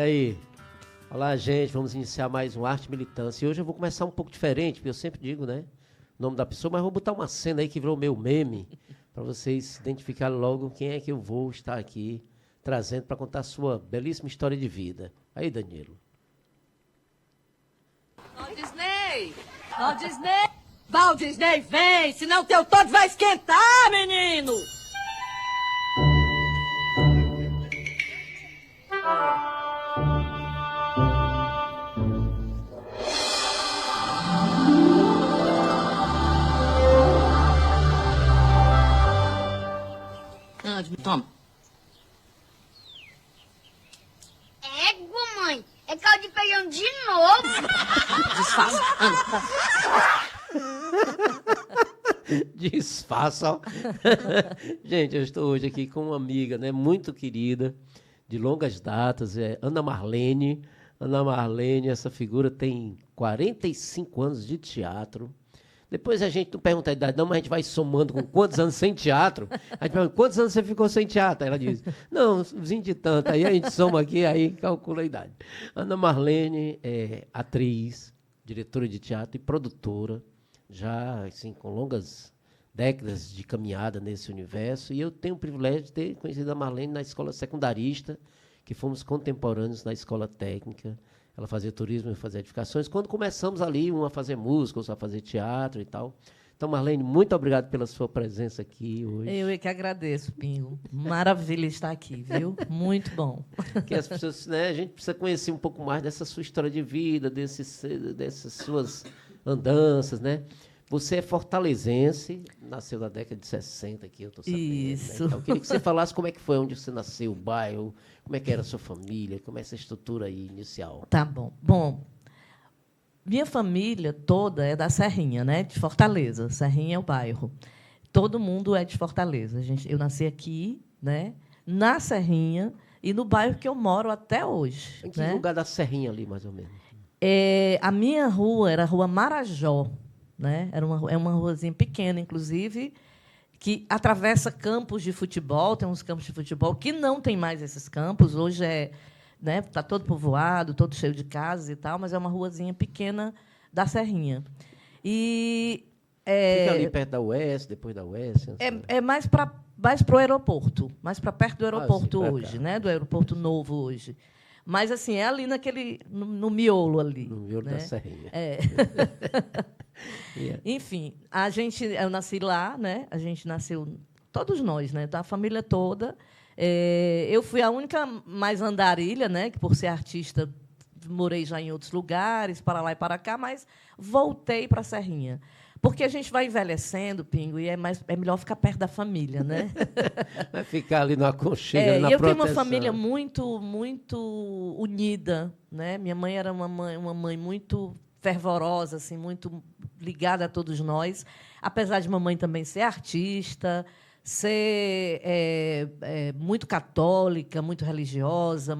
aí? Olá, gente, vamos iniciar mais um Arte e Militância. E hoje eu vou começar um pouco diferente, porque eu sempre digo, né, o nome da pessoa, mas vou botar uma cena aí que virou meu meme, para vocês identificarem logo quem é que eu vou estar aqui trazendo para contar a sua belíssima história de vida. Aí, Danilo. Walt Disney! Walt Disney! Walt Disney, vem! Senão teu todo vai esquentar, menino! Toma. Égua, mãe. É caldo de feijão de novo. Disfarça. Disfarça, ó. Gente, eu estou hoje aqui com uma amiga, né, muito querida, de longas datas, é Ana Marlene. Ana Marlene, essa figura tem 45 anos de teatro. Depois a gente não pergunta a idade, não, mas a gente vai somando com quantos anos sem teatro. A gente pergunta, quantos anos você ficou sem teatro? Aí ela diz, não, 20 e tanto. Aí a gente soma aqui, aí calcula a idade. Ana Marlene é atriz, diretora de teatro e produtora, já assim, com longas décadas de caminhada nesse universo. E eu tenho o privilégio de ter conhecido a Marlene na escola secundarista, que fomos contemporâneos na escola técnica. Ela fazia turismo e fazia edificações. Quando começamos ali, um a fazer música, outro a fazer teatro e tal. Então, Marlene, muito obrigado pela sua presença aqui hoje. Eu é que agradeço, Pingo. Maravilha estar aqui, viu? Muito bom. Que as pessoas, né, a gente precisa conhecer um pouco mais dessa sua história de vida, dessas suas andanças, né? Você é fortalezense, nasceu na década de 60, aqui eu estou sabendo. Isso. Né? Então, eu queria que você falasse como é que foi, onde você nasceu, o bairro, como é que era a sua família, como é essa estrutura aí inicial. Tá bom. Bom, minha família toda é da Serrinha, né? De Fortaleza. Serrinha é o bairro. Todo mundo é de Fortaleza. Eu nasci aqui, né? Na Serrinha e no bairro que eu moro até hoje. Em que né? lugar da Serrinha ali, mais ou menos? A minha rua era a Rua Marajó. Né? É uma ruazinha pequena, inclusive, que atravessa campos de futebol. Tem uns campos de futebol que não tem mais esses campos. Hoje né, tá todo povoado, todo cheio de casas e tal, mas é uma ruazinha pequena da Serrinha. E fica ali perto da UES, depois da UES? É mais para o aeroporto, mais para perto do aeroporto sim, hoje, né? Do aeroporto novo hoje. Mas, assim, é ali no miolo ali. No miolo né? da Serrinha. Yeah. Enfim, eu nasci lá, né? A gente nasceu, todos nós, né? Da família toda. Eu fui a única mais andarilha, né? Que por ser artista morei já em outros lugares, para lá e para cá, mas voltei para a Serrinha. Porque a gente vai envelhecendo, Pingo, e é melhor ficar perto da família, né? Vai ficar ali no aconchego, na eu proteção. tenho uma família muito, muito unida, né? Minha mãe era uma mãe muito fervorosa, assim, muito ligada a todos nós, apesar de mamãe também ser artista, ser muito católica, muito religiosa,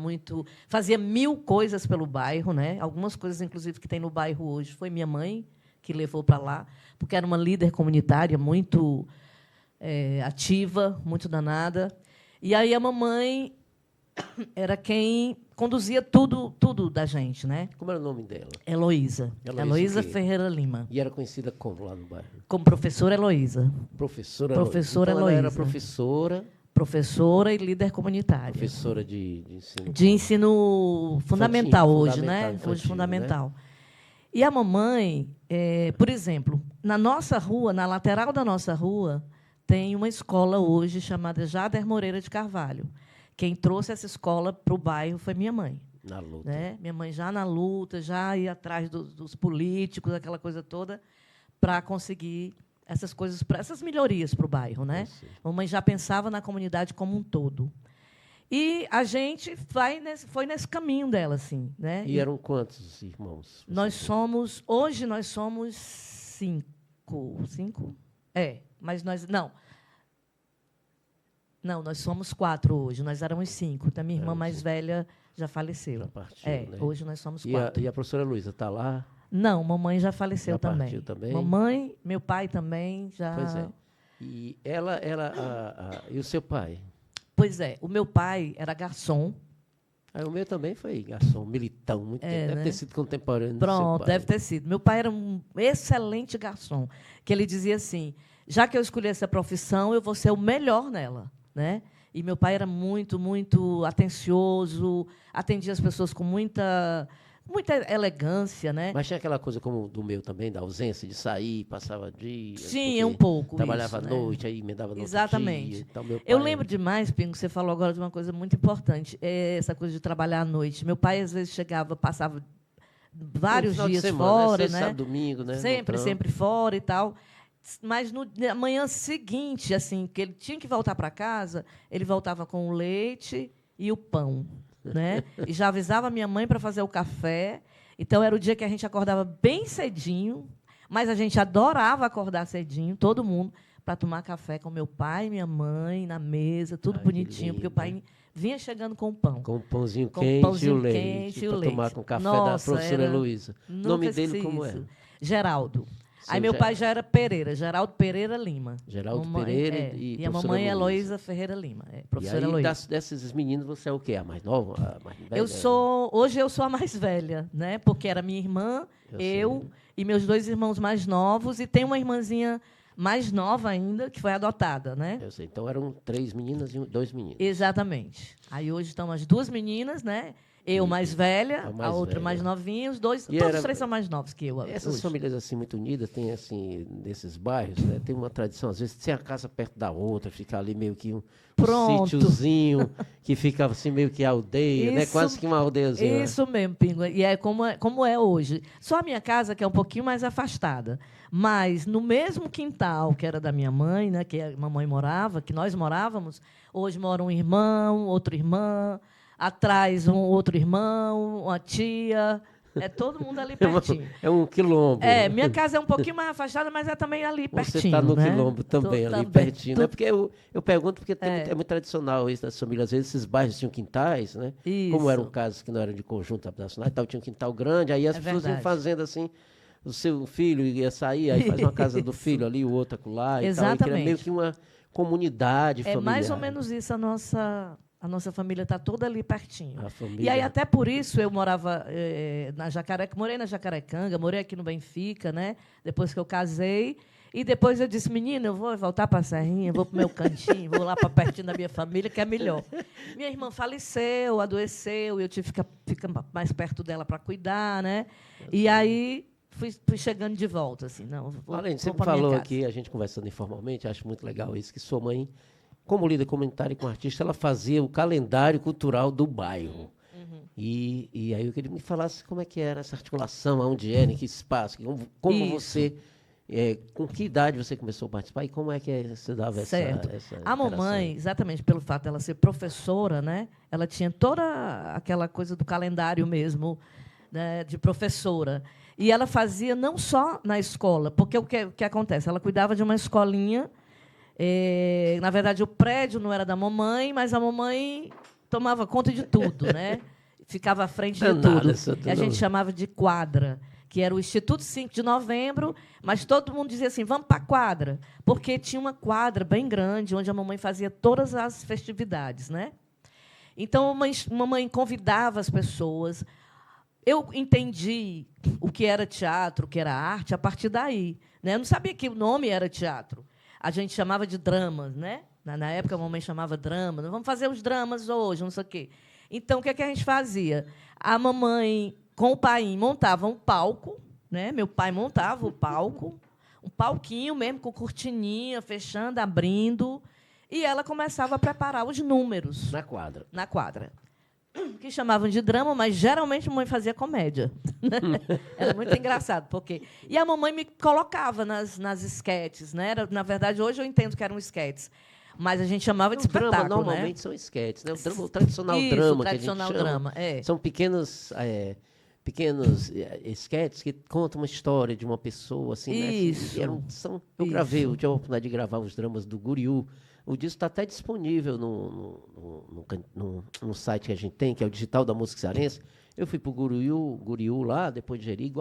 fazia 1000 coisas pelo bairro, né? Algumas coisas, inclusive, que tem no bairro hoje, foi minha mãe que levou para lá, porque era uma líder comunitária muito ativa, muito danada. E aí a mamãe era quem conduzia tudo da gente, né? Como era o nome dela? Heloísa. Heloísa Ferreira Lima. E era conhecida como lá no bairro? Como professora Heloísa. Professora Professora então, Heloísa. Ela era professora. Professora e líder comunitária. Professora de ensino. De ensino fundamental hoje, fundamental, né? infantil, Hoje fundamental. Né? E a mamãe, por exemplo, na nossa rua, na lateral da nossa rua, tem uma escola hoje chamada Jader Moreira de Carvalho. Quem trouxe essa escola para o bairro foi minha mãe. Na luta. Né? Minha mãe já na luta, já ia atrás dos políticos, aquela coisa toda, para conseguir essas coisas, essas melhorias para o bairro. Né? A mamãe já pensava na comunidade como um todo. E a gente foi nesse caminho dela, assim, né? E eram quantos irmãos? Hoje nós somos 5. 5? Mas nós não, nós somos 4 hoje. Nós éramos 5. Então, a minha irmã mais velha já faleceu. Já partiu, né? Hoje nós somos 4. E a professora Luísa está lá? Não, mamãe já faleceu também. Partiu também. Mamãe, meu pai também já. Pois é. E e o seu pai? Pois é, o meu pai era garçom, Aí o meu também foi garçom, militão, muito tempo. Deve né? ter sido contemporâneo do seu Pronto, pai. deve ter sido. Meu pai era um excelente garçom, que ele dizia assim, já que eu escolhi essa profissão, eu vou ser o melhor nela, né? E meu pai era muito, muito atencioso, atendia as pessoas com muita elegância, né? Mas tinha aquela coisa como do meu também, da ausência, de sair, passava dias. Tinha porque um pouco trabalhava isso, à né? noite, aí emendava no outro Exatamente. dia. Então, meu Eu pai- lembro demais, Pingo, você falou agora de uma coisa muito importante, essa coisa de trabalhar à noite. Meu pai, às vezes, chegava, passava vários final de dias semana, fora, sexta, né? sábado, domingo, né? no Sempre, trampo. sempre fora e tal. Mas na manhã seguinte, assim, que ele tinha que voltar para casa, ele voltava com o leite e o pão, né? E já avisava a minha mãe para fazer o café. Então era o dia que a gente acordava bem cedinho, mas a gente adorava acordar cedinho, todo mundo, para tomar café com meu pai e minha mãe na mesa, tudo Ai, que bonitinho, porque o lindo. pai vinha chegando com o pão. Com o pãozinho Com o quente pãozinho e o leite. quente e o Pra tomar leite. com o café da Nossa, professora era- Heloísa. O Nunca nome dele esqueci como isso. é? Geraldo. Seu Aí meu pai Geraldo. já era Pereira, Geraldo Pereira Lima. Geraldo Mamãe- Pereira é, e e a professora mamãe é Heloísa. Heloísa Ferreira Lima, E professora aí, Heloísa. desses meninos, você é o quê? A mais nova? A mais velha? Hoje eu sou a mais velha, né? Porque era minha irmã, Eu sei. e meus 2 irmãos mais novos, e tem uma irmãzinha mais nova ainda, que foi adotada, né? Eu sei. Então eram 3 meninas e 2 meninos. Exatamente. Aí hoje estão as 2 meninas, né? Eu mais velha, a mais a outra velha. mais novinha, os dois, E todos era- os 3 são mais novos que eu. Essas hoje. famílias assim muito unidas tem assim nesses bairros, né? Tem uma tradição às vezes de ter a casa perto da outra, ficar ali meio que um Pronto. sítiozinho que ficava assim meio que aldeia, né? Isso- Quase que uma aldeiazinha. né? Isso mesmo, Pingo. E é como é hoje. Só a minha casa que é um pouquinho mais afastada. Mas no mesmo quintal que era da minha mãe, né, que a mamãe morava, que nós morávamos, hoje mora um irmão, outra irmã, atrás um outro irmão, uma tia. É todo mundo ali pertinho. É um quilombo. Minha casa é um pouquinho mais afastada, mas é também ali pertinho. Você está no né? quilombo também, Tô ali também. pertinho. Né? Porque eu pergunto porque é muito tradicional isso das famílias. Às vezes esses bairros tinham quintais, né? Como eram Isso. casas que não eram de conjunto habitacional e tal, tinha um quintal grande, aí as É pessoas iam verdade. fazendo assim, o seu filho ia sair, aí faz uma casa do Isso. filho ali, o outro acolá e tal. E Exatamente. cria meio que uma comunidade É familiar. mais ou menos isso a nossa família está toda ali pertinho. A família. E aí, até por isso, eu morava morei na Jacarecanga, morei aqui no Benfica, né? Depois que eu casei. E depois eu disse, menina, eu vou voltar para a Serrinha, vou para o meu cantinho, vou lá para pertinho da minha família, que é melhor. Minha irmã faleceu, adoeceu, e eu tive que ficar mais perto dela para cuidar, né? E aí fui chegando de volta, assim, não, Além, vou sempre pra minha falou casa. aqui, a gente conversando informalmente, acho muito legal isso, que sua mãe, como líder comunitária e com artista, ela fazia o calendário cultural do bairro. E aí eu queria que me falasse como é que era essa articulação, aonde era, em que espaço, como Isso. você, com que idade você começou a participar e como é que você dava Certo. essa A interação? mamãe, exatamente pelo fato dela ser professora, né? Ela tinha toda aquela coisa do calendário mesmo, né, de professora. E ela fazia não só na escola, porque o que acontece? Ela cuidava de uma escolinha. Na verdade, o prédio não era da mamãe, mas a mamãe tomava conta de tudo, né? Ficava à frente de Danada tudo. essa E a gente chamava de quadra, que era o Instituto 5 de Novembro, mas todo mundo dizia assim, vamos para a quadra, porque tinha uma quadra bem grande, onde a mamãe fazia todas as festividades. Né? Então, a mamãe convidava as pessoas. Eu entendi o que era teatro, o que era arte, a partir daí. Né? Eu não sabia que o nome era teatro. A gente chamava de dramas. Né? Na época, a mamãe chamava drama. Vamos fazer os dramas hoje, não sei o quê. Então, o que é que a gente fazia? A mamãe, com o pai, montava um palco. Né? Meu pai montava o palco, um palquinho mesmo, com cortininha, fechando, abrindo. E ela começava a preparar os números. Na quadra. Na quadra. Que chamavam de drama, mas geralmente a mamãe fazia comédia. Era muito engraçado, porque... E a mamãe me colocava nas esquetes. Né? Na verdade, hoje eu entendo que eram esquetes. Mas a gente chamava de O drama espetáculo. normalmente Né? são esquetes, né? O tradicional Isso, drama o tradicional que a gente chama, drama, é. são pequenos esquetes que contam uma história de uma pessoa, assim, né? Isso. Eu gravei, eu Isso. tive a oportunidade de gravar os dramas do Guriú. O disco está até disponível no site que a gente tem, que é o Digital da Música Cearense. Eu fui para o Guriú lá, depois de Jeri,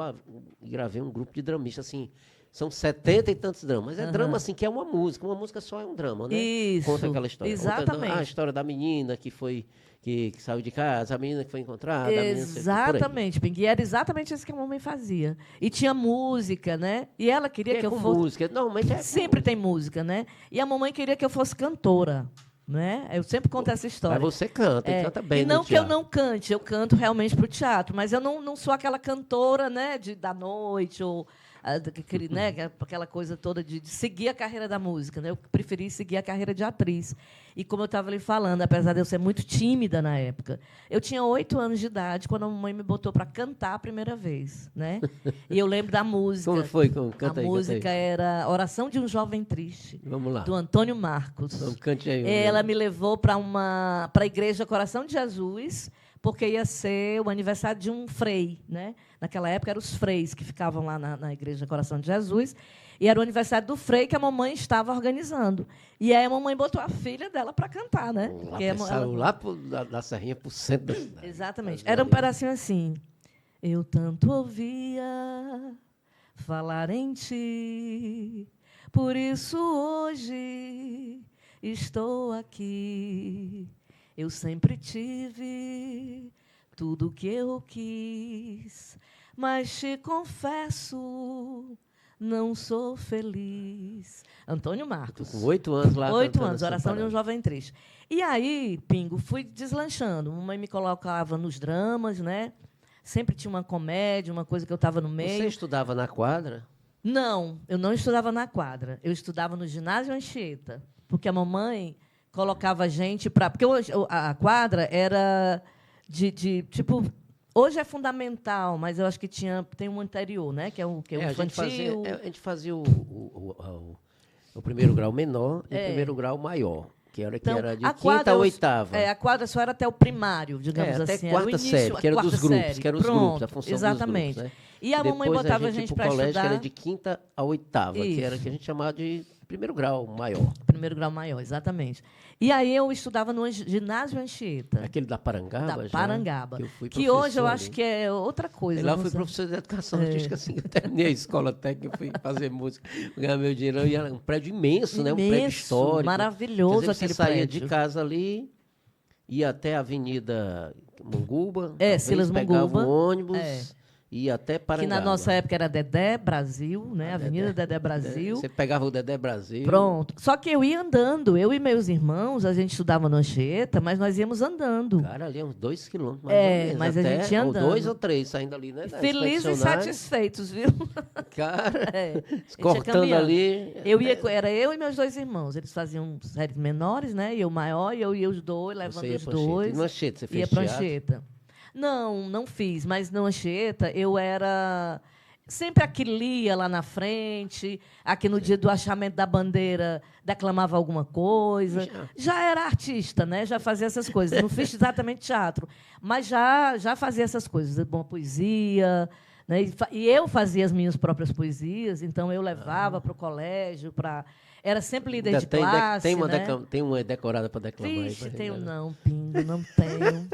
e gravei um grupo de dramistas, assim, são 70 e tantos dramas. Mas é drama, assim, que é uma música só é um drama, né? Isso, Conta aquela história. exatamente. A história da menina que saiu de casa, a menina que foi encontrada, a menina por aí. Exatamente, Pink. E era exatamente isso que a mamãe fazia. E tinha música, né? E ela queria que eu com fosse... música, normalmente Sempre tem música, né? E a mamãe queria que eu fosse cantora, né? Eu sempre conto essa história. Mas você canta, e canta bem e não no que eu teatro. não cante, eu canto realmente para o teatro, mas eu não sou aquela cantora, né, da noite, ou né, aquela coisa toda de seguir a carreira da música. Né? Eu preferi seguir a carreira de atriz. E, como eu estava lhe falando, apesar de eu ser muito tímida na época, eu tinha 8 anos de idade quando a mamãe me botou para cantar a primeira vez. Né? E eu lembro da música. Como foi? A música era Oração de um Jovem Triste, Vamos lá. do Antônio Marcos. Então, cante aí. Ela me levou para a Igreja Coração de Jesus, porque ia ser o aniversário de um frei. Né? Naquela época, eram os freis que ficavam lá na Igreja Coração de Jesus. E era o aniversário do frei que a mamãe estava organizando. E aí a mamãe botou a filha dela para cantar. Né? Saiu lá da Serrinha para o centro da cidade. Exatamente. Era um pedacinho assim. Eu tanto ouvia falar em ti, por isso hoje estou aqui. Eu sempre tive tudo o que eu quis, mas te confesso, não sou feliz. Antônio Marcos. Com 8 anos lá. 8 anos, Oração de um Jovem Triste. E aí, Pingo, fui deslanchando. Mamãe me colocava nos dramas, né? Sempre tinha uma comédia, uma coisa que eu estava no meio. Você estudava na quadra? Não, eu não estudava na quadra. Eu estudava no ginásio Anchieta, porque a mamãe colocava a gente para... Porque a quadra era tipo... Hoje é fundamental, mas eu acho que tem um anterior, né? Que é o infantil. A gente fazia o primeiro grau menor e o primeiro grau maior. Que era de quinta a oitava. A quadra só era até o primário, digamos até assim. Quarta série, que era dos grupos, que eram os grupos, a função exatamente. dos grupos. Né? E a mamãe botava a gente para estudar. colégio que era de quinta a oitava, que era que a gente chamava de primeiro grau maior. Primeiro grau maior, exatamente. E aí eu estudava no ginásio Anchieta. Aquele da Parangaba? Da Parangaba. Que eu fui que hoje eu ali. acho que é outra coisa. E lá eu fui professor de educação artística, assim, eu terminei a escola técnica, fui fazer música, ganhar meu dinheiro, e era um prédio imenso, né? Um prédio histórico. Maravilhoso. Quer dizer, aquele você saía prédio. de casa ali, ia até a Avenida Munguba, Silas pegava Munguba. um ônibus, ia até Parangaba. Que na nossa época era Dedé Brasil, né? Avenida Dedé Brasil. Você pegava o Dedé Brasil. Pronto. Só que eu ia andando, eu e meus irmãos, a gente estudava no Anchieta, mas nós íamos andando. Cara, ali uns 2 quilômetros, mais ou menos. Mas a gente ia andando. Ou 2 ou 3, saindo ali, né? Felizes e satisfeitos, viu? Cara, A gente ia cortando caminhando. ali. Era eu e meus 2 irmãos. Eles faziam séries menores, né? E eu maior, e eu ia os dois, levando os dois. E no Anchieta, você fez ia para teatro? Anchieta. Não fiz, mas no Anchieta eu era sempre a que lia lá na frente, aqui no dia do achamento da bandeira declamava alguma coisa. Já era artista, né? Já fazia essas coisas. Não fiz exatamente teatro, mas já fazia essas coisas, uma poesia, né? E eu fazia as minhas próprias poesias, então eu levava para o colégio, era sempre líder de classe. Tem uma decorada para declamar? Vixe, aí, tenho não, Pingo, não tenho.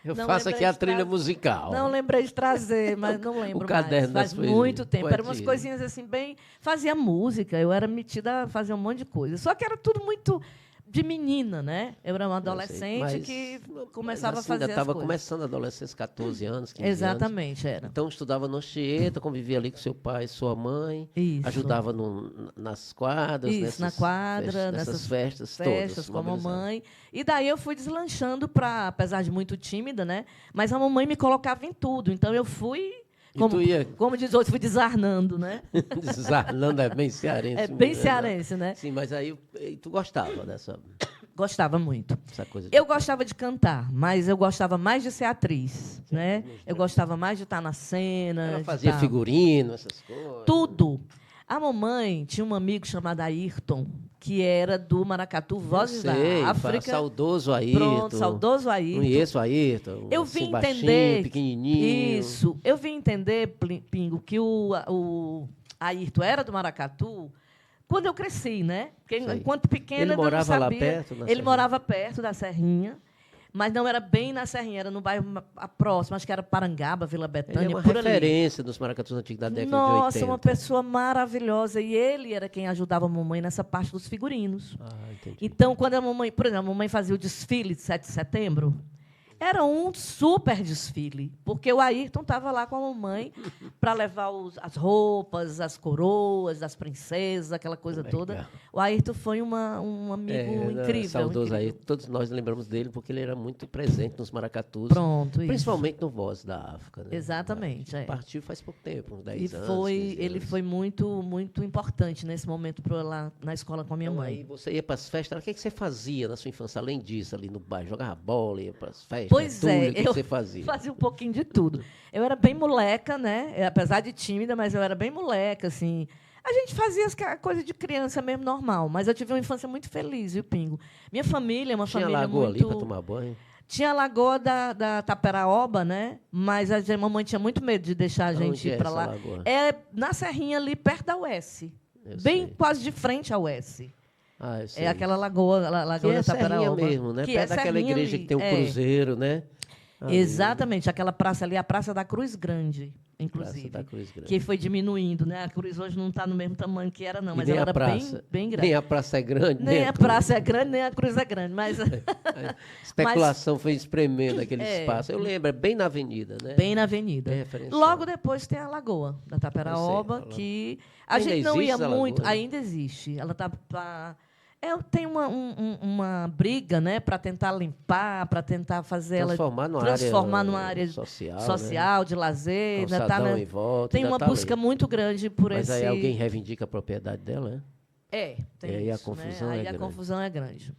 Eu Não faço aqui lembrei a de trilha trazer. musical. Não lembrei de trazer, mas não lembro O caderno mais. das Faz muito tempo. Eram umas poesias. coisinhas assim, bem... Fazia música, eu era metida a fazer um monte de coisa. Só que era tudo muito de menina, né? Eu era uma adolescente que começava a fazer ainda as estava coisas. começando a adolescência, 14 anos, 15 Exatamente, anos. era. Então, estudava no Anchieta, convivia ali com seu pai e sua mãe. Isso. Ajudava nas quadras. Isso, na quadra, nessas festas festas todas. com a mobilizando. mamãe. E daí eu fui deslanchando apesar de muito tímida, né? Mas a mamãe me colocava em tudo. Então eu fui, como diz outro, fui desarnando, né? Desarnando é bem cearense. É bem mesmo, cearense, né? Sim, mas aí tu gostava dessa Gostava muito. coisa. Eu gostava de cantar, mas eu gostava mais de ser atriz, né? Eu gostava mais de estar na cena. Ela de fazia estar- figurino, essas coisas. Tudo. A mamãe tinha um amigo chamado Ayrton, que era do Maracatu Vozes da África. Saudoso Ayrton. Pronto, saudoso Ayrton. Conheço o Ayrton. Eu assim, vim baixinho, entender. pequenininho. Isso. Eu vim entender, Pingo, que o Ayrton era do Maracatu quando eu cresci, né? Porque Sei. enquanto pequena Ele eu não morava lá sabia. perto, na Ele Serrinha? morava perto da Serrinha. Mas não era bem na Serrinha, era no bairro próximo, acho que era Parangaba, Vila Ele Betânia, é uma por ali. referência dos maracatus antigos da década de Nossa, 80. uma pessoa maravilhosa. E ele era quem ajudava a mamãe nessa parte dos figurinos. Entendi. Então, quando a mamãe, por exemplo, a mamãe fazia o desfile de 7 de setembro, era um super desfile, porque o Ayrton estava lá com a mamãe para levar as roupas, as coroas das princesas, aquela coisa Legal. toda. O Ayrton foi um amigo incrível. Saudoso incrível. aí. Todos nós lembramos dele porque ele era muito presente nos maracatus. Pronto, isso. Principalmente no Voz da África. Né? Exatamente, é. Partiu faz pouco tempo, uns 10 E anos. foi, 15 ele anos. foi muito, muito importante nesse momento para lá na escola com a minha Então, mãe. aí você ia para as festas, o que você fazia na sua infância, além disso, ali no bairro? Jogava bola, ia para as festas? Pois é, o que você fazia? Fazia um pouquinho de tudo. Eu era bem moleca, né? Apesar de tímida, mas eu era bem moleca, assim. A gente fazia as coisas de criança mesmo, normal. Mas eu tive uma infância muito feliz, viu, Pingo? Minha família é uma Tinha família lagoa muito... ali para tomar banho? Tinha a lagoa da Taperaoba, né? Mas a mamãe tinha muito medo de deixar a gente Onde ir é para essa lá. lagoa? É na Serrinha ali, perto da UES. Eu Bem sei. quase de frente à UES. Eu sei. É aquela lagoa Que é da Serrinha Taperaoba. mesmo, né? Que Perto é daquela Serrinha igreja ali, que tem um é. cruzeiro, né? Ali, Exatamente, aquela praça ali, a Praça da Cruz Grande, inclusive. Praça da Cruz Grande. Que foi diminuindo, né? A cruz hoje não está no mesmo tamanho que era, não, E mas nem ela a era praça. bem grande. Nem a praça é grande, Nem a praça é grande, nem a cruz é grande, mas A especulação foi espremendo aquele espaço. Eu lembro, é bem na avenida, né? bem na avenida. Bem referenciado. Logo depois tem a Lagoa da Taperaoba, Eu sei, que a Ainda gente não ia existe essa muito, lagoa, né? ainda existe. Ela tem uma briga, né, para tentar limpar, para tentar fazer Transformar numa área social, de lazer, ainda Calçadão né? em volta, Tem ainda uma tá busca ali. muito grande por Mas esse. aí alguém reivindica a propriedade dela, né? Tem E aí a isso, confusão né? é Aí a grande. confusão é grande.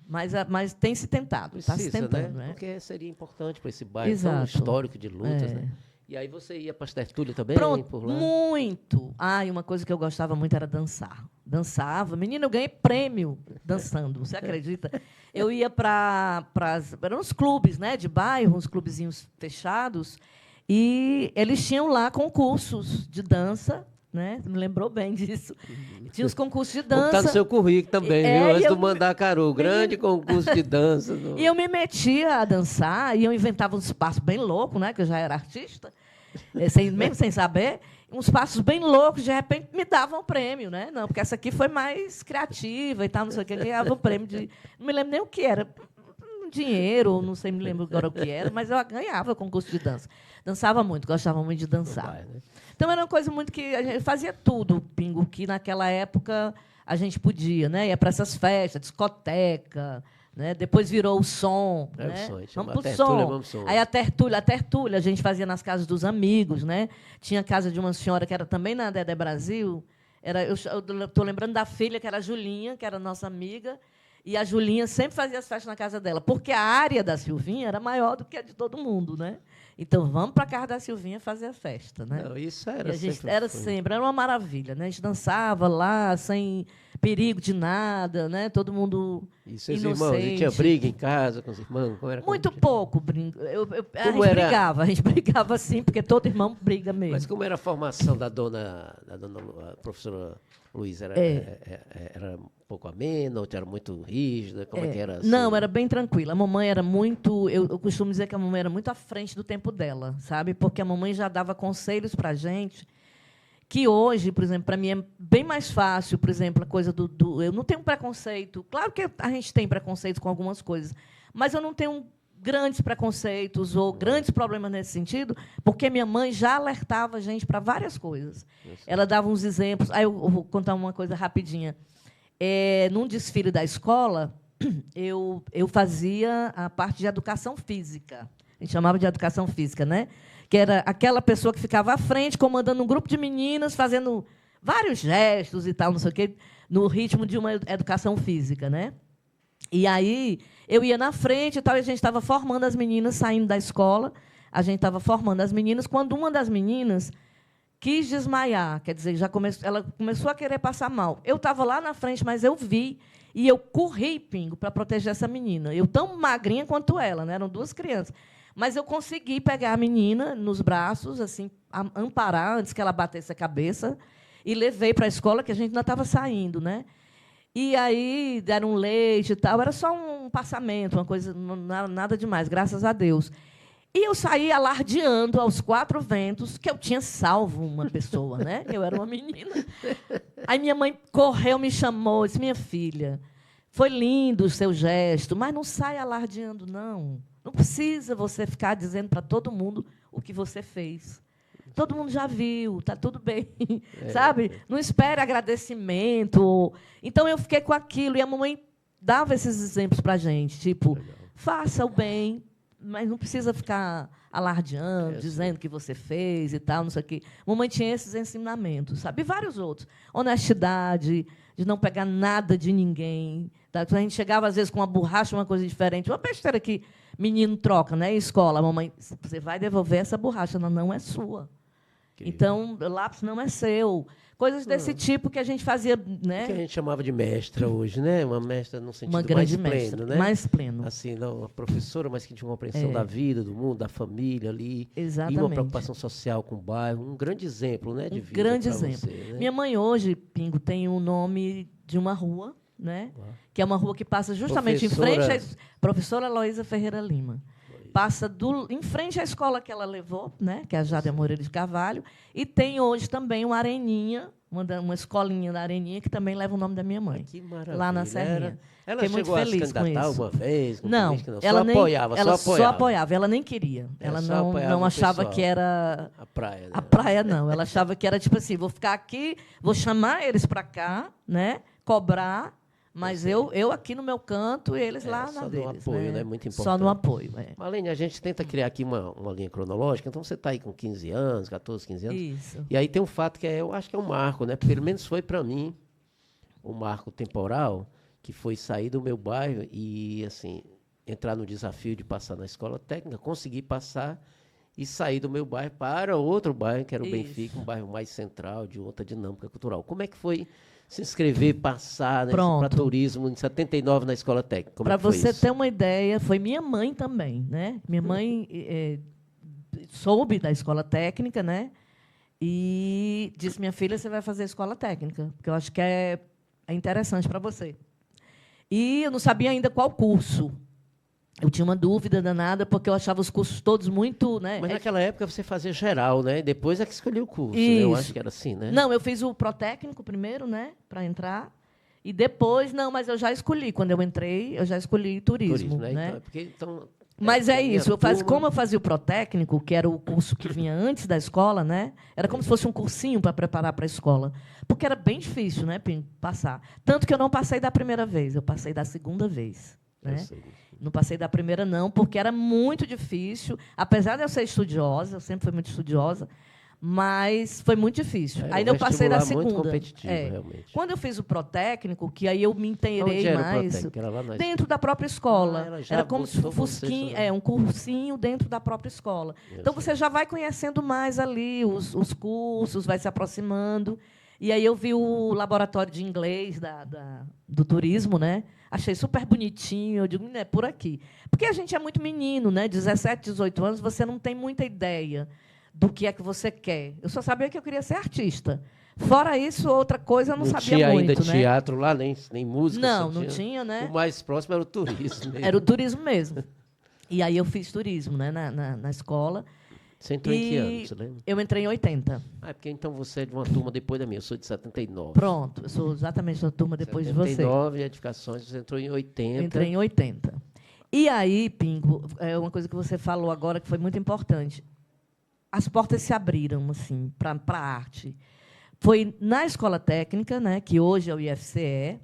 Mas tem se tentado, está se Precisa, tentando, né? né? Porque seria importante para esse bairro tão Exato. histórico de lutas, É. né? E aí você ia para as tertúlias também, Pronto, por lá? muito. E uma coisa que eu gostava muito era dançar. Dançava. Menina, eu ganhei prêmio dançando, você acredita? Eu ia para uns clubes, né, de bairro, uns clubezinhos fechados, e eles tinham lá concursos de dança, né? Me lembrou bem disso. Tinha os concursos de dança. Está no seu currículo também, É, viu? Antes eu- do Mandacaru, grande concurso de dança. E eu me metia a dançar, e eu inventava uns passos bem loucos, né? Que eu já era artista, mesmo sem saber, uns passos bem loucos, de repente me davam um prêmio, né? Não, porque essa aqui foi mais criativa e tal, não sei o que, ganhava um prêmio de. Não me lembro nem o que era. Dinheiro, não sei, me lembro agora o que era, mas eu ganhava concurso de dança. Dançava muito, gostava muito de dançar. Vai, né? Então era uma coisa muito que a gente fazia tudo, Pingo, que naquela época a gente podia, né? Ia para essas festas, discoteca, né? Depois virou o som, É o né? som, a gente Vamos chama pro a tertúlia, som. vamos pro som. Aí a tertúlia a gente fazia nas casas dos amigos, né? Tinha a casa de uma senhora que era também na Dedé Brasil. Eu estou lembrando da filha, que era a Julinha, que era nossa amiga. E a Julinha sempre fazia as festas na casa dela, porque a área da Silvinha era maior do que a de todo mundo, né? Então, vamos para a casa da Silvinha fazer a festa, né? Não, isso E era a gente sempre... era sempre, era uma maravilha, né? A gente dançava lá sem perigo de nada, né? Todo mundo E seus inocente. irmãos? E tinha briga em casa com os irmãos? Como era? Muito pouco. A Como a gente brigava sim, porque todo irmão briga mesmo. Mas como era a formação da dona a professora Luísa? Era um pouco amena ou era muito rígida? Como é que era? Assim? Não, era bem tranquila. A mamãe era muito... Eu costumo dizer que a mamãe era muito à frente do tempo dela, sabe? Porque a mamãe já dava conselhos para a gente que hoje, por exemplo, para mim é bem mais fácil, por exemplo, a coisa eu não tenho preconceito. Claro que a gente tem preconceito com algumas coisas, mas eu não tenho grandes preconceitos ou grandes problemas nesse sentido, porque minha mãe já alertava a gente para várias coisas. Ela dava uns exemplos. Aí eu vou contar uma coisa rapidinha. Num desfile da escola, eu fazia a parte de educação física. A gente chamava de educação física, né? Que era aquela pessoa que ficava à frente, comandando um grupo de meninas, fazendo vários gestos e tal, não sei o quê, no ritmo de uma educação física, né? E aí eu ia na frente e tal, e a gente estava formando as meninas, saindo da escola, a gente estava formando as meninas, quando uma das meninas quis desmaiar, quer dizer, ela começou a querer passar mal. Eu estava lá na frente, mas eu vi, e eu corri, Pingo, para proteger essa menina. Eu tão magrinha quanto ela, né? Eram duas crianças. Mas eu consegui pegar a menina nos braços, assim, amparar antes que ela batesse a cabeça, e levei para a escola, que a gente ainda estava saindo, né? E aí deram leite e tal. Era só um passamento, uma coisa, nada demais, graças a Deus. E eu saí alardeando aos 4 ventos que eu tinha salvo uma pessoa, né? Eu era uma menina. Aí minha mãe correu, me chamou, disse: minha filha, foi lindo o seu gesto, mas não sai alardeando, não. Não precisa você ficar dizendo para todo mundo o que você fez. Todo mundo já viu, está tudo bem, sabe? Não espere agradecimento. Então, eu fiquei com aquilo, e a mamãe dava esses exemplos para a gente, tipo, faça o bem, mas não precisa ficar alardeando, dizendo que você fez e tal, não sei o quê. A mamãe tinha esses ensinamentos, sabe? E vários outros. Honestidade, de não pegar nada de ninguém. Tá? A gente chegava, às vezes, com uma borracha, uma coisa diferente, uma besteira que menino troca, né? Escola, a mamãe, você vai devolver essa borracha, não é sua. Então, o lápis não é seu. Coisas desse tipo que a gente fazia, né? Que a gente chamava de mestra hoje, né? Uma mestra no sentido uma grande mais pleno, mestra, né? Mais pleno. Assim, não, uma professora, mas que tinha uma compreensão da vida, do mundo, da família ali. Exatamente. E uma preocupação social com o bairro. Um grande exemplo, né, de vida. Grande pra exemplo. você, né? Minha mãe hoje, Pingo, tem o nome de uma rua, né? Que é uma rua que passa justamente em frente à professora Heloísa Ferreira Lima. Passa em frente à escola que ela levou, né, que é a Jade Moreira de Carvalho, e tem hoje também uma areninha, uma escolinha da Areninha, que também leva o nome da minha mãe. Que maravilha. Lá na Serrinha. Ela Fiquei chegou muito a feliz se com candidatar isso. alguma vez? Não, ela nem apoiava, ela só só apoiava, ela nem queria. Ela não achava que era a praia. Né? A praia, não. Ela achava que era tipo assim, vou ficar aqui, vou chamar eles para cá, né, cobrar, mas eu aqui no meu canto e eles lá na deles. Só no apoio, né? Muito importante. Só no apoio, Marlene, a gente tenta criar aqui uma linha cronológica, então você está aí com 15 anos, 14, 15 anos. Isso. E aí tem um fato que eu acho que é um marco, né? Pelo menos foi para mim um marco temporal, que foi sair do meu bairro e, assim, entrar no desafio de passar na escola técnica, conseguir passar e sair do meu bairro para outro bairro, que era o Benfica, um bairro mais central, de outra dinâmica cultural. Como é que foi se inscrever, passar para turismo em 79 na escola técnica? Para você ter uma ideia, foi minha mãe também, né? Minha mãe soube da escola técnica, né? E disse: minha filha, você vai fazer escola técnica, porque eu acho que é interessante para você. E eu não sabia ainda qual curso. Eu tinha uma dúvida danada, porque eu achava os cursos todos muito... Né? Mas naquela época você fazia geral, né? Depois é que escolheu o curso. Né? Eu acho que era assim, né? Não, eu fiz o protécnico primeiro, né? Para entrar. E depois, não, mas eu já escolhi. Quando eu entrei, eu já escolhi turismo. Né? Mas é isso. Como eu fazia o protécnico, que era o curso que vinha antes da escola, né? Era como se fosse um cursinho para preparar para a escola. Porque era bem difícil, né, passar. Tanto que eu não passei da primeira vez, eu passei da segunda vez. Né? Não passei da primeira, não, porque era muito difícil. Apesar de eu ser estudiosa, eu sempre fui muito estudiosa, mas foi muito difícil. Aí eu passei da segunda. Muito competitivo, realmente. Quando eu fiz o protécnico, que aí eu me inteirei mais, era lá dentro da própria escola. Era como se fosse um cursinho dentro da própria escola. Então, você já vai conhecendo mais ali os cursos, vai se aproximando. E aí eu vi o laboratório de inglês do turismo, né? Achei super bonitinho. Eu digo, é por aqui. Porque a gente é muito menino, né? 17, 18 anos, você não tem muita ideia do que é que você quer. Eu só sabia que eu queria ser artista. Fora isso, outra coisa eu não sabia muito. Não tinha ainda teatro lá, nem música. Não tinha, né? O mais próximo era o turismo mesmo. Era o turismo mesmo. E aí eu fiz turismo, né? na escola. Você entrou em que ano, você lembra? Eu entrei em 80. Porque então você é de uma turma depois da minha. Eu sou de 79. Pronto, eu sou exatamente da turma depois de você. 79, edificações, você entrou em 80. Eu entrei em 80. E aí, Pingo, é uma coisa que você falou agora que foi muito importante. As portas se abriram, assim, para a arte. Foi na escola técnica, né, que hoje é o IFCE,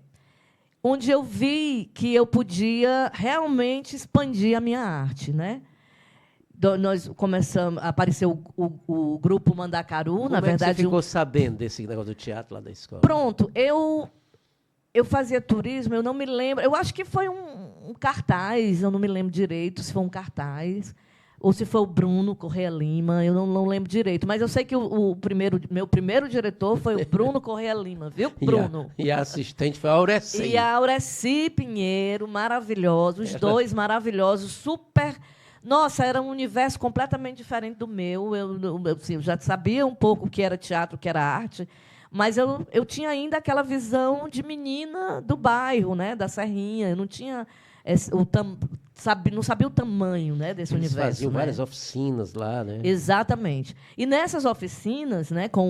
onde eu vi que eu podia realmente expandir a minha arte, né? Nós começamos, apareceu o grupo Mandacaru, na verdade. Você ficou sabendo desse negócio do teatro lá da escola? Pronto, eu fazia turismo, eu não me lembro. Eu acho que foi um cartaz, eu não me lembro direito se foi um cartaz ou se foi o Bruno Correia Lima, eu não lembro direito. Mas eu sei que meu primeiro diretor foi o Bruno Correia Lima, viu, Bruno? E a assistente foi a Aureci. E a Aureci Pinheiro, maravilhosa, os dois maravilhosos, super... Nossa, era um universo completamente diferente do meu. Eu já sabia um pouco o que era teatro, o que era arte, Mas eu tinha ainda aquela visão de menina do bairro, né, da Serrinha. Eu não tinha não sabia o tamanho, né, desse Eles universo. faziam né? várias oficinas lá, né? Exatamente. E nessas oficinas, né, com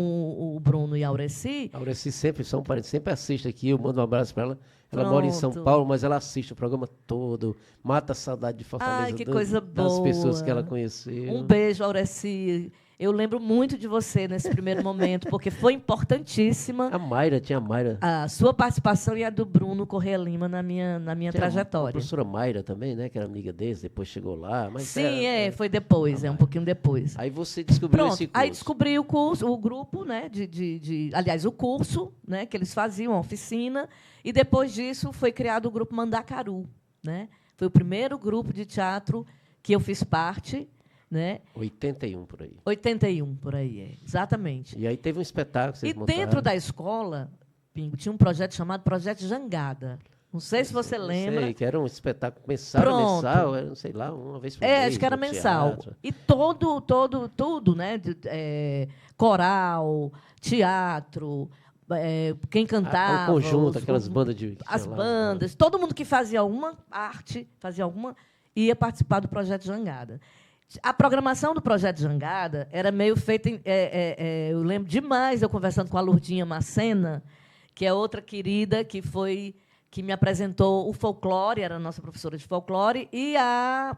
o Bruno e a Aureci, A Aureci sempre, são parentes, sempre assiste aqui, eu mando um abraço para ela. Ela mora em São Pronto. Paulo, mas ela assiste o programa todo, mata a saudade de Fortaleza, Ai, que coisa das pessoas que ela boa. conheceu. um beijo, Aureci. Eu lembro muito de você nesse primeiro momento, porque foi importantíssima A Mayra, tinha a Mayra. a sua participação e a do Bruno Corrêa Lima na minha Tinha a trajetória. professora Mayra também, né? Que era amiga deles, depois chegou lá. Mas Sim, foi depois, um pouquinho depois. Aí você descobriu Pronto, esse curso. aí descobri o curso, o grupo, né, aliás, o curso, né, que eles faziam, a oficina, e depois disso foi criado o grupo Mandacaru, né? Foi o primeiro grupo de teatro que eu fiz parte, né? 81 por aí. 81 por aí, exatamente. E aí teve um espetáculo que vocês E montaram. dentro da escola, Pingo, tinha um projeto chamado Projeto Jangada. Não sei se você Eu lembra. sei, que era um espetáculo mensal, Pronto. mensal, era, sei lá, uma vez por mês. Acho que era no mensal. teatro. E tudo, né? Coral, teatro, quem cantava. O conjunto, aquelas bandas de... que As tinha lá. bandas, todo mundo que fazia alguma arte, ia participar do Projeto Jangada. A programação do Projeto Jangada era meio feita... eu lembro demais eu conversando com a Lourdinha Macena, que é outra querida que me apresentou o folclore, era a nossa professora de folclore, e a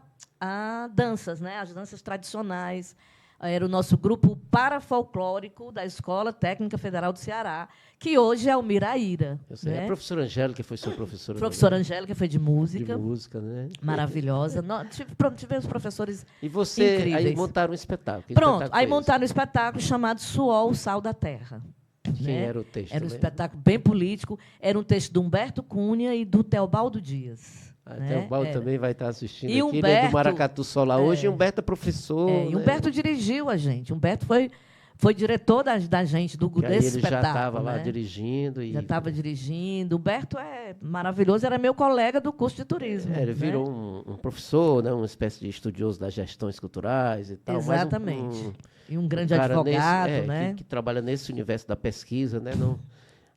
danças, né? As danças tradicionais. Era o nosso grupo parafolclórico da Escola Técnica Federal do Ceará, que hoje é o Miraíra. Eu sei, né? a professora Angélica foi sua professora. Professora Angélica foi de música, De música, né? maravilhosa. Tivemos professores E você, aí incríveis. montaram um espetáculo. Que Pronto, espetáculo aí foi esse? montaram um espetáculo chamado Suor, o Sal da Terra. Quem né? era o texto? Era um lembra? espetáculo bem político. Era um texto do Humberto Cunha e do Teobaldo Dias. Até o Baldo também vai estar assistindo E aqui. Ele é do Humberto- Maracatu Solar. Hoje Humberto é professor. E né? Humberto dirigiu a gente. Humberto foi diretor da gente, Que aí desse ele já espetáculo. estava lá né? dirigindo. Já estava dirigindo. Humberto é maravilhoso, era meu colega do curso de turismo. Ele né? virou um professor, né? Uma espécie de estudioso das gestões culturais e tal. mas Exatamente. E um grande cara advogado, nesse, né? que trabalha nesse universo da pesquisa, né? Não,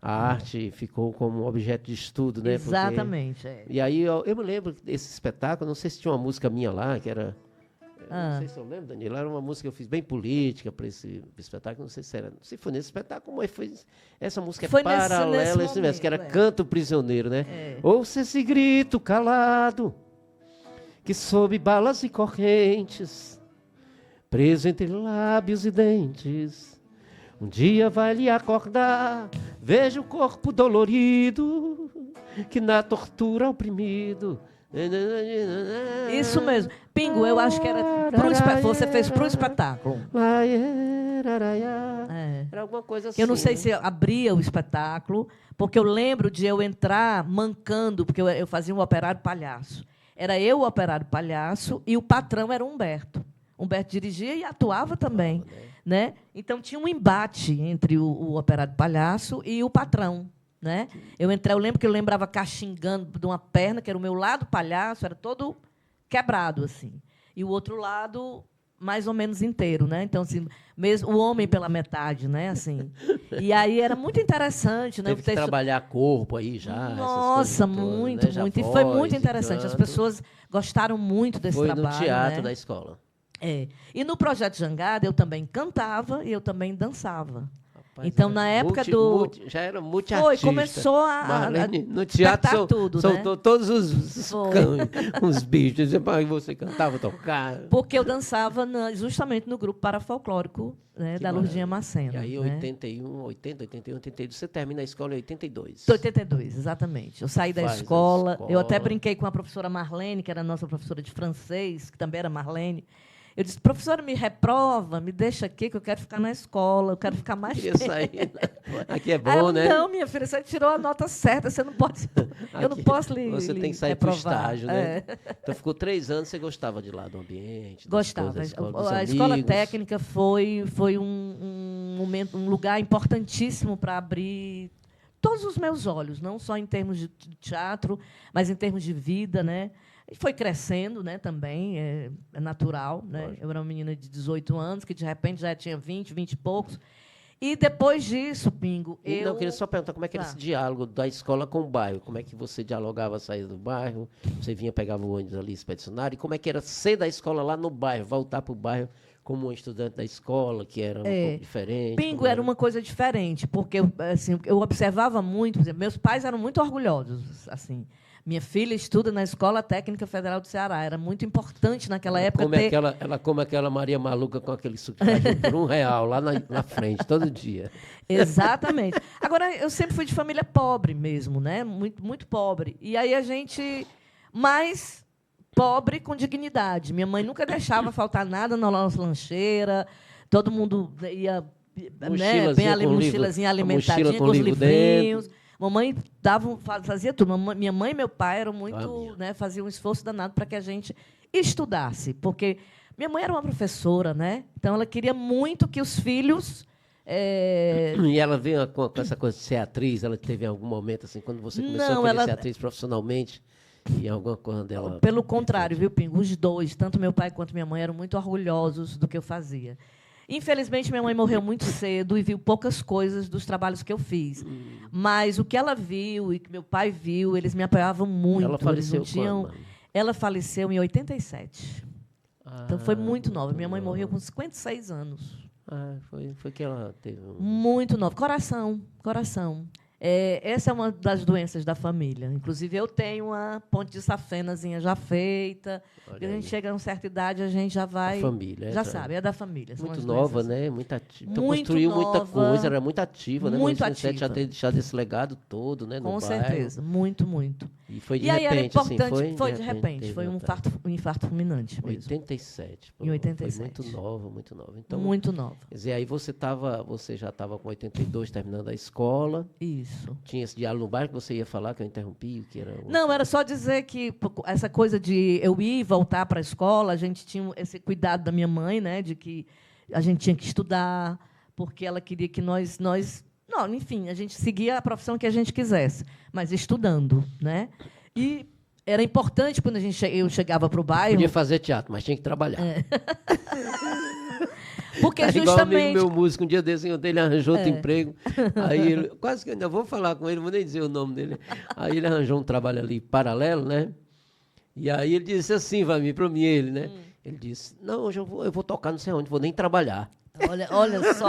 a arte ficou como objeto de estudo, né? Porque- Exatamente. E aí eu me lembro desse espetáculo, não sei se tinha uma música minha lá, que era... Não sei se eu lembro, Danilo, era uma música que eu fiz bem política para esse espetáculo, não sei se era, não sei se foi nesse espetáculo, mas foi, essa música Foi é nesse paralela a esse universo, que era momento, Canto Prisioneiro, né? É. Ouça esse grito calado, que sob balas e correntes, preso entre lábios e dentes, um dia vai lhe acordar, veja o corpo dolorido, que na tortura oprimido. Isso mesmo. Pingo, eu acho que era você fez pro espetáculo. É. Era alguma coisa assim. Eu não sei né? se abria o espetáculo, porque eu lembro de eu entrar mancando, porque eu fazia um operário palhaço. Era eu o operário palhaço e o patrão era o Humberto. Humberto dirigia e atuava também. Né? Então, tinha um embate entre o operário palhaço e o patrão. Né? Eu lembro que eu lembrava caxingando de uma perna, que era o meu lado palhaço, era todo quebrado, assim. E o outro lado, mais ou menos inteiro. Né? Então, assim, mesmo o homem pela metade. Né? Assim. E aí era muito interessante. Né? Teve que trabalhar corpo aí já. essas Nossa, coisas todas, muito, né? Já muito. E foi voz muito e interessante. As canto. pessoas gostaram muito desse Foi trabalho. no teatro né? da escola. E no Projeto Jangada eu também cantava e eu também dançava. Rapaz, Então, era na época já era multiartista. começou a Marlene, no teatro despertar tudo, soltou né? todos os Foi. cães, os bichos. E você cantava, tocava. Porque eu dançava justamente no grupo parafolclórico, né, da Lourdinha Macena. E aí, né? 81, 82, você termina a escola em 82. 82, exatamente. Eu saí da Faz a escola. escola. Eu até brinquei com a professora Marlene, que era a nossa professora de francês, que também era Marlene. Eu disse, professora, me reprova, me deixa aqui, que eu quero ficar na escola, eu quero ficar mais Queria tempo. sair. Né? Aqui é Aí bom, ela, né? Não, minha filha, você tirou a nota certa, você não pode. Eu não Aqui, posso lhe Você tem lhe que sair para o reprovar. estágio, né? É. Então, ficou 3 anos, você gostava de lá do ambiente? das Gostava. coisas da escola, dos A escola amigos? técnica foi um momento, um lugar importantíssimo para abrir todos os meus olhos, não só em termos de teatro, mas em termos de vida, né? E foi crescendo, né, também, é natural. Né? Eu era uma menina de 18 anos, que, de repente, já tinha 20 e poucos. E depois disso, Pingo, Não, eu queria só perguntar como é que era Tá. esse diálogo da escola com o bairro. Como é que você dialogava a saída do bairro? Você vinha, pegava o ônibus ali, expedicionário. E como é que era ser da escola lá no bairro, voltar para o bairro como um estudante da escola, que era um pouco diferente? Pingo como era uma coisa diferente, porque assim, eu observava muito, por exemplo, meus pais eram muito orgulhosos, assim. Minha filha estuda na Escola Técnica Federal do Ceará. Era muito importante naquela época ter... Ela come aquela Maria Maluca com aquele suco de caju por R$1 lá na frente, todo dia. Exatamente. Agora, eu sempre fui de família pobre mesmo, né? Muito, muito pobre. E aí a gente... mais pobre com dignidade. Minha mãe nunca deixava faltar nada na nossa lancheira. Todo mundo ia, né, bem ali, mochilazinha alimentadinha, com os livrinhos. Mamãe fazia tudo. Minha mãe e meu pai eram muito, né, faziam um esforço danado para que a gente estudasse, porque minha mãe era uma professora, né? Então ela queria muito que os filhos E ela veio com essa coisa de ser atriz. Ela teve algum momento assim, quando você começou a querer ser atriz profissionalmente, e alguma coisa dela. Pelo contrário, viu, Pingo? Os dois, tanto meu pai quanto minha mãe, eram muito orgulhosos do que eu fazia. Infelizmente, minha mãe morreu muito cedo e viu poucas coisas dos trabalhos que eu fiz. Mas o que ela viu e que meu pai viu, eles me apoiavam muito. Ela faleceu eles não tinham... quando? Ela faleceu em 87. Então, foi muito nova. Minha mãe nova. morreu com 56 anos. Foi que ela teve Muito nova. Coração, coração. Essa é uma das doenças da família. Inclusive, eu tenho uma ponte de safenazinha já feita. Olha E a gente aí. chega a uma certa idade, a gente já vai... A família. Já sabe, é da família. São Muito as nova, doenças. né? Muito ativa. Então, Muito construiu muita nova. coisa, era muito ativa, né? Muito Mas já ativa. ter deixado esse legado todo, né? Com no certeza, muito, muito. Bairro. E foi de E aí era repente, assim, importante, foi de repente, teve foi um ataque. infarto fulminante mesmo. 87. Pô, Em 87. Foi muito nova, muito nova. Então, Muito nova. quer dizer, aí você já estava com 82, terminando a escola. Isso. Tinha esse diálogo no bairro que você ia falar, que eu interrompi, que era... Não, era só dizer que essa coisa de eu ir e voltar para a escola, a gente tinha esse cuidado da minha mãe, né, de que a gente tinha que estudar, porque ela queria que nós não, enfim, a gente seguia a profissão que a gente quisesse, mas estudando, né? E era importante quando eu chegava para o bairro, Podia fazer teatro, mas tinha que trabalhar. porque É igual um amigo justamente meu músico, um dia desse, ele arranjou outro emprego. Aí ele, quase que eu ainda vou falar com ele, não vou nem dizer o nome dele. Aí ele arranjou um trabalho ali paralelo, né? E aí ele disse assim, para mim, ele, né? Ele disse, não, hoje eu vou tocar não sei onde, vou nem trabalhar. olha só,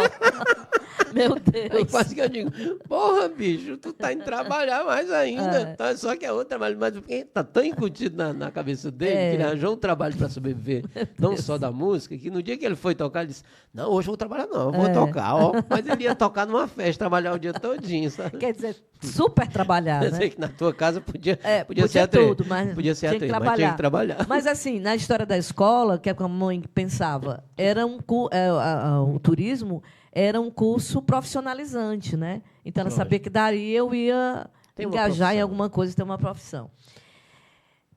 meu Aí Deus. quase que eu digo, porra, bicho, tu tá indo trabalhar mais ainda. Tá, só que é outro trabalho, mas porque tá tão incutido na cabeça dele que ele arranjou um trabalho para sobreviver, não só da música, que no dia que ele foi tocar, ele disse, não, hoje eu vou trabalhar não, eu vou tocar, ó. Mas ele ia tocar numa festa, trabalhar o dia todinho, sabe? Quer dizer, super trabalhar, Quer né? dizer que na tua casa podia Podia ser atriz. tudo, mas podia ser tinha atriz, que mas tinha que trabalhar. Mas, assim, na história da escola, que é como a mãe pensava, era o turismo era um curso profissionalizante, né? Então, ela sabia que daria, eu ia Tem uma engajar em profissão. alguma coisa e ter uma profissão.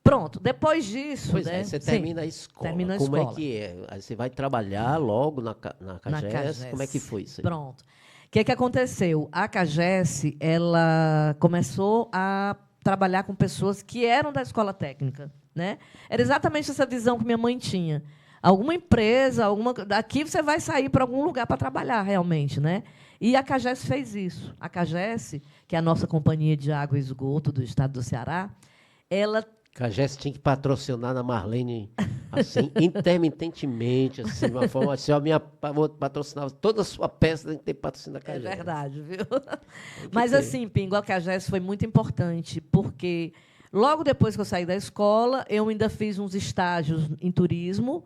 Pronto, depois disso... Pois né? é, você Sim, termina a escola. termina a Como escola. é que é? Aí você vai trabalhar logo na Na CAGES? CAGES. Como é que foi isso aí? Pronto. O que aconteceu? A CAGES, ela começou a trabalhar com pessoas que eram da escola técnica, né? Era exatamente essa visão que minha mãe tinha. Alguma empresa, daqui você vai sair para algum lugar para trabalhar realmente, né? E a CAGES fez isso. A CAGES, que é a nossa companhia de água e esgoto do estado do Ceará, ela CAGES tinha que patrocinar na Marlene, assim, intermitentemente, assim, de uma forma assim, vou patrocinar toda a sua peça, tem que ter patrocínio da É CAGES. verdade, viu? Mas, ter. assim, Pingo, a CAGES foi muito importante, porque logo depois que eu saí da escola, eu ainda fiz uns estágios em turismo,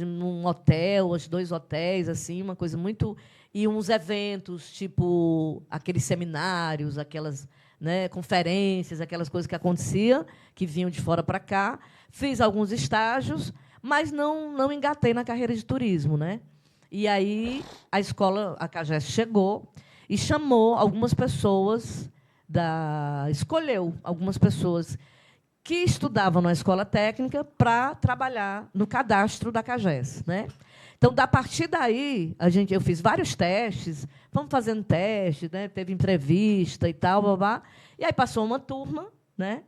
num hotel, 2 hotéis, assim, uma coisa muito... E uns eventos, tipo aqueles seminários, aquelas, né, conferências, aquelas coisas que aconteciam, que vinham de fora para cá. Fiz alguns estágios, mas não engatei na carreira de turismo, né? E aí a CAGES chegou e chamou algumas pessoas escolheu algumas pessoas que estudavam na escola técnica para trabalhar no cadastro da CAGES, né? Então, a partir daí, eu fiz vários testes, fomos fazendo teste, né? Teve entrevista e tal, babá. E aí passou uma turma, né?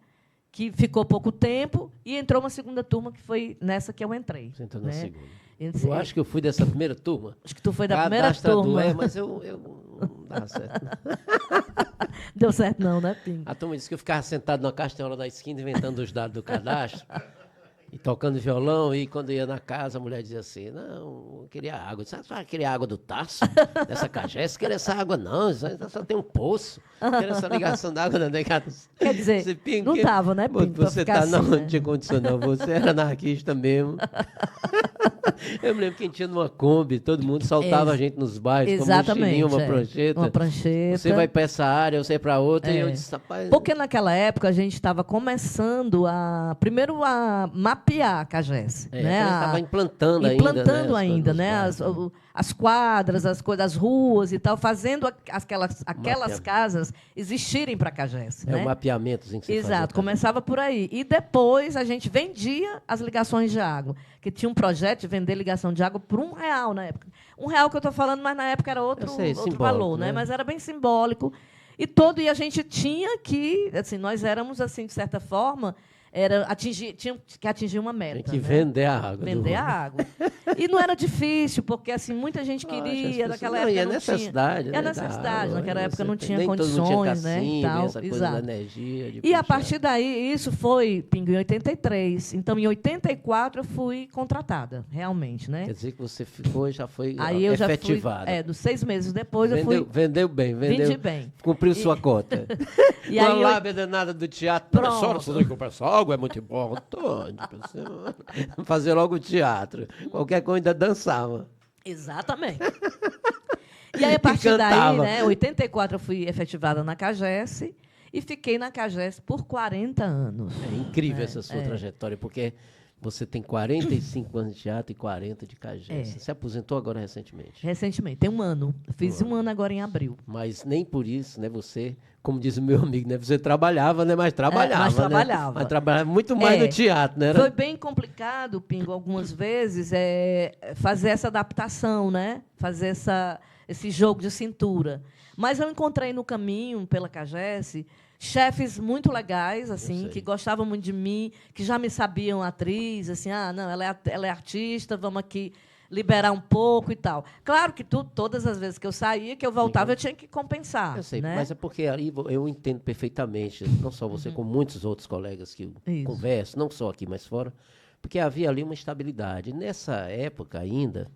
Que ficou pouco tempo, e entrou uma segunda turma, que foi nessa que eu entrei. Você entrou na né? segunda. Eu acho que eu fui dessa primeira turma. Acho que tu foi da primeira turma. Mas eu não dava certo. Deu certo não, né, Pingo? A turma disse que eu ficava sentado na castanhola da esquina inventando os dados do cadastro e tocando violão, e quando ia na casa a mulher dizia assim, não, eu queria água. Eu disse, ah, queria água do Tasso, dessa Cagés, queria essa água não, só tem um poço, queria essa ligação da água da negada. Quer dizer, não estava, né, Pingo? Você tá, assim, não tinha condição não, você era anarquista mesmo. Eu me lembro que a gente tinha numa Kombi, todo mundo soltava a gente nos bairros, exatamente, como uma prancheta. Você vai para essa área, você vai para outra, e eu disse, rapaz... Porque naquela época a gente estava começando primeiro a mapear a Cagés. Né? A gente estava implantando ainda, né? As quadras, as coisas, as ruas e tal, fazendo aquelas casas existirem para a Cagés. É, né? O mapeamento que você Exato, começava por aí. E depois a gente vendia as ligações de água, que tinha um projeto de vender ligação de água por R$1 na época. R$1 que eu estou falando, mas na época era outro valor, né? Mas era bem simbólico. E a gente tinha que, assim, nós éramos, assim, de certa forma, tinha que atingir uma meta. Tem que vender a água. Vender a água. E não era difícil, porque assim, muita gente queria, naquela época não necessidade, tinha. É necessidade, naquela época não tinha condições, não tinha né? E tal. Essa coisa da energia, e a partir daí, isso foi, Pingo, em 83. Então, em 84, eu fui contratada, realmente, né? Quer dizer que você ficou, já foi aí eu efetivada. Já fui, dos 6 meses depois, eu fui... Vendeu bem. Vendi bem. Cumpriu sua cota. E com a aí lábia danada do teatro. Professora, você tem que comprar essa água, é muito importante. Fazer logo o teatro. Qualquer coisa ainda dançava. Exatamente. E aí, a partir daí, né, em 84, eu fui efetivada na Cagés e fiquei na Cagés por 40 anos. É incrível essa sua trajetória, porque você tem 45 anos de teatro e 40 de Cagés. Você se aposentou agora recentemente? Recentemente, tem um ano. Fiz um ano agora em abril. Mas nem por isso, né, você, como diz o meu amigo, né, você trabalhava, né, mas trabalhava, né? Mas trabalhava muito mais no teatro, né? Foi bem complicado, Pingo, algumas vezes, fazer essa adaptação, né? Fazer esse jogo de cintura. Mas eu encontrei no caminho, pela Cagés, chefes muito legais, assim, que gostavam muito de mim, que já me sabiam atriz, assim, não, ela é artista, vamos aqui liberar um pouco e tal. Claro que todas as vezes que eu saía, que eu voltava, eu tinha que compensar. Eu sei, né? Mas é porque aí eu entendo perfeitamente, não só você, como muitos outros colegas que eu converso, não só aqui, mas fora, porque havia ali uma estabilidade. Nessa época ainda,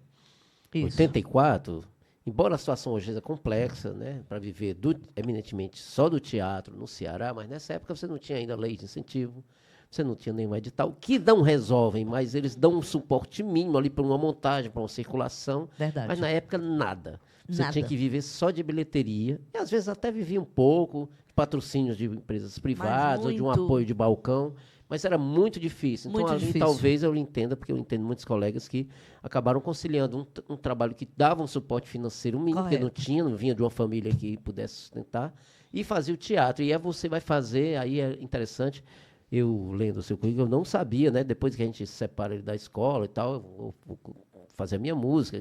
84... Embora a situação hoje seja complexa, né, para viver eminentemente só do teatro no Ceará, mas nessa época você não tinha ainda lei de incentivo, você não tinha nenhum edital, que não resolvem, mas eles dão um suporte mínimo ali para uma montagem, para uma circulação. Verdade. Mas na época nada. Você tinha que viver só de bilheteria, e às vezes até vivia um pouco de patrocínios de empresas privadas ou de um apoio de balcão. Mas era muito difícil. Então, ali, talvez eu entenda, porque eu entendo muitos colegas que acabaram conciliando um trabalho que dava um suporte financeiro mínimo, porque não vinha de uma família que pudesse sustentar, e fazia o teatro. E aí você vai fazer, aí é interessante, eu lendo o seu currículo, eu não sabia, né? Depois que a gente se separa da escola e tal, eu vou fazer a minha música,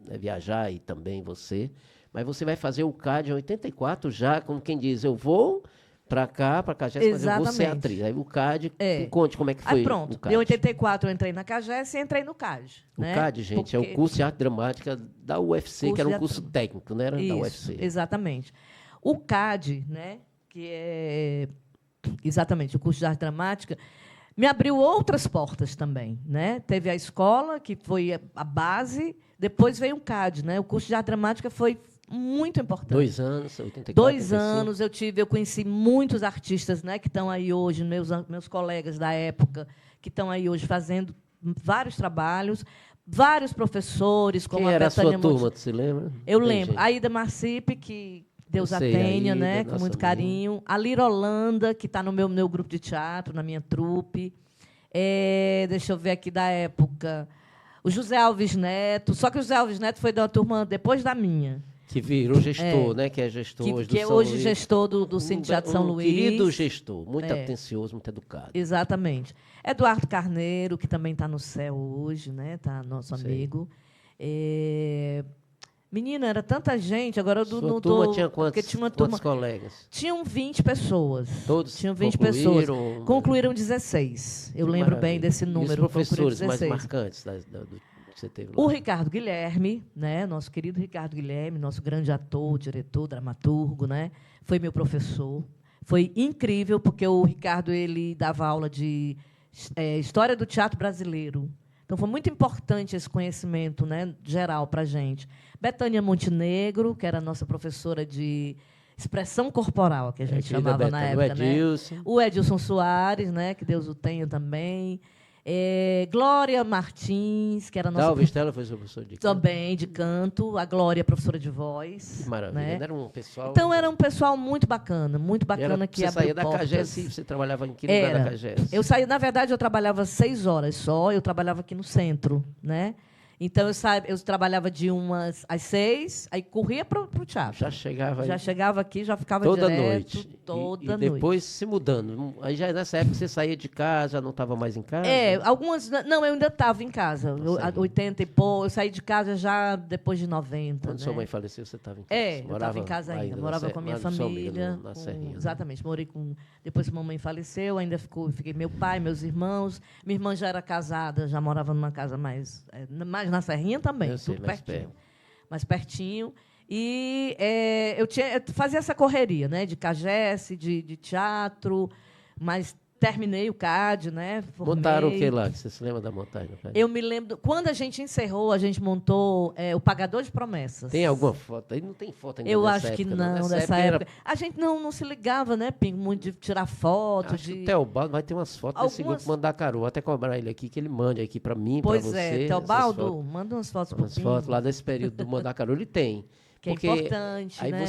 né, viajar e também você. Mas você vai fazer o CAD em 84 já, como quem diz, eu vou... para cá, para Cagés, mas eu vou ser atriz. Aí o CAD, conte como é que foi pronto. o CAD. Em 84 eu entrei na Cagés e entrei no CAD. O CAD, gente, é o curso de arte dramática da UFC, que era um curso técnico, não era da UFC. Exatamente. O CAD, né, que é exatamente o curso de arte dramática, me abriu outras portas também. Né? Teve a escola, que foi a base, depois veio o CAD. Né? O curso de arte dramática foi muito importante. 2 anos, 84, 2 anos eu conheci muitos artistas, né, que estão aí hoje, meus colegas da época, que estão aí hoje fazendo vários trabalhos, vários professores, como Quem a era Betânia a sua turma, você lembra? Eu lembro. A Ida Marcipe, que Deus a tenha, né, com muito carinho. A Lira Holanda, que está no meu grupo de teatro, na minha trupe. Deixa eu ver aqui da época. O José Alves Neto, só que o José Alves Neto foi da turma depois da minha. Que virou gestor, né? Que é gestor hoje que é hoje gestor do Cine Teatro São Luís. Querido gestor, muito atencioso, muito educado. Exatamente. Eduardo Carneiro, que também está no céu hoje, né? Tá nosso amigo. Menina, era tanta gente, agora eu não turma tinha quantos colegas? Tinham 20 pessoas. Todos tinham 20 pessoas. Concluíram 16. Eu lembro bem desse número. E os professores mais marcantes que você teve lá? O Ricardo Guilherme, né, nosso querido Ricardo Guilherme, nosso grande ator, diretor, dramaturgo, né, foi meu professor. Foi incrível, porque o Ricardo ele dava aula de História do Teatro Brasileiro. Então, foi muito importante esse conhecimento, né, geral para a gente. Betânia Montenegro, que era a nossa professora de expressão corporal, que a gente chamava na época. O Edilson. Né? O Edilson Soares, né, que Deus o tenha também. Glória Martins, que era a nossa... Dalva Estela foi seu professor de canto. Também, de canto. A Glória, professora de voz. Que maravilha. Né? Era um pessoal... Então, era um pessoal muito bacana que você saía da portas. CAGES, você trabalhava em que lugar da CAGES? Eu saí, na verdade, eu trabalhava 6 horas só, eu trabalhava aqui no centro, né? Então, eu trabalhava de umas às 6, aí corria para o teatro. Já chegava aqui, já ficava toda direto. Noite. Toda e noite. depois se mudando. Aí já nessa época você saía de casa, já não estava mais em casa? Algumas... Não, eu ainda estava em casa. 80 e pouco. Eu saí de casa já depois de 90. Quando né? sua mãe faleceu, você estava em casa? Eu estava em casa ainda. Morava com a minha família. Na Serrinha, exatamente. Morei com... Depois que a mamãe faleceu, ainda fiquei meu pai, meus irmãos. Minha irmã já era casada, já morava numa casa mais na Serrinha também. Eu sei, tudo mais pertinho. Mais pertinho. E eu fazia essa correria, né, de CAGES, de teatro, mas terminei o CAD, né? Formei. Montaram o que lá? Você se lembra da montagem? Eu me lembro. Quando a gente encerrou, a gente montou o Pagador de Promessas. Tem alguma foto? Aí não tem foto ainda eu dessa acho época, que não, dessa época. A gente não se ligava, né, Pingo, muito de tirar foto. Acho que o Teobaldo vai ter umas fotos desse grupo Mandacaru. Vou até cobrar ele aqui, que ele mande aqui para mim, para você. Pois é, Teobaldo, manda umas fotos para o Pingo. Umas fotos lá desse período do Mandacaru, ele tem. Que é importante, aí né?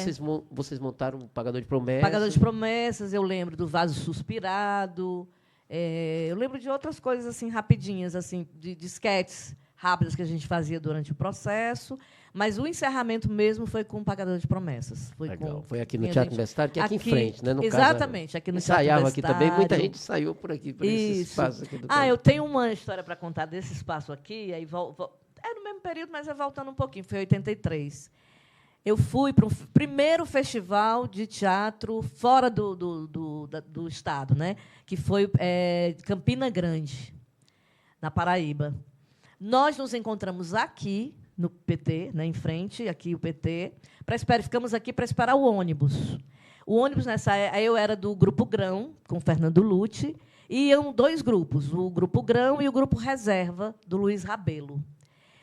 vocês montaram um Pagador de Promessas. Pagador de Promessas, eu lembro do Vaso Suspirado. Eu lembro de outras coisas assim rapidinhas, assim, de esquetes rápidas que a gente fazia durante o processo, mas o encerramento mesmo foi com o Pagador de Promessas. Foi aqui no Teatro Universitário, que é aqui em frente, né? No exatamente, aqui no Teatro Ensaiava Universitário. aqui também, muita gente ensaiou por aqui, por esse espaço aqui do eu tenho uma história para contar desse espaço aqui, aí é no mesmo período, mas é voltando um pouquinho, foi em 83. Eu fui para o primeiro festival de teatro fora do estado, né? Que foi Campina Grande, na Paraíba. Nós nos encontramos aqui, no PT, né, em frente, aqui o PT, ficamos aqui para esperar o ônibus. O ônibus, nessa época, eu era do Grupo Grão, com o Fernando Lute, e iam 2 grupos, o Grupo Grão e o Grupo Reserva, do Luiz Rabelo.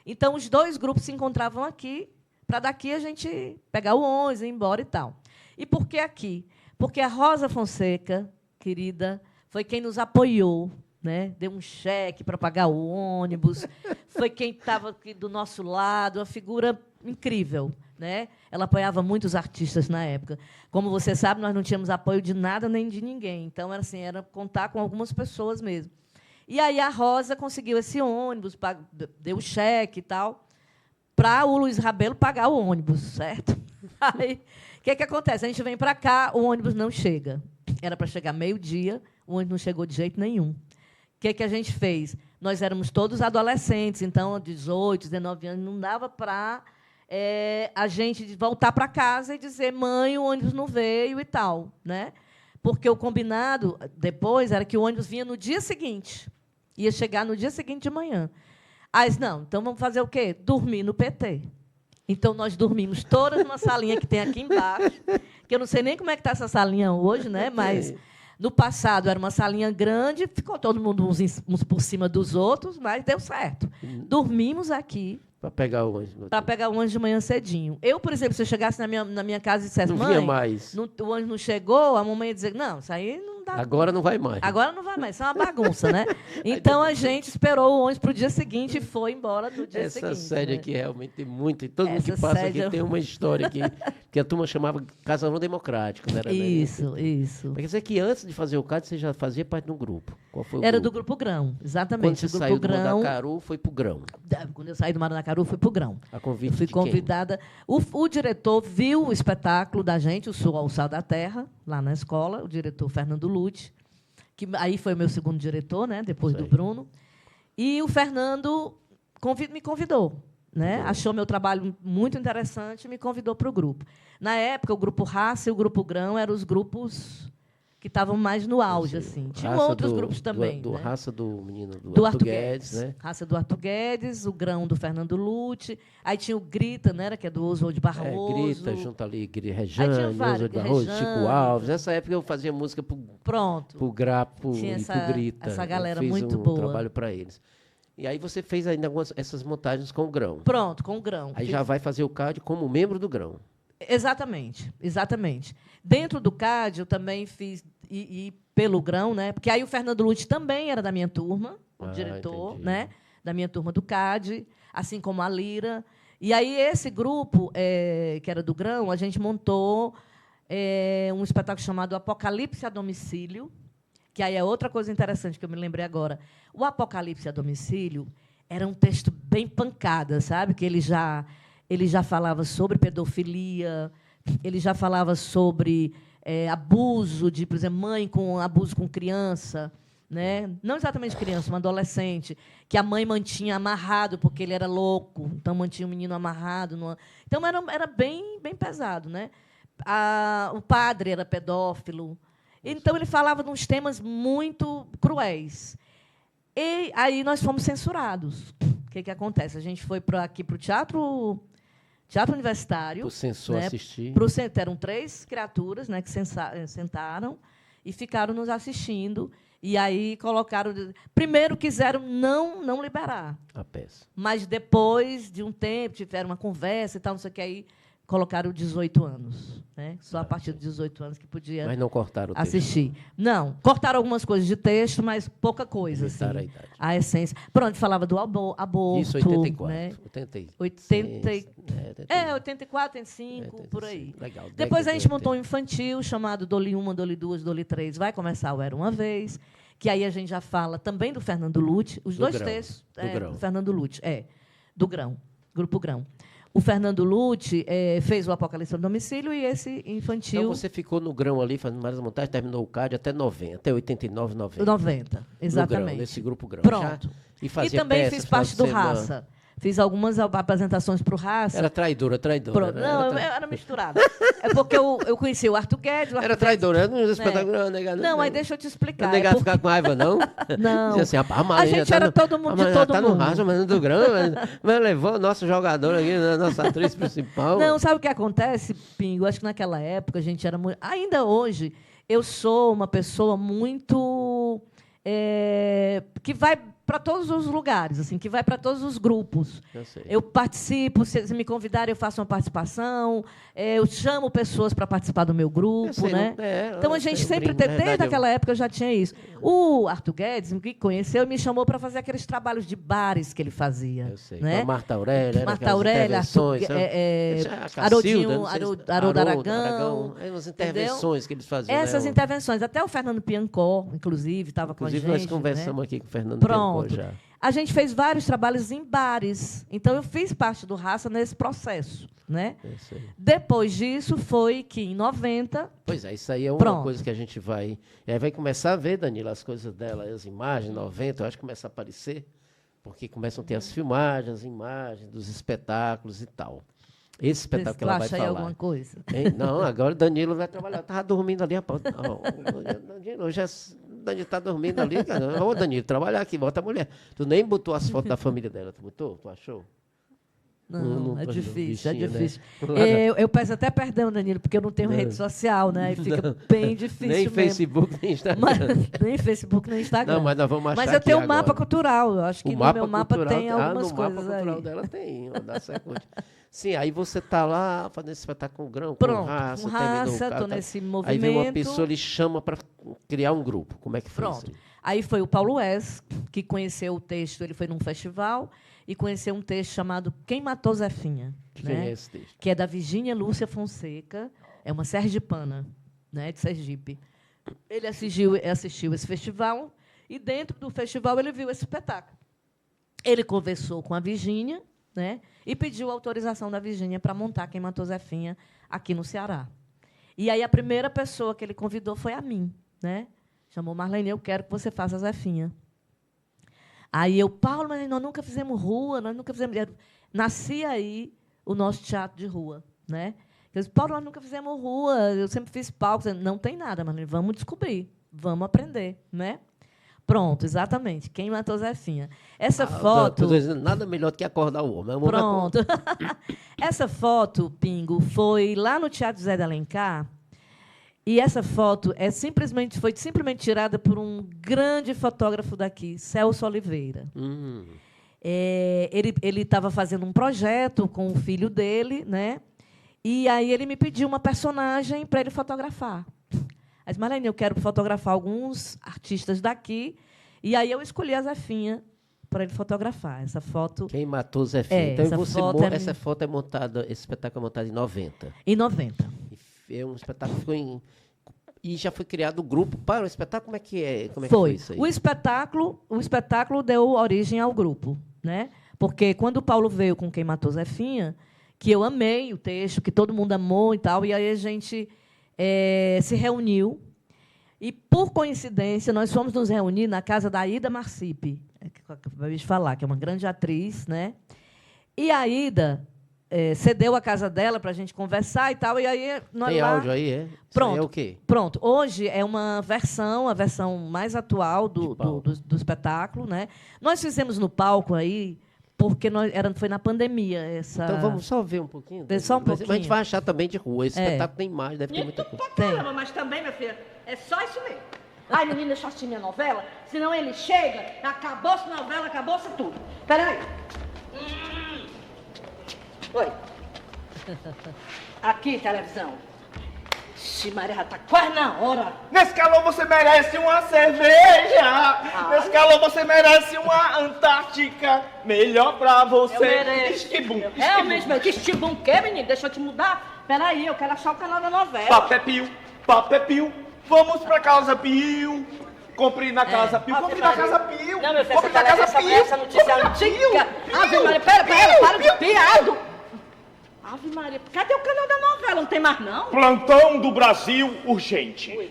Então, os 2 grupos se encontravam aqui, para daqui a gente pegar o ônibus, ir embora e tal. E por que aqui? Porque a Rosa Fonseca, querida, foi quem nos apoiou, né? Deu um cheque para pagar o ônibus, foi quem estava aqui do nosso lado, uma figura incrível, né? Ela apoiava muitos artistas na época. Como você sabe, nós não tínhamos apoio de nada nem de ninguém. Então, era contar com algumas pessoas mesmo. E aí a Rosa conseguiu esse ônibus, deu o cheque e tal, para o Luiz Rabelo pagar o ônibus, certo? Aí, o que acontece? A gente vem para cá, o ônibus não chega. Era para chegar meio-dia, o ônibus não chegou de jeito nenhum. O que a gente fez? Nós éramos todos adolescentes, então, 18, 19 anos, não dava para a gente voltar para casa e dizer, mãe, o ônibus não veio e tal, né? Porque o combinado, depois, era que o ônibus vinha no dia seguinte. Ia chegar no dia seguinte de manhã. Não, então vamos fazer o quê? Dormir no PT. Então, nós dormimos todas numa salinha que tem aqui embaixo, que eu não sei nem como é que está essa salinha hoje, né? Mas, no passado, era uma salinha grande, ficou todo mundo uns por cima dos outros, mas deu certo. Dormimos aqui. Para pegar o ônibus. Para pegar o ônibus de manhã cedinho. Eu, por exemplo, se eu chegasse na minha casa e dissesse, mãe, o ônibus não chegou, a mamãe ia dizer, não, isso aí não dá. Agora não vai mais. Agora não vai mais, isso é uma bagunça, né? Então, a gente esperou o ônibus para o dia seguinte e foi embora no dia seguinte. Essa sede aqui realmente tem muito, e todo mundo que Essa passa aqui sede tem uma história aqui, que a turma chamava Casarão Democrático, né? Isso. Quer dizer que antes de fazer o CAD, você já fazia parte de um grupo. Qual foi o Era grupo? do Grupo Grão, exatamente. Quando você saiu do Mandacaru, foi para o Grão. Quando eu saí do Mandacaru, fui para o Grão. A convite eu fui de quem? convidada. O diretor viu o espetáculo da gente, o Sul ao Sal da Terra, lá na escola, o diretor Fernando Lute, que aí foi o meu segundo diretor, né, depois do Bruno. E o Fernando me convidou. Né? Achou meu trabalho muito interessante e me convidou para o grupo. Na época, o Grupo Raça e o Grupo Grão eram os grupos que estavam mais no auge, assim. Tinha outros grupos também. Do né? Raça do menino do Arthur Guedes, né? Raça do Arthur Guedes, o Grão do Fernando Lute. Aí tinha o Grita, né? Que é do Oswald Barroso. Grita, junto ali, Rejane, vários, Oswald Barroso, Rejane, Chico Alves. Nessa época eu fazia música pro Grapo Tinha e pro Grita. essa galera eu fiz muito um boa. trabalho para eles. E aí você fez ainda essas montagens com o Grão. Pronto, com o Grão. Aí já vai fazer o CAD como membro do Grão. Exatamente, exatamente. Dentro do CAD, eu também fiz, e pelo Grão, né? Porque aí o Fernando Lute também era da minha turma, o diretor, entendi. né? Da minha turma do CAD, assim como a Lira. E aí, esse grupo, que era do Grão, a gente montou um espetáculo chamado Apocalipse a Domicílio, que aí é outra coisa interessante que eu me lembrei agora. O Apocalipse a Domicílio era um texto bem pancada, sabe? Que ele já falava sobre pedofilia, ele já falava sobre abuso de, por exemplo, mãe com abuso com criança, né? Não exatamente criança, uma adolescente, que a mãe mantinha amarrado porque ele era louco, então mantinha o menino amarrado. Então era bem pesado, né? O padre era pedófilo. Então ele falava de uns temas muito cruéis. E aí nós fomos censurados. O que acontece? A gente foi aqui para o Teatro Universitário. O censor assistir. Eram 3 criaturas, né, que sentaram e ficaram nos assistindo. E aí colocaram... Primeiro quiseram não liberar. A peça. Mas depois de um tempo, tiveram uma conversa e tal, não sei o que, aí colocaram 18 anos. Né? Só a partir de 18 anos que podia mas não cortaram o texto. assistir. Não, cortaram algumas coisas de texto, mas pouca coisa. Assim, a idade. A essência. Pronto, falava do aborto. Isso, 84. Né? 84, 85, por aí. Legal. Depois a gente montou um infantil chamado Dole 1, Dole 2, Dole 3. Vai começar o Era Uma Vez, que aí a gente já fala também do Fernando Lute. Os dois textos do Fernando Lute. Do Grão, Grupo Grão. O Fernando Lute fez o Apocalipse no Domicílio e esse infantil... Então, você ficou no Grão ali, fazendo várias montagens, terminou o CAD até 90, até 89, 90. 90, exatamente. No Grão, nesse Grupo Grão. Pronto. E também peças, fiz parte do Raça. Fiz algumas apresentações para o Raça. Era traidora. Não, era misturada. É porque eu conheci o Arthur Guedes. Era traidora, era um espetáculo. Não, aí deixa eu te explicar. Não negava ficar com raiva, não? Não. Dizia assim, a gente era todo mundo de todo tá mundo. No Raça, mas do Grão, mas levou o nosso jogador aqui, a nossa atriz principal. Não, sabe o que acontece, Pingo? Acho que naquela época a gente era muito... Ainda hoje, eu sou uma pessoa muito... que vai para todos os lugares, assim, que vai para todos os grupos. Eu participo, se me convidarem, eu faço uma participação, eu chamo pessoas para participar do meu grupo, né? Então, a gente sempre teve, desde aquela época, eu já tinha isso. O Arthur Guedes, que conheceu, me chamou para fazer aqueles trabalhos de bares que ele fazia. Eu sei. Né? A Marta Aurélia, Haroldo Aragão. As intervenções que eles faziam. Essas intervenções. Até o Fernando Piancó, inclusive, estava com a gente. Inclusive, nós conversamos aqui com o Fernando Pronto. Piancó já. A gente fez vários trabalhos em bares. Então, eu fiz parte do Raça nesse processo. Né? Depois disso, foi que, em 90... Pois é, isso aí é uma coisa que a gente vai... E aí vai começar a ver, Danila, as coisas dela, as imagens, 90, eu acho que começa a aparecer, porque começam a ter as filmagens, as imagens dos espetáculos e tal. Esse espetáculo que ela vai falar. Alguma coisa? Hein? Não, agora o Danilo vai trabalhar. Estava dormindo ali, rapaz. Danilo está dormindo ali. Ô, Danilo, trabalhar aqui, volta a mulher. Tu nem botou as fotos da família dela, tu botou? Tu achou? Não, é difícil, bichinho, é difícil. Né? Eu peço até perdão, Danilo, porque eu não tenho rede social, né? E fica bem difícil nem mesmo. Facebook, nem Instagram. Nem Facebook, nem Instagram. Não, mas nós vamos achar. Mas eu tenho um agora. mapa cultural. Eu acho que no meu mapa tem algumas coisas no mapa cultural aí. dela tem, da Secund. Sim, aí você está lá fazendo esse espetáculo com Grão, Pronto, com com Raça, estou nesse movimento. Aí vem uma pessoa, lhe chama para criar um grupo. Como é que foi Pronto. isso? Aí foi o Paulo Wes, que conheceu o texto, ele foi num festival e conheceu um texto chamado Quem Matou Zefinha? Quem é esse texto? Que é da Virgínia Lúcia Fonseca, é uma sergipana, né, de Sergipe. Ele assistiu esse festival e, dentro do festival, ele viu esse espetáculo. Ele conversou com a Virgínia, né, e pediu autorização da Virgínia para montar Quem Matou Zefinha aqui no Ceará. E aí a primeira pessoa que ele convidou foi a mim, né? Chamou Marlene, eu quero que você faça a Zefinha. Aí eu, Paulo, mas nós nunca fizemos rua, nós nunca fizemos... Nascia aí o nosso teatro de rua, né? Eu disse, Paulo, nós nunca fizemos rua, eu sempre fiz palco. Não tem nada, mas vamos descobrir, vamos aprender, né? Pronto, exatamente. Quem matou Zefinha? Essa foto... Tô dizendo, nada melhor do que acordar o homem. Pronto. Essa foto, Pingo, foi lá no Teatro Zé de Alencar. E essa foto foi simplesmente tirada por um grande fotógrafo daqui, Celso Oliveira. Ele estava fazendo um projeto com o filho dele, né? E aí ele me pediu uma personagem para ele fotografar. Aí disse, Marlene, eu quero fotografar alguns artistas daqui. E aí eu escolhi a Zefinha para ele fotografar. Essa foto... Quem matou Zefinha. Então, essa foto é montada, esse espetáculo é montado em 90. Em 90. É um espetáculo que ficou em... E já foi criado o grupo para o espetáculo? Como é que é? Como é que foi isso aí? O espetáculo deu origem ao grupo, né? Porque quando o Paulo veio com Quem Matou Zefinha, que eu amei o texto, que todo mundo amou e tal, e aí a gente se reuniu. E, por coincidência, nós fomos nos reunir na casa da Aida Marcipe, que eu acabei de falar, que é uma grande atriz, né? E a Aida cedeu a casa dela para a gente conversar e tal, e aí... Tem áudio aí, é? Pronto. Isso aí é o quê? Pronto. Hoje é uma versão, a versão mais atual do espetáculo, né? Nós fizemos no palco aí, porque foi na pandemia. Então vamos só ver um pouquinho. Só um pouquinho. Mas a gente vai achar também de rua. Esse espetáculo tem mais, deve ter muita coisa. Caramba, mas também, minha filha, é só isso mesmo. Ai, menina, deixa eu assistir minha novela, senão ele chega, acabou-se a novela, acabou-se tudo. Peraí. Oi. Aqui, televisão. Ixi, Maria, já tá quase na hora. Nesse calor você merece uma cerveja. Nesse calor você merece uma Antártica. Melhor pra você. Eu mereço. Esquibum. Realmente, mas que estibum que, menino? Deixa eu te mudar. Peraí, eu quero achar o canal da novela. Papé Pio. Vamos pra Casa Pio. Compre na Casa Pio. Compre na Casa Pio. Não, meu filho, Compre na Casa Pio. essa notícia antiga. Ave Maria, pera, para de piado. Ave Maria, cadê o canal da novela? Não tem mais, não? Plantão do Brasil urgente. Ui.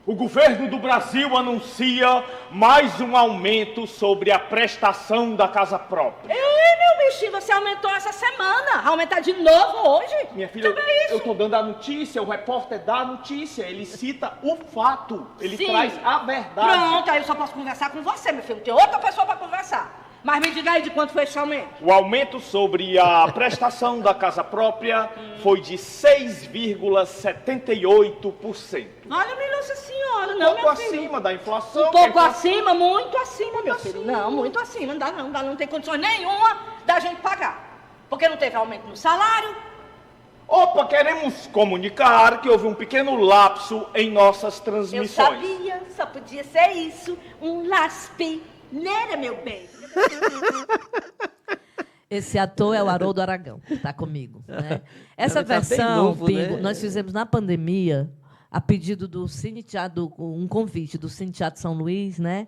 O governo do Brasil anuncia mais um aumento sobre a prestação da casa própria. Ei, meu bichinho, você aumentou essa semana. Vai aumentar de novo hoje? Minha filha, Como é isso? eu tô dando a notícia, o repórter dá a notícia, ele cita o fato, ele Sim. traz a verdade. Pronto, aí eu só posso conversar com você, meu filho. Não tem outra pessoa pra conversar. Mas me diga aí de quanto foi esse aumento. O aumento sobre a prestação da casa própria foi de 6,78%. Olha, minha Nossa Senhora, Um não, pouco meu filho. acima da inflação. Um pouco que a acima, muito acima, meu filho. Não, muito acima. Não tem condições nenhuma da gente pagar. Porque não teve aumento no salário. Opa, queremos comunicar que houve um pequeno lapso em nossas Eu transmissões. sabia, só podia ser isso. Um laspe. Nera, meu bem. Esse ator é o Haroldo Aragão, que está comigo. Né? Essa Ele tá bem versão, novo, Pingo, né? nós fizemos na pandemia, a pedido do Cine Teatro, um convite do Cine Teatro São Luís, né?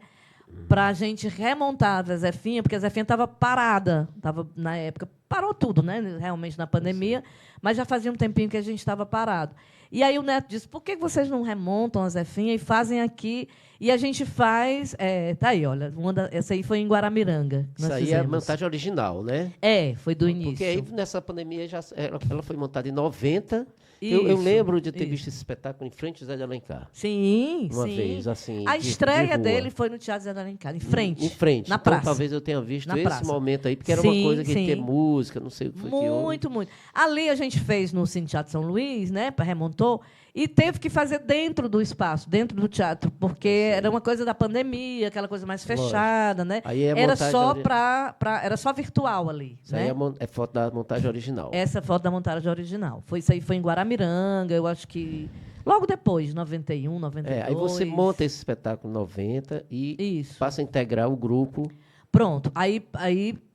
Para a gente remontar a Zefinha, porque a Zefinha estava parada, na época, parou tudo, né? Realmente na pandemia, mas já fazia um tempinho que a gente estava parado. E aí o Neto disse, por que vocês não remontam a Zefinha e fazem aqui? E a gente faz... tá aí, olha, essa aí foi em Guaramiranga. que nós Isso aí é a fizemos. montagem original, né? Foi do início. Porque aí, nessa pandemia, ela foi montada em 90. Eu Isso, lembro de ter isso. visto esse espetáculo em frente ao Zé de Alencar. Sim, Uma sim. vez, assim, A de estreia rua. dele foi no Teatro Zé de Alencar, em frente. Em frente. Na Então, praça. talvez eu tenha visto Na esse praça. momento aí, porque era uma Sim, coisa que sim. ia ter música, não sei o que foi que houve. Muito, muito. Ali a gente fez no Cine Teatro São Luís, né? Remontou, e teve que fazer dentro do espaço, dentro do teatro, porque era uma coisa da pandemia, aquela coisa mais fechada, né? Aí é Era montagem só era só virtual ali. Isso né? aí é foto da montagem original. Essa foto da montagem original. Isso aí foi em Guaramiranga, eu acho que logo depois, 91, 92. Aí você monta esse espetáculo em 90 e Isso. passa a integrar o grupo. Pronto. Aí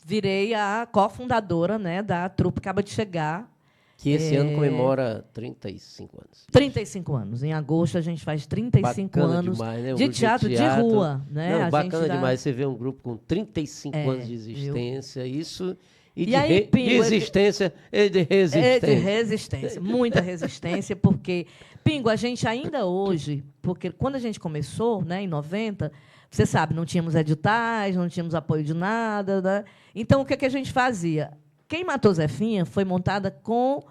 virei a cofundadora, né, da Trupe Acaba de Chegar. Que esse ano comemora 35 anos. 35 anos. Em agosto a gente faz 35 Bacana anos demais, né? Um de grupo teatro de rua. Né? Não, A bacana gente dá- demais você ver um grupo com 35 anos de viu? existência. Isso. E, E de, aí, Pingo, de existência e de resistência. É de resistência, muita resistência, porque, Pingo, a gente ainda hoje, porque quando a gente começou, né, em 90, você sabe, não tínhamos editais, não tínhamos apoio de nada, né? Então, o que a gente fazia? Quem Matou Zefinha foi montada com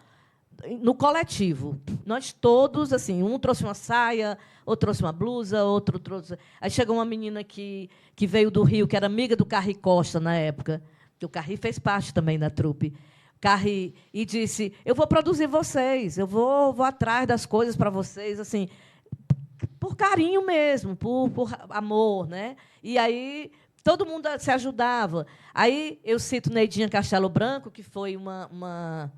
no coletivo. Nós todos, assim, um trouxe uma saia, outro trouxe uma blusa, outro trouxe... Aí chegou uma menina que veio do Rio, que era amiga do Carri Costa na época, que o Carri fez parte também da trupe. Carri, e disse, eu vou produzir vocês, eu vou atrás das coisas para vocês, assim, por carinho mesmo, por amor, né? E aí todo mundo se ajudava. Aí eu cito Neidinha Castelo Branco, que foi uma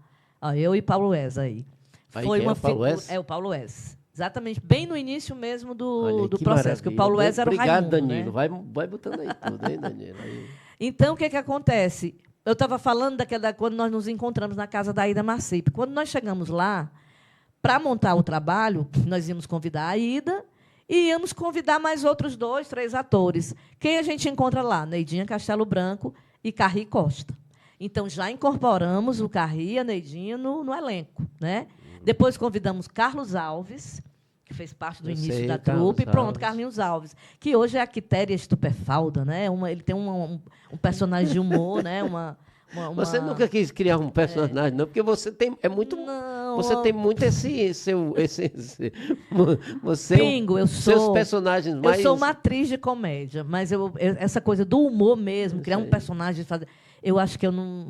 eu e Paulo Wes aí. Foi uma Paulo Wes? É o Paulo Wes. Exatamente, bem no início mesmo do que processo, que o Paulo Wes era o Raimundo. Obrigado, Danilo. Né? Vai botando aí tudo, hein, Danilo? Aí. Então, o que acontece? Eu estava falando quando nós nos encontramos na casa da Aida Marcipe. Quando nós chegamos lá, para montar o trabalho, nós íamos convidar a Aida e íamos convidar mais outros 2, 3 atores. Quem a gente encontra lá? Neidinha Castelo Branco e Carri Costa. Então, já incorporamos o Carri e a Neidinha no elenco. Né? Depois convidamos Carlos Alves, que fez parte do início da trupe. Pronto, Carlinhos Alves, que hoje é a Quitéria Estupefalda. Né? Ele tem um personagem de humor, né? Você nunca quis criar um personagem, não, porque você tem você tem muito você Pingo, seus personagens mais... Eu sou uma atriz de comédia, mas essa coisa do humor mesmo, criar um personagem, eu acho que eu não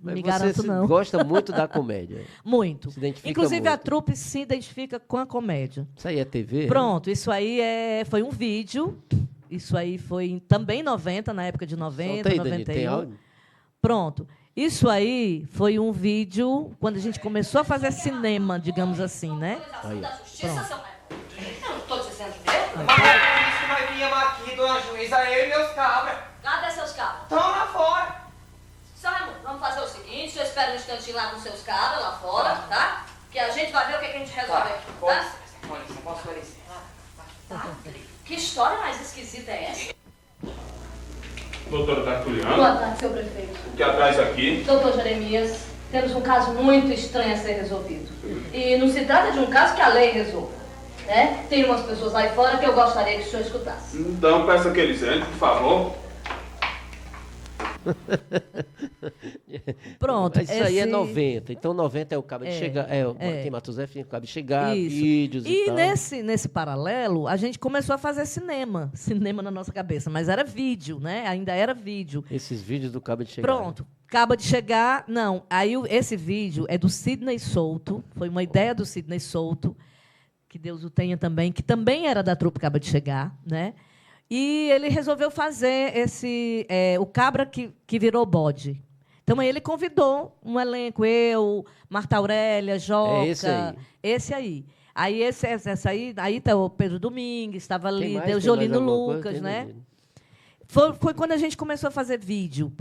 me garanto, não. Você gosta muito da comédia. Muito. Inclusive, muito. A trupe se identifica com a comédia. Isso aí é TV? Pronto, isso aí foi um vídeo. Isso aí foi também 90, na época de 90, Solta aí, 91. Dani, tem áudio? Pronto. Isso aí foi um vídeo quando a gente começou a fazer cinema, digamos assim, né? Aí. Da justiça, seu Raimundo. Eu não estou dizendo mesmo. Mas é por isso que nós viemos aqui, dona juíza, eu e meus cabras. Cadê seus cabos? Estão lá fora. Seu Raimundo, vamos fazer o seguinte, o senhor espera um instantinho lá com seus cabos, lá fora, tá? Que a gente vai ver o que a gente resolve aqui, tá? Posso conhecer? Que história mais esquisita é essa? Doutora Tartuliano, Boa tarde, seu prefeito. o que atrás aqui? Doutor Jeremias, temos um caso muito estranho a ser resolvido. E não se trata de um caso que a lei resolva, né? Tem umas pessoas lá fora que eu gostaria que o senhor escutasse. Então peça que eles entrem, por favor. Pronto. Mas isso aí é 90. Então 90 é o cabo de chegar. Tem Matuzé, o cabo de chegar, Isso. vídeos e tal. Nesse paralelo, a gente começou a fazer cinema na nossa cabeça, mas era vídeo, né? Ainda era vídeo. Esses vídeos do cabo de chegar. Pronto. Acaba de chegar. Não, aí esse vídeo é do Sidney Souto, foi uma ideia do Sidney Souto, que Deus o tenha também, que também era da trupe Acaba de Chegar, né? E ele resolveu fazer o Cabra que virou bode. Então, aí ele convidou um elenco, eu, Marta Aurélia, Joca. Esse aí. Aí aí tá o Pedro Domingues, estava ali, o Jolino Lucas, né? Foi quando a gente começou a fazer vídeo,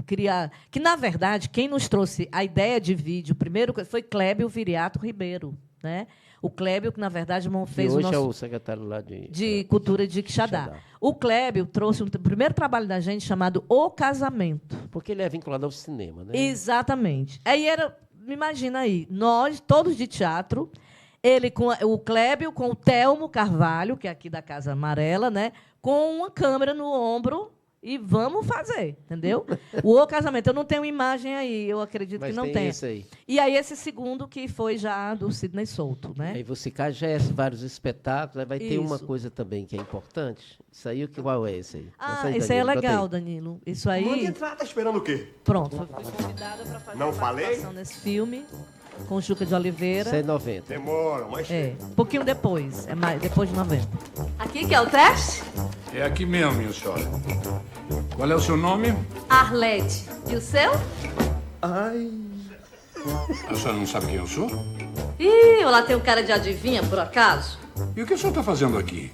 que, na verdade, quem nos trouxe a ideia de vídeo primeiro foi Clébio Viriato Ribeiro, né? O Clébio, que, na verdade, fez hoje o nosso... é o secretário lá de Cultura de Quixadá. O Clébio trouxe o primeiro trabalho da gente chamado O Casamento. Porque ele é vinculado ao cinema, né? Exatamente. Aí imagina aí, nós, todos de teatro, ele com o Clébio, com o Telmo Carvalho, que é aqui da Casa Amarela, né? Com uma câmera no ombro e vamos fazer, entendeu? O Casamento, eu não tenho imagem aí, eu acredito que não tem. Esse aí. E aí esse segundo que foi já do Sidney Souto, né? Aí você cagesse vários espetáculos, aí vai ter uma coisa também que é importante. Isso aí, qual é esse aí? Esse aí é legal, Danilo. Isso aí... Pode entrar, tá esperando o quê? Pronto, fui convidada para fazer Não falei? participação nesse filme com o Juca de Oliveira. Isso é 90. Demora, mas... Um pouquinho depois, depois de 90. Aqui que é o teste? É aqui mesmo, minha senhora. Qual é o seu nome? Arlete. E o seu? A senhora não sabe quem eu sou? Ih, lá tem um cara de adivinha, por acaso? E o que o senhor está fazendo aqui?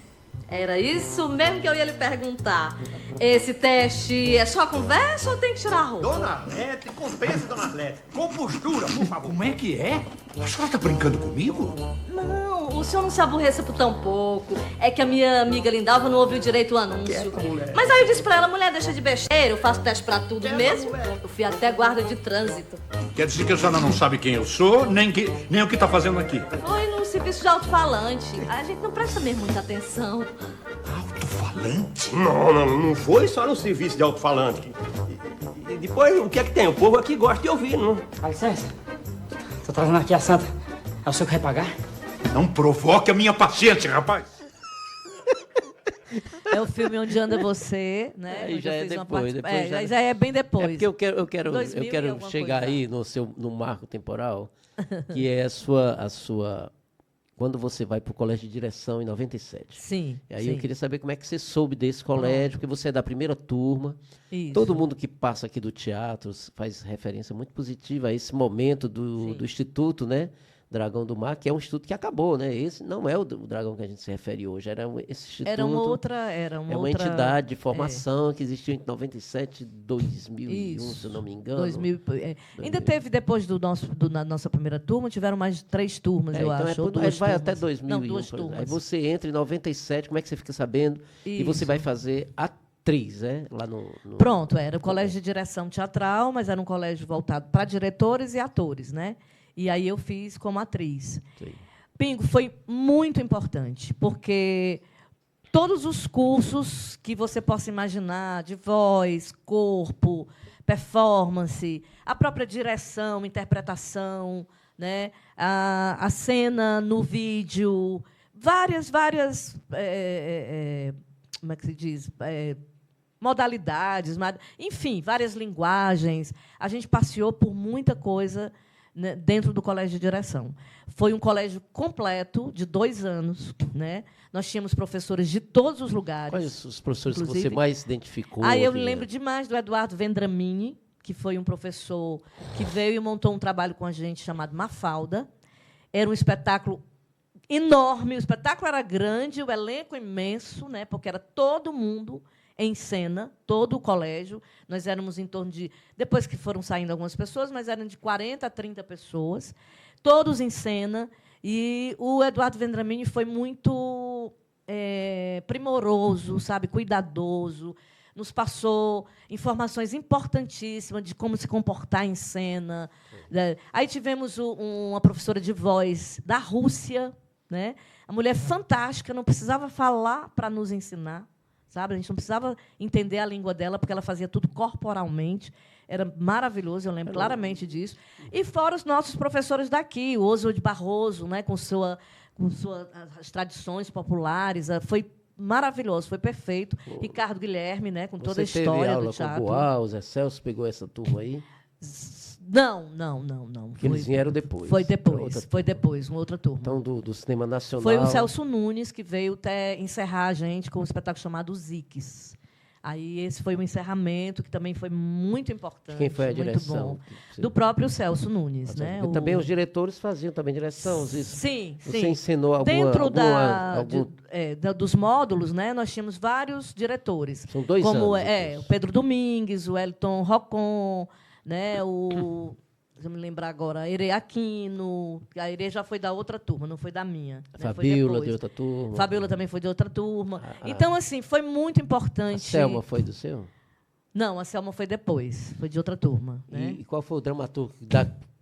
Era isso mesmo que eu ia lhe perguntar. Esse teste é só conversa ou tem que tirar a roupa? Dona Arlete, compensa, Dona Arlete. Com postura, por favor. Como é que é? A senhora está brincando comigo? Não, o senhor não se aborreça por tão pouco. É que a minha amiga Lindalva não ouviu direito o anúncio. Mas aí eu disse pra ela, mulher, deixa de besteira, eu faço teste pra tudo mesmo. Eu fui até guarda de trânsito. Quer dizer que a senhora não sabe quem eu sou, nem o que está fazendo aqui? Foi no serviço de alto-falante. A gente não presta mesmo muita atenção. Alto-falante? Não foi só no serviço de alto-falante. E depois, o que é que tem? O povo aqui gosta de ouvir, não? Dá licença. Tô trazendo aqui a santa É o senhor que vai pagar? Não provoque a minha paciência, rapaz. É o filme Onde Anda Você, né? Aí onde já eu é fiz uma depois, participa- depois já- já é bem depois. É porque eu quero 2000 e alguma chegar coisa. aí no marco temporal, que é a sua quando você vai para o colégio de direção em 97. Sim. E aí sim. eu queria saber como é que você soube desse colégio, porque você é da primeira turma. Isso. Todo mundo que passa aqui do teatro faz referência muito positiva a esse momento do Instituto, né? Dragão do Mar, que é um instituto que acabou, né? Esse não é o dragão que a gente se refere hoje, esse instituto. Era uma outra. É uma entidade de formação que existiu entre 97 e 2001, Isso. se eu não me engano. 2000, Ainda teve, depois da nossa primeira turma, tiveram mais 3 turmas, eu Então acho. Ou aí 2 vai turmas. até 2001. Não, 2 por exemplo. turmas. Aí você entra em 97, como é que você fica sabendo? E você Isso. vai fazer atriz, né? Lá no Pronto, era o colégio de direção teatral, mas era um colégio voltado para diretores e atores, né? E aí eu fiz como atriz. Sim. Pingo, foi muito importante, porque todos os cursos que você possa imaginar, de voz, corpo, performance, a própria direção, interpretação, né? a cena no vídeo, várias como é que se diz? Modalidades, enfim, várias linguagens. A gente passeou por muita coisa, né, dentro do colégio de direção. Foi um colégio completo, de 2 anos. Né? Nós tínhamos professores de todos os lugares. Quais os professores que inclusive. você mais identificou? Eu Vinha? lembro demais do Eduardo Vendramini, que foi um professor que veio e montou um trabalho com a gente chamado Mafalda. Era um espetáculo enorme, o espetáculo era grande, o elenco imenso, né, porque era todo mundo em cena, todo o colégio. Nós éramos em torno de... Depois que foram saindo algumas pessoas, mas eram de 40 a 30 pessoas, todos em cena. E o Eduardo Vendramini foi muito primoroso, sabe, cuidadoso, nos passou informações importantíssimas de como se comportar em cena. Aí tivemos uma professora de voz da Rússia, né? A mulher fantástica, não precisava falar para nos ensinar, sabe? A gente não precisava entender a língua dela, porque ela fazia tudo corporalmente. Era maravilhoso, eu lembro claramente disso. E fora os nossos professores daqui, o Oswald Barroso, né, com as tradições populares, foi maravilhoso, foi perfeito. Ricardo Guilherme, né, com toda a Você história teve do aula teatro. com o Boal, o Zé Celso pegou essa turma aí? Não. Porque eles vieram depois. Foi Outra depois, uma outra turma. Então, do cinema nacional... Foi o Celso Nunes que veio até encerrar a gente com um espetáculo chamado Os Iques. Aí esse foi um encerramento que também foi muito importante. Quem foi a muito direção? bom. Do próprio Celso Nunes, né? Porque também os diretores faziam também direção. Sim. Você ensinou alguma... Dentro algum... dos módulos, né, nós tínhamos vários diretores. São 2 como anos. o Pedro Domingues, o Elton Rocon, né, deixa eu me lembrar agora, a Ere Aquino. A Ere já foi da outra turma, não foi da minha. A né, Fabíola de outra turma. Fabíola também foi de outra turma. Então, assim, foi muito importante. A Selma foi do seu? Não, a Selma foi depois, foi de outra turma. Né? E qual foi o dramaturgo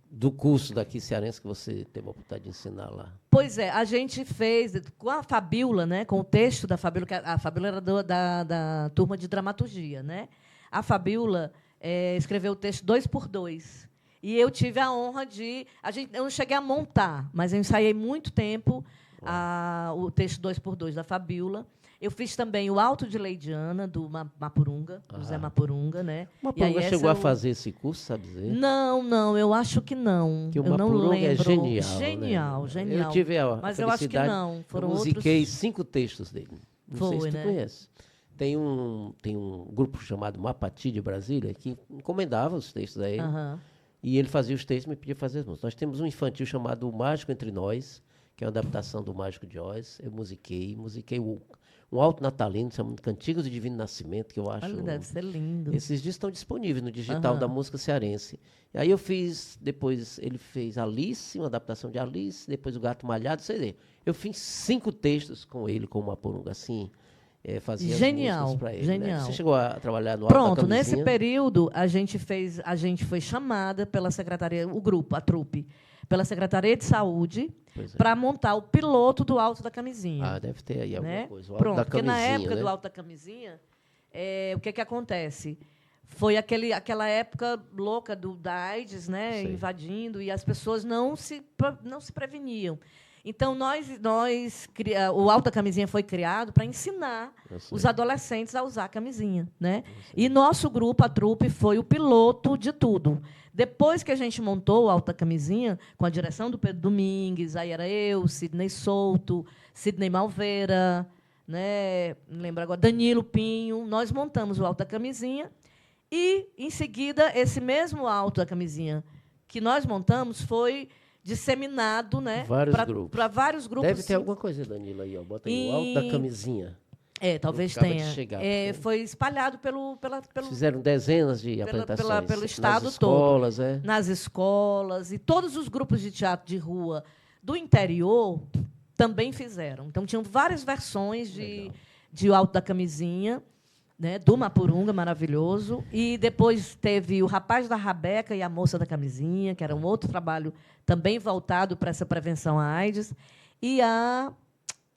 do curso daqui cearense que você teve a oportunidade de ensinar lá? Pois é, a gente fez com a Fabíola, né, com o texto da Fabíola, que a Fabíola era da turma de dramaturgia. Né? A Fabíola escreveu o texto 2 por 2. E eu tive a honra eu não cheguei a montar, mas eu ensaiei muito tempo o texto 2 por 2 da Fabíola. Eu fiz também o Alto de Leidiana, do Mapurunga, do Zé Mapurunga. Né? O Mapurunga chegou a fazer esse curso, sabe dizer? Não, eu acho que não. Que o eu não Mapurunga lembro. é genial. Genial. Eu tive a Mas eu acho que não. Foram eu musiquei outros... 5 textos dele. Não Foi, sei se tu né? conhece. Tem um grupo chamado Mapati de Brasília que encomendava os textos a ele. E ele fazia os textos e me pedia fazer as músicas. Nós temos um infantil chamado O Mágico Entre Nós, que é uma adaptação do Mágico de Oz. Eu musiquei um alto natalino, chamado Cantigos de Divino Nascimento, que eu acho... Olha, deve ser lindo. Esses discos estão disponíveis no digital da música cearense. E aí eu fiz, depois ele fez Alice, uma adaptação de Alice, depois O Gato Malhado, sei lá. Eu fiz 5 textos com ele, com o Mapurunga, assim... fazia as músicas para ele. Genial. Né? Você chegou a trabalhar no Alto da Pronto, Camisinha? nesse período, a gente foi chamada pela Secretaria, o grupo, a trupe, pela Secretaria de Saúde, para montar o piloto do Alto da Camisinha. Ah, deve ter aí alguma né? coisa. O Alto Pronto, da porque na Camisinha, época né? do Alto da Camisinha, o que acontece? foi aquela época louca da AIDS, né, Sei. invadindo, e as pessoas não se preveniam. Então, o Alta Camisinha foi criado para ensinar os adolescentes a usar a camisinha, né? E nosso grupo, a trupe, foi o piloto de tudo. Depois que a gente montou o Alta Camisinha, com a direção do Pedro Domingues, aí era eu, Sidney Souto, Sidney Malveira, né? Não lembro agora, Danilo Pinho, nós montamos o Alta Camisinha e, em seguida, esse mesmo Alta Camisinha que nós montamos foi disseminado, né, para vários grupos. Deve ter alguma coisa, Danilo, aí, ó. Bota aí o Alto da Camisinha. Talvez Acaba de tenha. chegar, Foi espalhado pelo fizeram dezenas de apresentações pelo estado nas escolas, todo. Nas escolas, e todos os grupos de teatro de rua do interior também fizeram. Então, tinham várias versões de Alto da Camisinha, né, do Mapurunga, maravilhoso. E depois teve o Rapaz da Rabeca e a Moça da Camisinha, que era um outro trabalho também voltado para essa prevenção à AIDS. E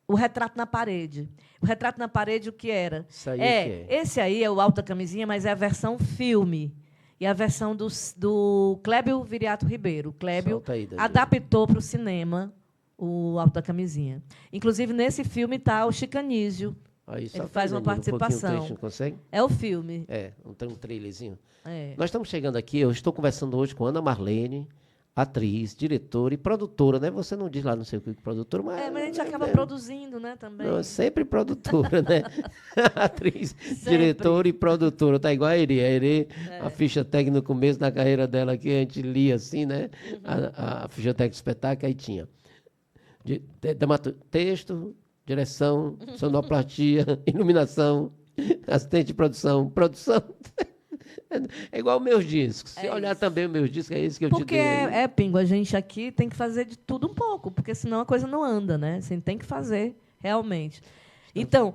o Retrato na Parede. O Retrato na Parede, o que era? Esse aí é o Alto da Camisinha, mas é a versão filme. E a versão do Clébio Viriato Ribeiro. O Clébio adaptou para o cinema o Alto da Camisinha. Inclusive, nesse filme está o Chicanísio. Aí, ele faz uma participação. Um consegue? É o filme. Tem um trailerzinho. Nós estamos chegando aqui, eu estou conversando hoje com Ana Marlene, atriz, diretora e produtora, né? Você não diz lá, não sei o que, produtora, mas... mas a gente acaba produzindo, né, também. Não, sempre produtora, né? Atriz, diretora e produtora. Tá igual a Eri. A ficha técnica no começo da carreira dela aqui, a gente lia assim, né? A ficha técnica do espetáculo, aí tinha texto, direção, sonoplastia, iluminação, assistente de produção. É igual meus discos. Se olhar também os meus discos, é isso que eu te dei. Porque Pingo, a gente aqui tem que fazer de tudo um pouco, porque senão a coisa não anda, né? Assim, tem que fazer, realmente. Então,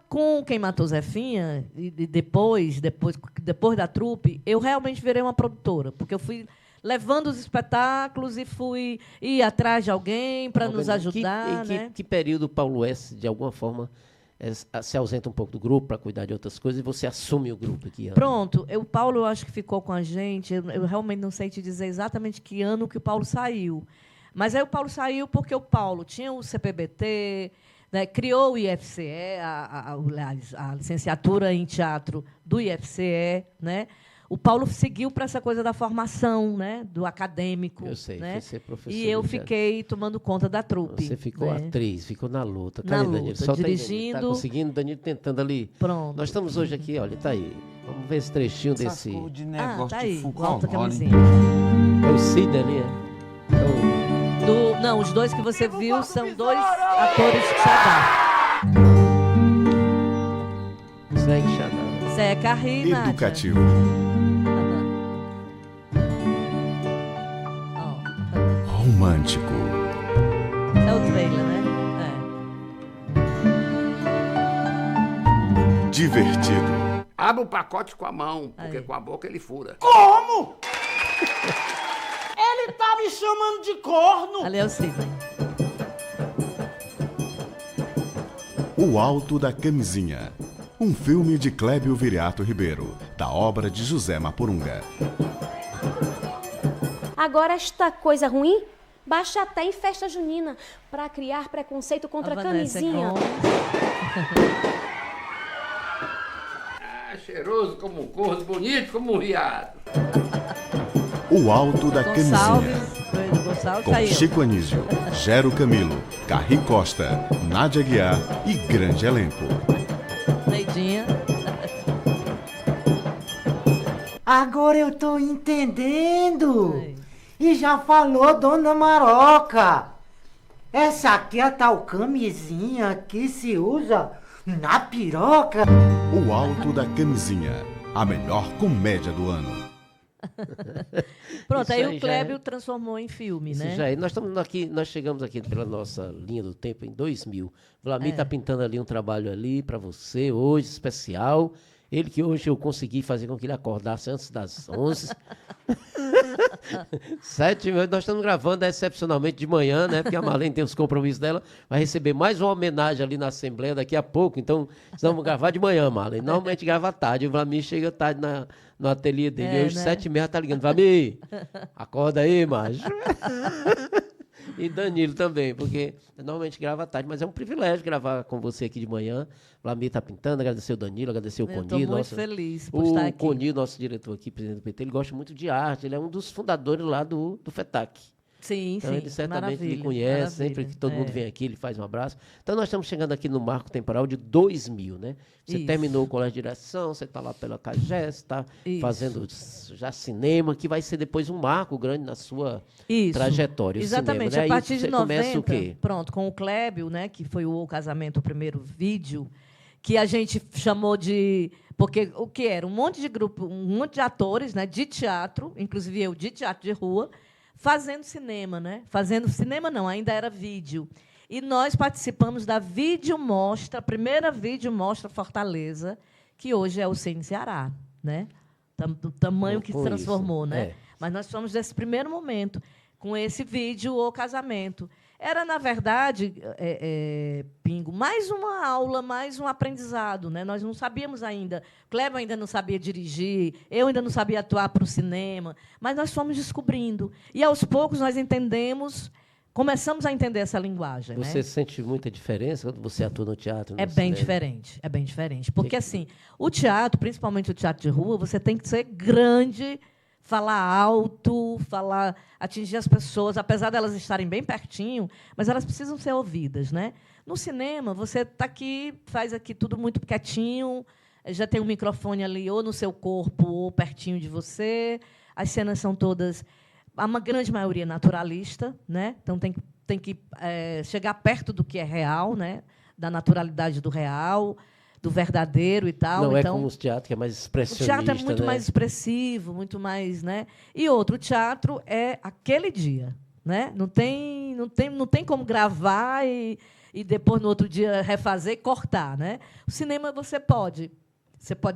com Quem Matou Zefinha, e depois da trupe, eu realmente virei uma produtora, porque eu fui levando os espetáculos e fui ir atrás de alguém para nos ajudar. Que período o Paulo S., de alguma forma, se ausenta um pouco do grupo para cuidar de outras coisas e você assume o grupo aqui? Pronto. O Paulo, eu acho que ficou com a gente. Eu realmente não sei te dizer exatamente que ano que o Paulo saiu. Mas aí o Paulo saiu porque o Paulo tinha o CPBT, né, criou o IFCE, a licenciatura em teatro do IFCE, né? O Paulo seguiu para essa coisa da formação, né, do acadêmico. Eu sei, né? Foi ser professor. E eu fiquei tomando conta da trupe. Você ficou atriz, ficou na luta. Na luta, dirigindo. Está conseguindo, Danilo tentando ali. Pronto. Nós estamos hoje aqui, olha, está aí. Vamos ver esse trechinho desse... de negócio tá aí, de Alta Camisinha. É o Cid ali, Não, os dois que você viu são dois atores de Xadá. Segue Xadá. Zeca Ri, Educativo. Romântico. É o trailer, né? Divertido. Abre o pacote com a mão, porque com a boca ele fura. Como? Ele tá me chamando de corno. Ali é o Sidney. O Alto da Camisinha. Um filme de Clébio Viriato Ribeiro, da obra de José Mapurunga. Agora, esta coisa ruim baixa até em festa junina para criar preconceito contra a camisinha. Cheiroso como um corno, bonito como um riado. O Alto da Camisinha. Com saiu. Chico Anísio, Gero Camilo, Carri Costa, Nádia Guiar e grande elenco. Neidinha. Agora eu tô entendendo. E já falou Dona Maroca. Essa aqui é a tal camisinha que se usa na piroca. O Alto da Camisinha, a melhor comédia do ano. Pronto, aí o Clébio transformou em filme, isso né? Já é. Nós chegamos aqui pela nossa linha do tempo em 2000. Vlamir está pintando ali um trabalho ali para você, hoje, especial. Ele que hoje eu consegui fazer com que ele acordasse antes das 11. 7h30, nós estamos gravando excepcionalmente de manhã, né? Porque a Marlene tem os compromissos dela, vai receber mais uma homenagem ali na Assembleia daqui a pouco, então vamos gravar de manhã, Marlene. Normalmente grava tarde, o Vlamir chega tarde no ateliê dele, hoje 7h30 tá ligando, Vlamir, acorda aí, macho. E Danilo também, porque normalmente grava à tarde, mas é um privilégio gravar com você aqui de manhã. O Vlamir está pintando, agradecer o Danilo, agradecer o Coni. Estou muito feliz por estar aqui. O Coni, nosso diretor aqui, presidente do PT, ele gosta muito de arte, ele é um dos fundadores lá do FETAC. Sim, então, sim. ele certamente me conhece, sempre que todo mundo vem aqui, ele faz um abraço. Então, nós estamos chegando aqui no marco temporal de 2000, né? Você terminou o colégio de direção, você está lá pela CAGES, está fazendo já cinema, que vai ser depois um marco grande na sua trajetória. Exatamente, cinema, né? A partir de 90, começa o quê? Pronto, com o Clébio, né, que foi o Casamento, o primeiro vídeo, que a gente chamou de... Porque o que era? Um monte de grupo, um monte de atores, né, de teatro, inclusive eu, de teatro de rua, fazendo cinema, né? Fazendo cinema não, ainda era vídeo. E nós participamos da videomostra, a primeira videomostra Fortaleza, que hoje é o Cine Ceará, né? Do tamanho que se transformou, isso, né? Mas nós somos desse primeiro momento, com esse vídeo, O Casamento. Era, na verdade, Pingo, mais uma aula, mais um aprendizado, né? Nós não sabíamos ainda. Cléber ainda não sabia dirigir, eu ainda não sabia atuar para o cinema, mas nós fomos descobrindo. E, aos poucos, nós começamos a entender essa linguagem. Você né? sente muita diferença quando você atua no teatro? É bem diferente, é bem diferente. Porque, assim, o teatro, principalmente o teatro de rua, você tem que ser grande, falar alto, atingir as pessoas, apesar delas estarem bem pertinho, mas elas precisam ser ouvidas, né? No cinema, você está aqui, faz aqui tudo muito quietinho, já tem um microfone ali ou no seu corpo ou pertinho de você, as cenas são todas, uma grande maioria naturalista, né? Então tem que chegar perto do que é real, né? Da naturalidade do real, do verdadeiro e tal. Não então, é como o teatro, que é mais expressionista. O teatro é muito né? mais expressivo, muito mais, né? E outro, o teatro é aquele dia, né? Não tem como gravar e depois no outro dia refazer e cortar, né? O cinema você pode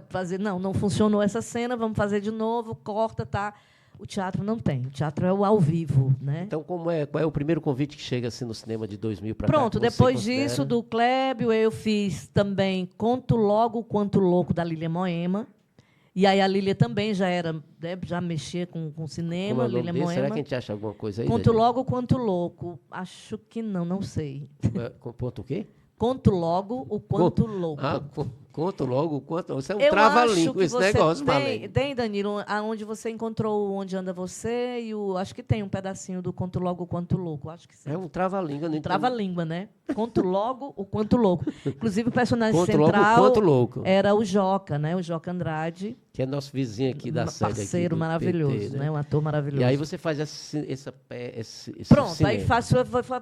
fazer, não funcionou essa cena, vamos fazer de novo, corta, tá? O teatro não tem. O teatro é o ao vivo, né? Então, qual é o primeiro convite que chega assim no cinema de 2000 para cá? Pronto, depois disso, do Clébio, eu fiz também Conto Logo, Quanto Louco, da Lília Moema. E aí a Lília também já mexia com cinema, Lília Moema. Será que a gente acha alguma coisa aí? Conto Logo, Quanto Louco. Acho que não sei. Ponto o quê? Conto Logo, o Quanto Louco. Conto logo o quanto... Você é um trava-língua, esse negócio, Marlene. Tem, Danilo, aonde você encontrou Onde Anda Você, acho que tem um pedacinho do Conto Logo, o Quanto Louco. Acho que sim. É um trava-língua. Trava-língua, né? Conto Logo, o Quanto Louco. Inclusive, o personagem Conto central logo, o Quanto Louco. Era o Joca, né? O Joca Andrade. Que é nosso vizinho aqui da sede. Parceiro maravilhoso, PT, né? Um ator maravilhoso. E aí você faz esse Pronto, cinema. aí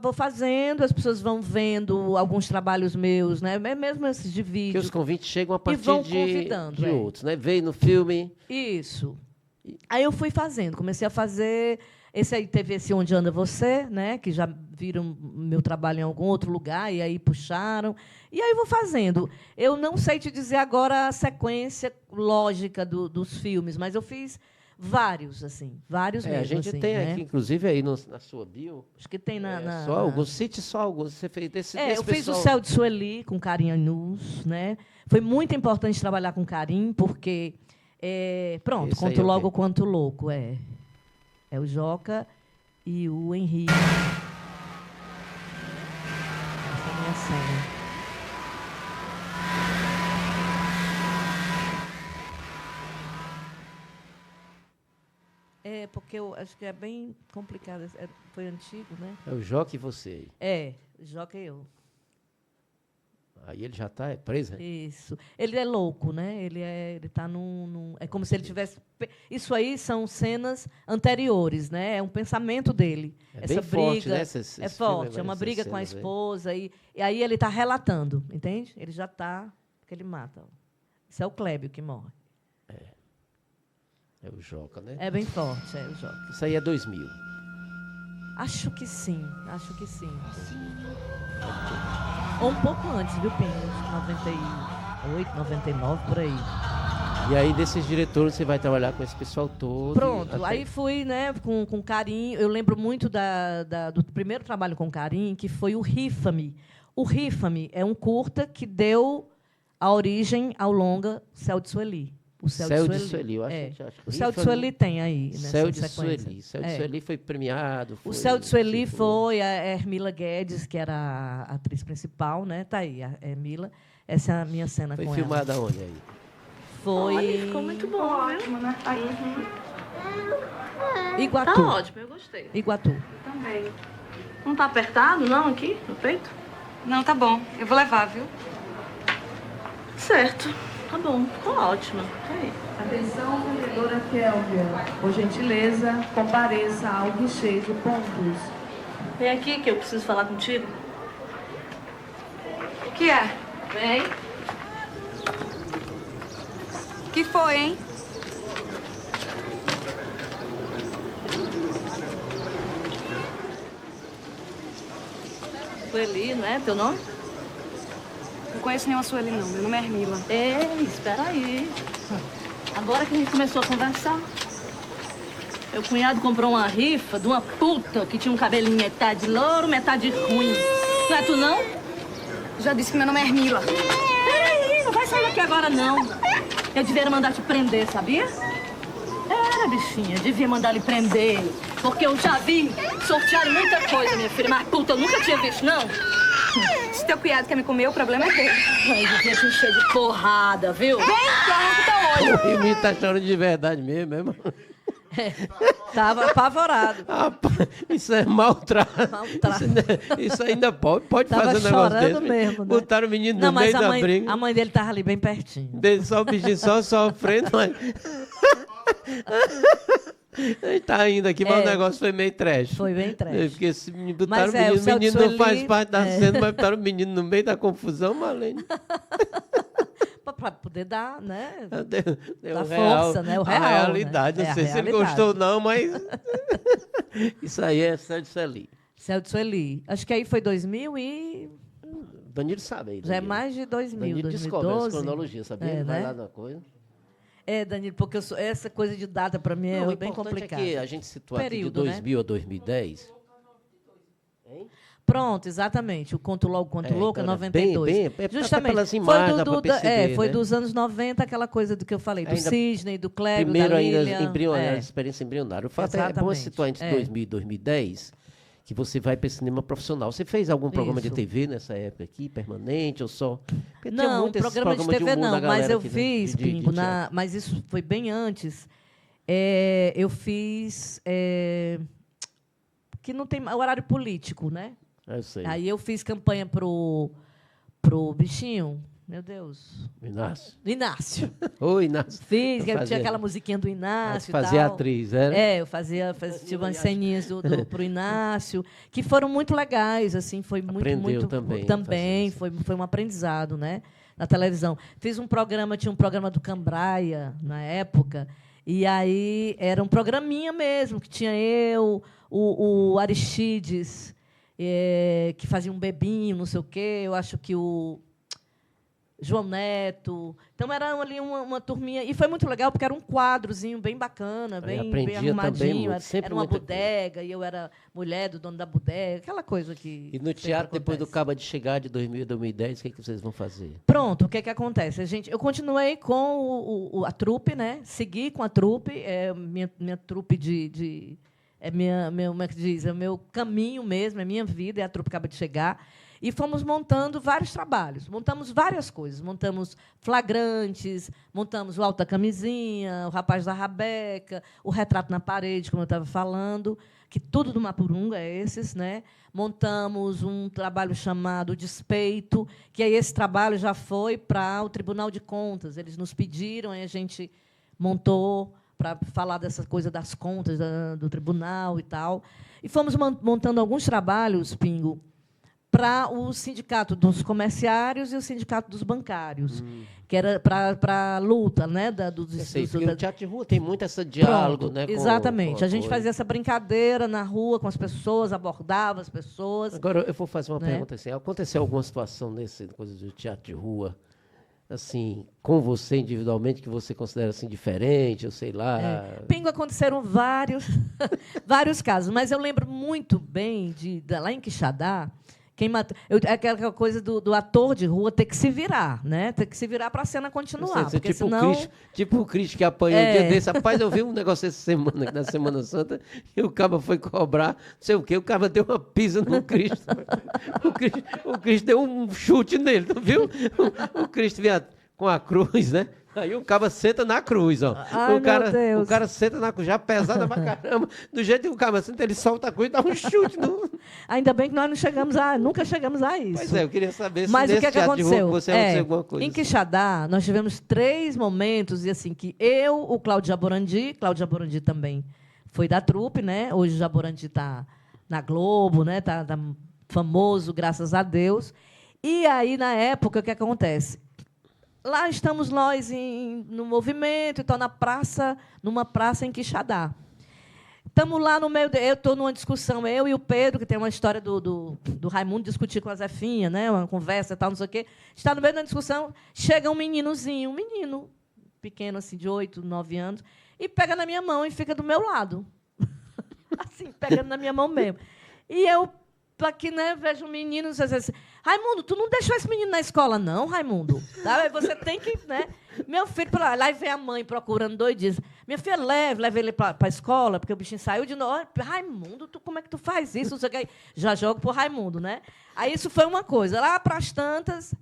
vou fazendo, as pessoas vão vendo alguns trabalhos meus, né? Mesmo esses de vídeo. Porque os convites chegam a partir de outros, né? Veio no filme. Isso. Aí eu fui fazendo, comecei a fazer. Esse aí teve esse Onde Anda Você, né? Que já viram meu trabalho em algum outro lugar, e aí puxaram. E aí vou fazendo. Eu não sei te dizer agora a sequência lógica dos filmes, mas eu fiz vários, assim. Vários mesmo. A gente assim, tem né? aqui, inclusive, aí na sua bio. Acho que tem só alguns. Cite só alguns. Você fez desse eu fiz o Céu de Sueli com Karim Anus, né? Foi muito importante trabalhar com Karim, porque pronto, Esse Conto aí, Logo, Quanto Louco, é o Joca e o Henrique. Essa é a minha cena. Porque eu acho que é bem complicado. Foi antigo, né? É o Joca e você. Joca e eu. Aí ele já está preso, né? Isso. Ele é louco, né? Ele está num... É como se ele tivesse... Isso aí são cenas anteriores, né? É um pensamento dele. Essa bem briga forte, né? Esse forte. É uma briga com a esposa. E aí ele está relatando, entende? Ele já está... Porque ele mata. Isso é o Clébio que morre. É o Joca, né? É bem forte, é o Joca. Isso aí é 2000. Acho que sim. Ou um pouco antes, viu, Pinho? 98, 99, por aí. E aí, desses diretores, você vai trabalhar com esse pessoal todo. Pronto, aí fui, né, com carinho. Eu lembro muito do primeiro trabalho com carinho, que foi o Rifa-me. O Rifa-me é um curta que deu a origem ao longa Céu de Sueli. O Céu de Sueli, eu acho. O Céu de Sueli tem aí, nessa Céu de sequência. Sueli. Céu de Sueli foi premiado. O Céu de Sueli foi a Hermila Guedes, que era a atriz principal, né? Tá aí, a Hermila. Essa é a minha cena com ela. Foi filmada onde aí? Foi... Ficou muito bom, ótimo, né? Iguatu. Tá ótimo, eu gostei. Iguatu. Também. Não tá apertado, não, aqui, no peito? Não, tá bom. Eu vou levar, viu? Certo. Tá bom, ficou ótimo. Tá aí. Atenção, vendedora Kélvia. Por gentileza, compareça ao guichê de pontos. Vem aqui que eu preciso falar contigo. O que é? Vem. O que foi, hein? Sueli, não é teu nome? Não conheço nenhuma Sueli, não. Meu nome é Hermila. Ei, espera aí. Agora que a gente começou a conversar. Meu cunhado comprou uma rifa de uma puta que tinha um cabelinho metade louro, metade ruim. Não é tu, não? Já disse que meu nome é Hermila. Peraí, não vai sair daqui agora, não. Eu devia mandar te prender, sabia? Era, bichinha, devia mandar lhe prender. Porque eu já vi sortear muita coisa, minha filha. Mas puta, eu nunca tinha visto, não. Se teu cunhado quer me comer, o problema é dele. Ai, devia te encher de porrada, viu? Vem, pronto, tá hoje. O Rimi tá chorando de verdade mesmo, mesmo. Tava apavorado. Isso é maltrato. Isso ainda pode fazer um negócio desse. Mesmo, né? Botaram o menino no meio da briga. A mãe dele tava ali bem pertinho. Só o bichinho só sofrendo. Mas... Ele tá indo aqui, mas o negócio foi meio trash. Foi bem trash. Porque se botaram o menino não faz parte da cena, mas botaram o menino no meio da confusão, Marlene. Para poder dar, né? Deu dar real, força, né? O real, a realidade. Né? Não sei se ele gostou, não, mas. Isso aí é Céu de Sueli. Céu de Sueli. Acho que aí foi 2000 e. Danilo sabe aí. Já é mais de 2000. Danilo 2012. descobre essa cronologia, sabia? Ele vai né? lá na coisa. Danilo, porque essa coisa de data para mim é bem complicada. É que a gente situar aqui de 2000 a 2010. Hein? Pronto, exatamente. O Conto Logo, Conto Louco, é 92. Justamente. Pelas imagens, foi né? dos anos 90, aquela coisa do que eu falei, do Cisne, do Clébio, primeiro da Lília. Ainda embrionária, experiência embrionária. O fato é bom situar entre 2000 e 2010, que você vai para o cinema profissional. Você fez algum programa de TV nessa época aqui, permanente, ou só? Porque não, muito programa de TV não, mas eu fiz, Pingo, de mas isso foi bem antes. Eu fiz... que não tem horário político, né? Eu sei. Aí eu fiz campanha pro bichinho, meu Deus. Inácio. Ô, Inácio. Fiz, que tinha aquela musiquinha do Inácio e tal. Fazia atriz, era? Eu tinha umas ceninhas pro Inácio, que foram muito legais, assim, foi muito também foi um aprendizado, né? Na televisão. Tinha um programa do Cambraia, na época, e aí era um programinha mesmo, que tinha eu, o Aristides, que fazia um bebinho, não sei o quê. Eu acho que o João Neto. Então, era ali uma turminha. E foi muito legal, porque era um quadrozinho bem bacana, bem arrumadinho. Era uma bodega, e eu era mulher do dono da bodega, aquela coisa que... E no teatro, depois do Cabo de Chegar, de 2000 a 2010, o que vocês vão fazer? Pronto, o que acontece? Eu continuei com a trupe, né? Segui com a trupe, minha trupe como é que diz? É o meu caminho mesmo, é a minha vida, é a trupe Acaba de Chegar. E fomos montando vários trabalhos, montamos várias coisas. Montamos Flagrantes, montamos o Alto da Camisinha, o Rapaz da Rabeca, o Retrato na Parede, como eu estava falando, que tudo do Mapurunga é esses, né? Montamos um trabalho chamado Despeito, que aí esse trabalho já foi para o Tribunal de Contas. Eles nos pediram, aí a gente montou para falar dessa coisa das contas do tribunal e tal. E fomos montando alguns trabalhos, Pingo, para o Sindicato dos Comerciários e o Sindicato dos Bancários, que era para a luta, né? O teatro de rua tem muito esse diálogo, né? Exatamente. A gente fazia essa brincadeira na rua com as pessoas, abordava as pessoas. Agora, eu vou fazer uma pergunta assim. Aconteceu alguma situação nessa coisa do teatro de rua assim, com você individualmente, que você considera assim diferente, eu sei lá. Pingo, aconteceram vários, vários casos, mas eu lembro muito bem lá em Quixadá, aquela coisa do ator de rua ter que se virar, né? Ter que se virar para a cena continuar. Você, porque tipo, senão... o Cristo que apanhou um dia desse. Rapaz, eu vi um negócio essa semana, na Semana Santa, e o cabo foi cobrar, não sei o quê, o cabo deu uma pisa no Cristo. O Cristo deu um chute nele, tu viu? O Cristo vinha com a cruz, né? Aí o cara senta na cruz, ó. Ai, o cara senta na cruz, já pesada pra caramba. Do jeito que o cara senta, ele solta a cruz e dá um chute no... Ainda bem que nós nunca chegamos a isso. Pois é, eu queria saber se mas nesse o que teatro aconteceu? de rua você aconteceu alguma coisa. Em Quixadá, nós tivemos 3 momentos, e assim, que o Cláudio Jaborandi também foi da trupe, né? Hoje o Jaborandi está na Globo, né? Tá famoso, graças a Deus. E aí, na época, o que acontece? Lá estamos nós no movimento, então numa praça em Quixadá. Estamos lá no meio, eu estou numa discussão, eu e o Pedro, que tem uma história do Raimundo discutir com a Zefinha, né, uma conversa e tal, não sei o quê. Está no meio da discussão, chega um menino pequeno, assim, de 8, 9 anos, e pega na minha mão e fica do meu lado. Assim, pegando na minha mão mesmo. E eu, aqui, né, vejo um menino, às vezes, Raimundo, tu não deixou esse menino na escola, não, Raimundo? Tá? Você tem que, né? Meu filho, lá vem a mãe procurando doidinha. Minha filha, leva ele para a escola, porque o bichinho saiu de novo. Raimundo, como é que tu faz isso? Já jogo pro Raimundo, né? Aí isso foi uma coisa. Lá para as tantas,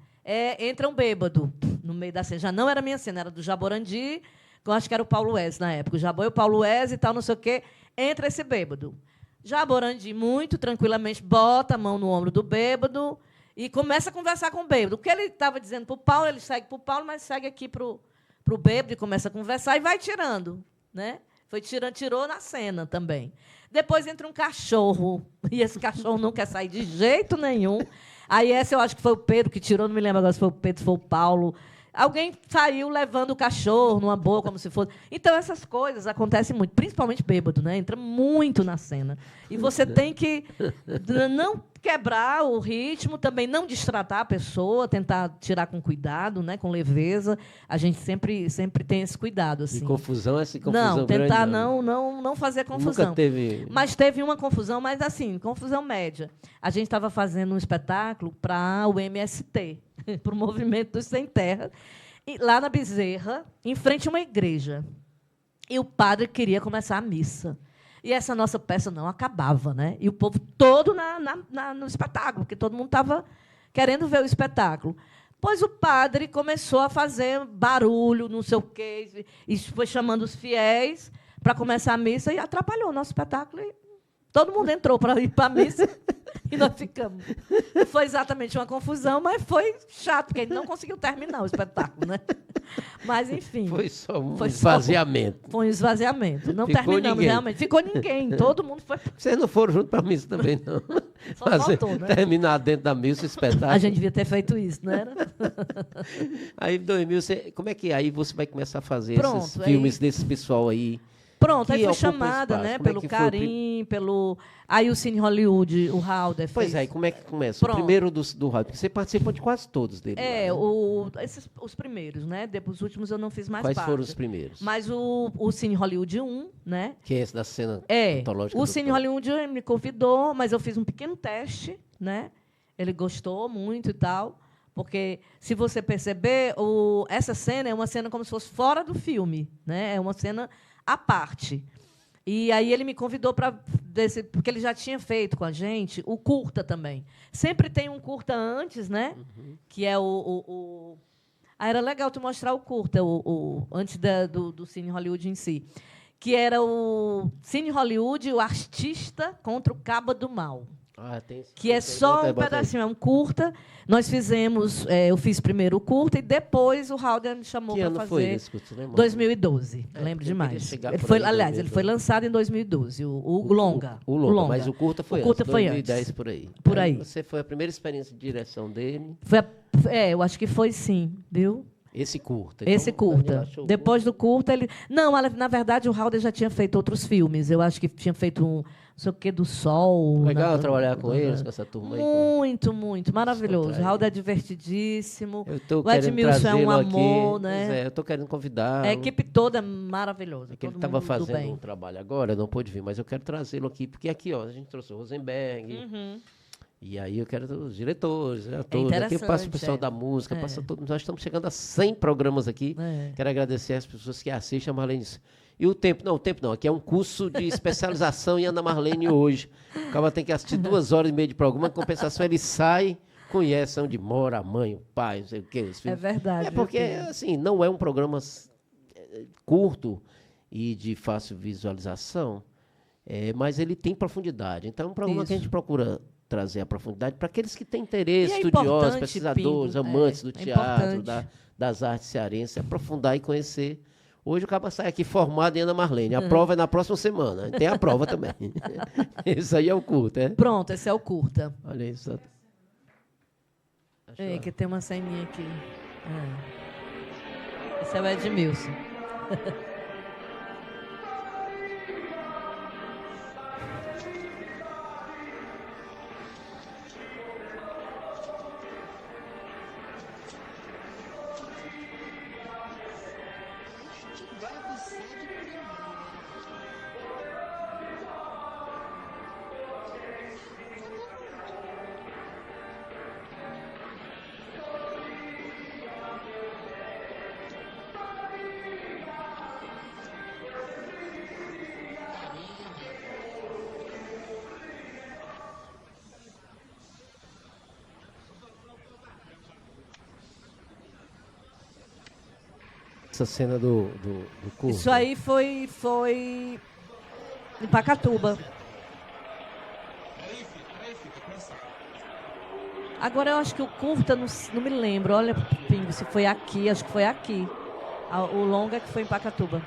entra um bêbado no meio da cena. Já não era minha cena, era do Jaborandi, que eu acho que era o Paulo Wes na época. O Jabor e o Paulo Wes e tal, não sei o quê. Entra esse bêbado. Jaborandi, muito tranquilamente, bota a mão no ombro do bêbado e começa a conversar com o bêbado. O que ele estava dizendo para o Paulo, ele segue para o Paulo, mas segue aqui para o bêbado e começa a conversar e vai tirando, né? Foi tirou na cena também. Depois entra um cachorro, e esse cachorro não quer sair de jeito nenhum. Aí essa eu acho que foi o Pedro que tirou, não me lembro agora se foi o Pedro, se foi o Paulo. Alguém saiu levando o cachorro numa boa, como se fosse... Então, essas coisas acontecem muito, principalmente bêbado, né? Entra muito na cena. E você tem que não quebrar o ritmo, também não destratar a pessoa, tentar tirar com cuidado, né? Com leveza. A gente sempre tem esse cuidado. Assim. E confusão, essa confusão não, tentar grande, não fazer confusão. Nunca teve... Mas teve uma confusão, mas assim, confusão média. A gente estava fazendo um espetáculo para o MST, para o Movimento dos Sem Terra, lá na Bezerra, em frente a uma igreja. E o padre queria começar a missa. E essa nossa peça não acabava, né? E o povo todo no espetáculo, porque todo mundo estava querendo ver o espetáculo. Pois o padre começou a fazer barulho, não sei o quê, e foi chamando os fiéis para começar a missa e atrapalhou o nosso espetáculo. E todo mundo entrou para ir para a missa e nós ficamos. Foi exatamente uma confusão, mas foi chato, porque ele não conseguiu terminar o espetáculo, né? Mas, enfim. Foi só um esvaziamento. Foi um esvaziamento. Não Ficou terminamos, ninguém. realmente. Ficou ninguém. Todo mundo foi... Vocês não foram junto para a missa também, não? Só faltou, né? Terminar dentro da missa o espetáculo. A gente devia ter feito isso, não era? Aí, em 2000, como é que aí você vai começar a fazer esses Pronto, filmes desse pessoal aí? Pronto, aí que fui ocupa chamada, espaço? né? Como é Pelo que foi Carim, pelo... Aí o Cine Hollywood, o Halder Pois fez. é, e como é que começa? Pronto. O primeiro do Raul, porque você participou de quase todos dele. É, lá, né? os primeiros, né? Depois, os últimos eu não fiz mais Quais parte. foram os primeiros? Mas o Cine Hollywood 1, né? Que é esse da cena antológica. O do Cine Tom. Hollywood me convidou, mas eu fiz um pequeno teste, né? Ele gostou muito e tal, porque, se você perceber, essa cena é uma cena como se fosse fora do filme, né? É uma cena à parte. E aí ele me convidou porque ele já tinha feito com a gente o curta também. Sempre tem um curta antes, né? Que é era legal tu mostrar o curta, antes do Cine Hollywood em si. Que era o Cine Hollywood, o artista contra o Cabo do Mal. Tem esse Que é só um pedacinho, é um curta. Nós fizemos, eu fiz primeiro o curta e depois o Halder me chamou para fazer. Foi esse curta, né, 2012, lembro demais. Ele foi lançado em 2012, o longa. O longa, mas o curta foi antes. 2010 antes. Por aí. Por aí. Você foi a primeira experiência de direção dele? Eu acho que foi sim, viu? Esse curta. Esse Então, curta. Depois do curta, ele... Não, na verdade, o Halder já tinha feito outros filmes. Eu acho que tinha feito um... Não sei o que, do Sol. Legal trabalhar com eles, com essa turma aí. Muito, muito. Maravilhoso. O Halder é divertidíssimo. O Edmilson é um amor, aqui, né? Pois é, eu estou querendo convidar. A equipe toda é maravilhosa. É que ele estava fazendo um trabalho agora, não pôde vir, mas eu quero trazê-lo aqui, porque aqui, ó, a gente trouxe o Rosenberg. E aí eu quero os diretores, atores. Aqui passa o pessoal da música, passa todo. Nós estamos chegando a 100 programas aqui. Quero agradecer às pessoas que assistem a Marlene. E o tempo não. Aqui é um curso de especialização em Ana Marlene hoje. O cara tem que assistir 2 horas e meia de programa. Em compensação, ele sai, conhece onde mora a mãe, o pai, não sei o quê. É verdade. É porque, assim, não é um programa curto e de fácil visualização, mas ele tem profundidade. Então, é um programa que a gente procura trazer a profundidade para aqueles que têm interesse, estudiosos, pesquisadores, amantes do teatro, das artes cearenses, aprofundar e conhecer. Hoje o cara sai aqui formado em Ana Marlene. A prova é na próxima semana. Tem a prova também. Esse aí é o curta, é? Pronto, esse é o curta. Olha isso. Que tem uma ceninha aqui. Esse é o Edmilson. Essa cena do curso. Isso aí foi em Pacatuba. Agora eu acho que o curta, não me lembro. Olha, Pingo, se foi aqui, acho que foi aqui. O longa que foi em Pacatuba.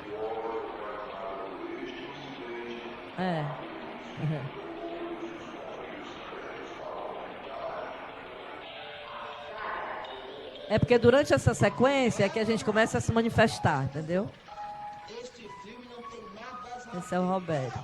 É porque durante essa sequência é que a gente começa a se manifestar, entendeu? Esse é o Roberto.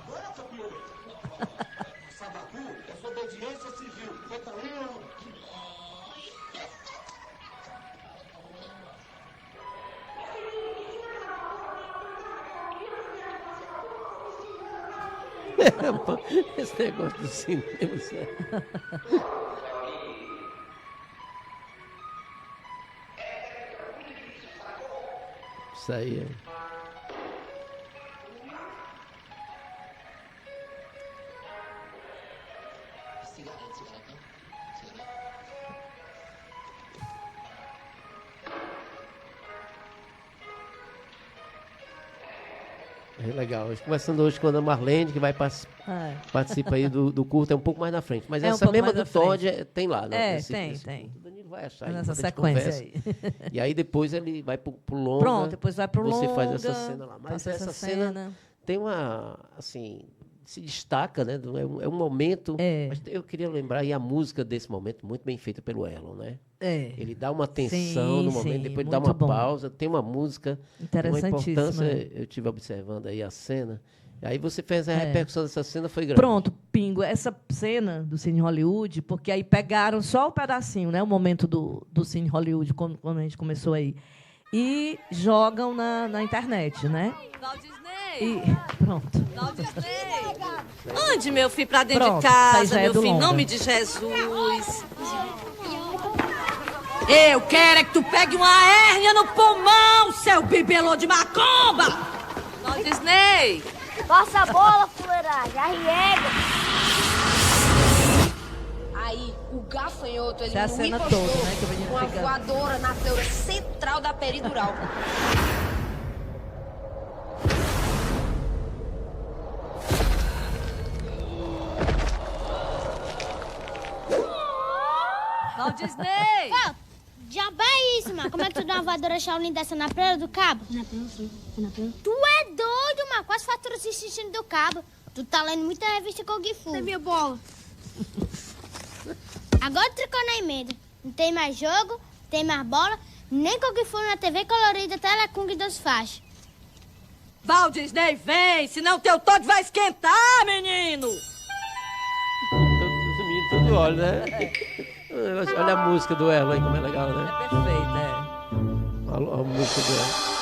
Esse negócio do cinema, sério. Isso aí é. É legal. Começando hoje com a Ana Marlene, que vai participa aí do curto, é um pouco mais na frente. Mas essa mesma do Todd tem lá, né? Tem. O Danilo vai achar. Nessa sequência aí. E aí depois ele vai pro longa. Pronto, depois vai pro longa. Você faz essa cena lá. Mas essa cena tem uma, assim, se destaca, né? É um momento. Mas eu queria lembrar, e a música desse momento, muito bem feita pelo Erlon, né? Ele dá uma tensão no momento, depois ele dá uma pausa, tem uma música, tem uma importância. Eu estive observando aí a cena. Aí você fez a repercussão dessa cena, foi grande. Pronto, Pingo, essa cena do Cine Hollywood, porque aí pegaram só o pedacinho, né? O momento do Cine Hollywood, quando a gente começou aí, e jogam na internet, né? Walt Disney! E pronto. Walt Disney! Ande, meu filho, pra dentro de casa, meu filho, em nome de Jesus. Eu quero é que tu pegue uma hérnia no pulmão, seu bibelô de macumba! Walt Disney! Passa a bola, fuleiragem, arrega. Aí, o gafanhoto, ele é a cena toda, né, que o menino uma fica... voadora na pleura central da peridural. Walt Disney! Diabo é isso, mano? Como é que tu dá uma voadora Shaolin dessa na pleura do cabo? Na pleura, sim. Na pleura. Tu é doido, mano. Quase faturas assistindo do cabo. Tu tá lendo muita revista Kung Fu. É minha bola. Agora tricou na emenda. Não tem mais jogo, tem mais bola. Nem com o que for na TV colorida Telecung dos Fachos. Walt Disney, vem, senão teu todo vai esquentar, menino! Os meninos tudo olham, né? Olha a música do Erlo aí, como é legal, né? É perfeita, é. A música do Erlo.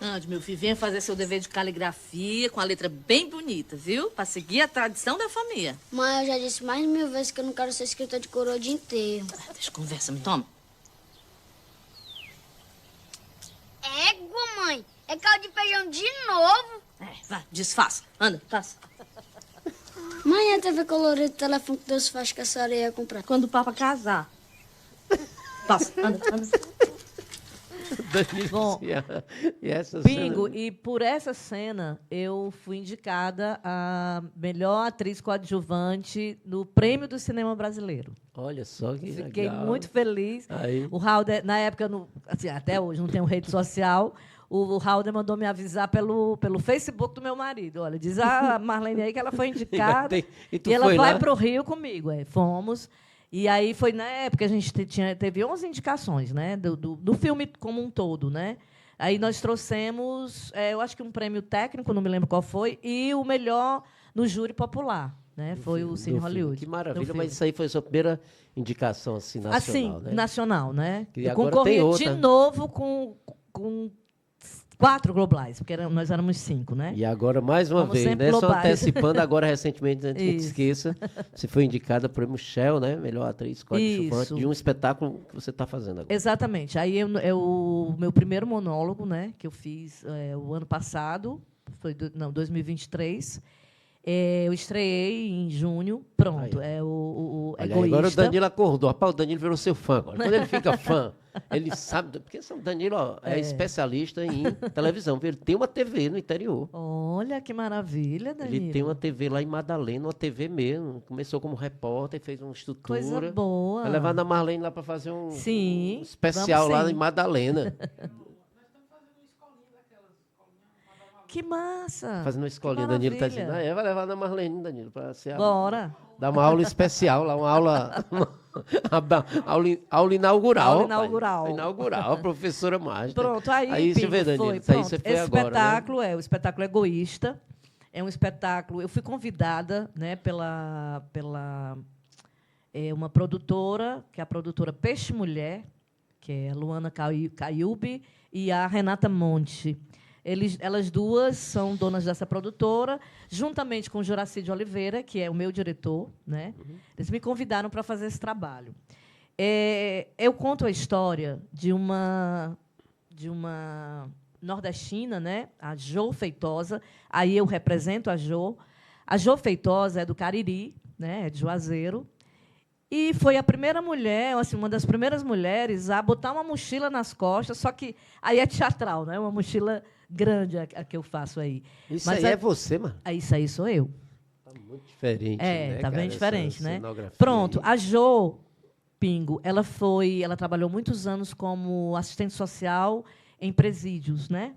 Ande, meu filho, venha fazer seu dever de caligrafia com a letra bem bonita, viu? Pra seguir a tradição da família. Mãe, eu já disse mais de 1000 vezes que eu não quero ser escritor de coroa o dia inteiro. Deixa eu conversa, me toma. Égua, mãe. É caldo de feijão de novo. Vai, desfaça. Anda, passa. Mãe, a TV colorida telefone que Deus faz que a senhora ia comprar. Quando o Papa casar. Passa, anda. Bom, e essa Pingo, cena... e por essa cena eu fui indicada a melhor atriz coadjuvante no Prêmio do Cinema Brasileiro. Olha só que Fiquei legal. muito feliz. Aí. O Halder, na época, assim, até hoje não tenho rede social, o Halder mandou me avisar pelo Facebook do meu marido. Olha, diz a Marlene aí que ela foi indicada E tu ela foi vai lá? para o Rio comigo. Fomos. E aí foi na época que a gente teve 11 indicações, né, do filme como um todo, né? Aí nós trouxemos, eu acho que um prêmio técnico, não me lembro qual foi, e o melhor no júri popular, né? Foi o Cine Hollywood. Que maravilha, mas isso aí foi a sua primeira indicação assim, nacional, assim, né? nacional, né? E Eu agora concorri tem de outra. novo com 4 globais, porque nós éramos 5, né? E agora, mais uma Vamos vez, sempre né? Só globais. antecipando agora, recentemente, antes que a gente Isso. esqueça, você foi indicada para o Prêmio Shell, né? Melhor atriz coadjuvante Isso. de um espetáculo que você está fazendo agora. Exatamente. Aí o meu primeiro monólogo, né, que eu fiz o ano passado, foi 2023. Eu estreiei em junho. Pronto, é o Olha aí, Egoísta. agora o Danilo acordou. Rapaz, o Danilo virou seu fã agora. Quando ele fica fã, ele sabe... Porque o Danilo é especialista em televisão. Ele tem uma TV no interior. Olha que maravilha, Danilo. Ele tem uma TV lá em Madalena, uma TV mesmo. Começou como repórter, fez uma estrutura. Coisa boa. Vai levar a Marlene lá para fazer um especial vamos lá sim. em Madalena. Que massa! Fazendo uma escolinha, Danilo está dizendo. Vai levar a Marlene, Danilo, para ser Bora. Dar uma aula especial lá, uma aula... aula inaugural. Aula inaugural. Rapaz. Inaugural, professora mágica. Pronto, aí deixa eu ver, Danilo. foi. Isso aí você foi Esse agora, espetáculo né? o espetáculo Egoísta. É um espetáculo... Eu fui convidada, né, pela uma produtora, que é a produtora Peixe Mulher, que é a Luana Caiube e a Renata Monte. Elas duas são donas dessa produtora, juntamente com o Juraci de Oliveira, que é o meu diretor, né? Eles me convidaram para fazer esse trabalho. Eu conto a história de uma nordestina, né? A Jo Feitosa. Aí eu represento a Jo. A Jo Feitosa é do Cariri, né? É de Juazeiro. E foi a primeira mulher, assim, uma das primeiras mulheres a botar uma mochila nas costas, só que aí é teatral, né? Uma mochila grande a que eu faço aí. Isso Mas aí é você, mano? Isso aí sou eu. Tá muito diferente, né, tá bem cara, diferente, essa né? cenografia Pronto, aí. a Jo Pingo, ela trabalhou muitos anos como assistente social em presídios, né?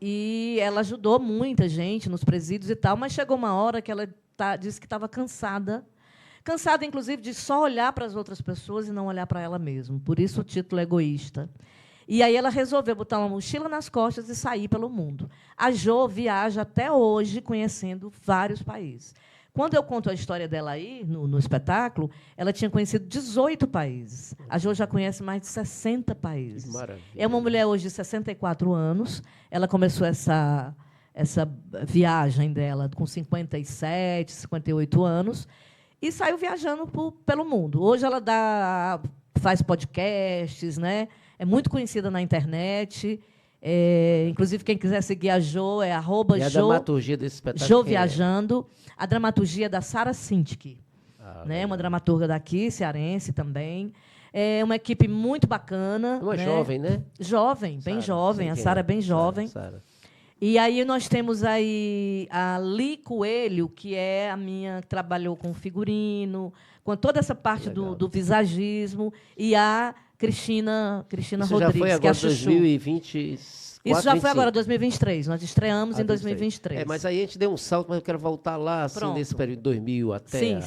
E ela ajudou muita gente nos presídios e tal, mas chegou uma hora que ela disse que estava cansada, inclusive, de só olhar para as outras pessoas e não olhar para ela mesma. Por isso o título é Egoísta. E aí ela resolveu botar uma mochila nas costas e sair pelo mundo. A Jo viaja até hoje conhecendo vários países. Quando eu conto a história dela aí, no espetáculo, ela tinha conhecido 18 países. A Jo já conhece mais de 60 países. Que maravilha. É uma mulher hoje de 64 anos. Ela começou essa viagem dela com 57, 58 anos e saiu viajando pelo mundo. Hoje ela faz podcasts, né? É muito conhecida na internet. Inclusive, quem quiser seguir a Jo é @Jo. E a dramaturgia desse espetáculo? Jo Viajando. A dramaturgia é da Sara Sintik, né? Uma dramaturga daqui, cearense também. É uma equipe muito bacana. Uma né? jovem, né? Jovem, bem jovem. A Sara é bem jovem. Sara. E aí nós temos aí a Li Coelho, que é a minha que trabalhou com figurino, com toda essa parte do visagismo, e a Cristina Isso Rodrigues, já foi que é a agora Chuchu. 2024, Isso já foi agora, 2023. Nós estreamos em 2023. Mas aí a gente deu um salto, mas eu quero voltar lá, assim, nesse período de 2000 até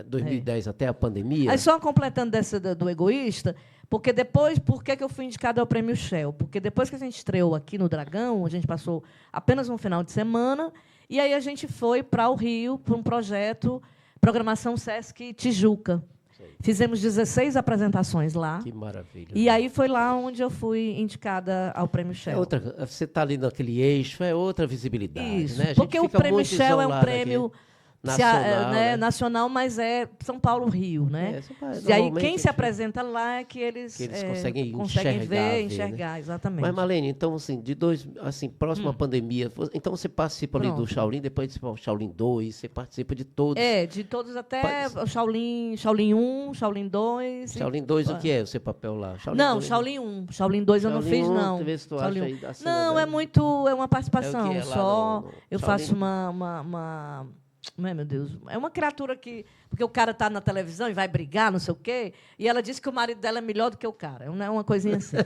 2010, até a pandemia. Aí só completando dessa do Egoísta, porque depois, por que eu fui indicada ao Prêmio Shell? Porque depois que a gente estreou aqui no Dragão, a gente passou apenas um final de semana, e aí a gente foi para o Rio, para um projeto, Programação Sesc Tijuca. Fizemos 16 apresentações lá. Que maravilha. E aí foi lá onde eu fui indicada ao Prêmio Shell. Você está ali naquele eixo, é outra visibilidade. Isso, né? porque o Prêmio Shell é um prêmio nacional, né? nacional, mas é São Paulo-Rio. Né? E aí quem se apresenta lá é que eles conseguem ver, enxergar, né? Exatamente. Mas, Marlene, então, assim, próximo à pandemia, então você participa ali do Shaolin, depois você o Shaolin 2, você participa de todos. De todos até o Shaolin 1, Shaolin 2. Shaolin 2, o que é o seu papel lá? Shaolin 1. Shaolin 2 eu não fiz, não. Não, é uma participação. Eu faço uma meu Deus, é uma criatura que... Porque o cara está na televisão e vai brigar, não sei o quê, e ela disse que o marido dela é melhor do que o cara. É uma coisinha assim.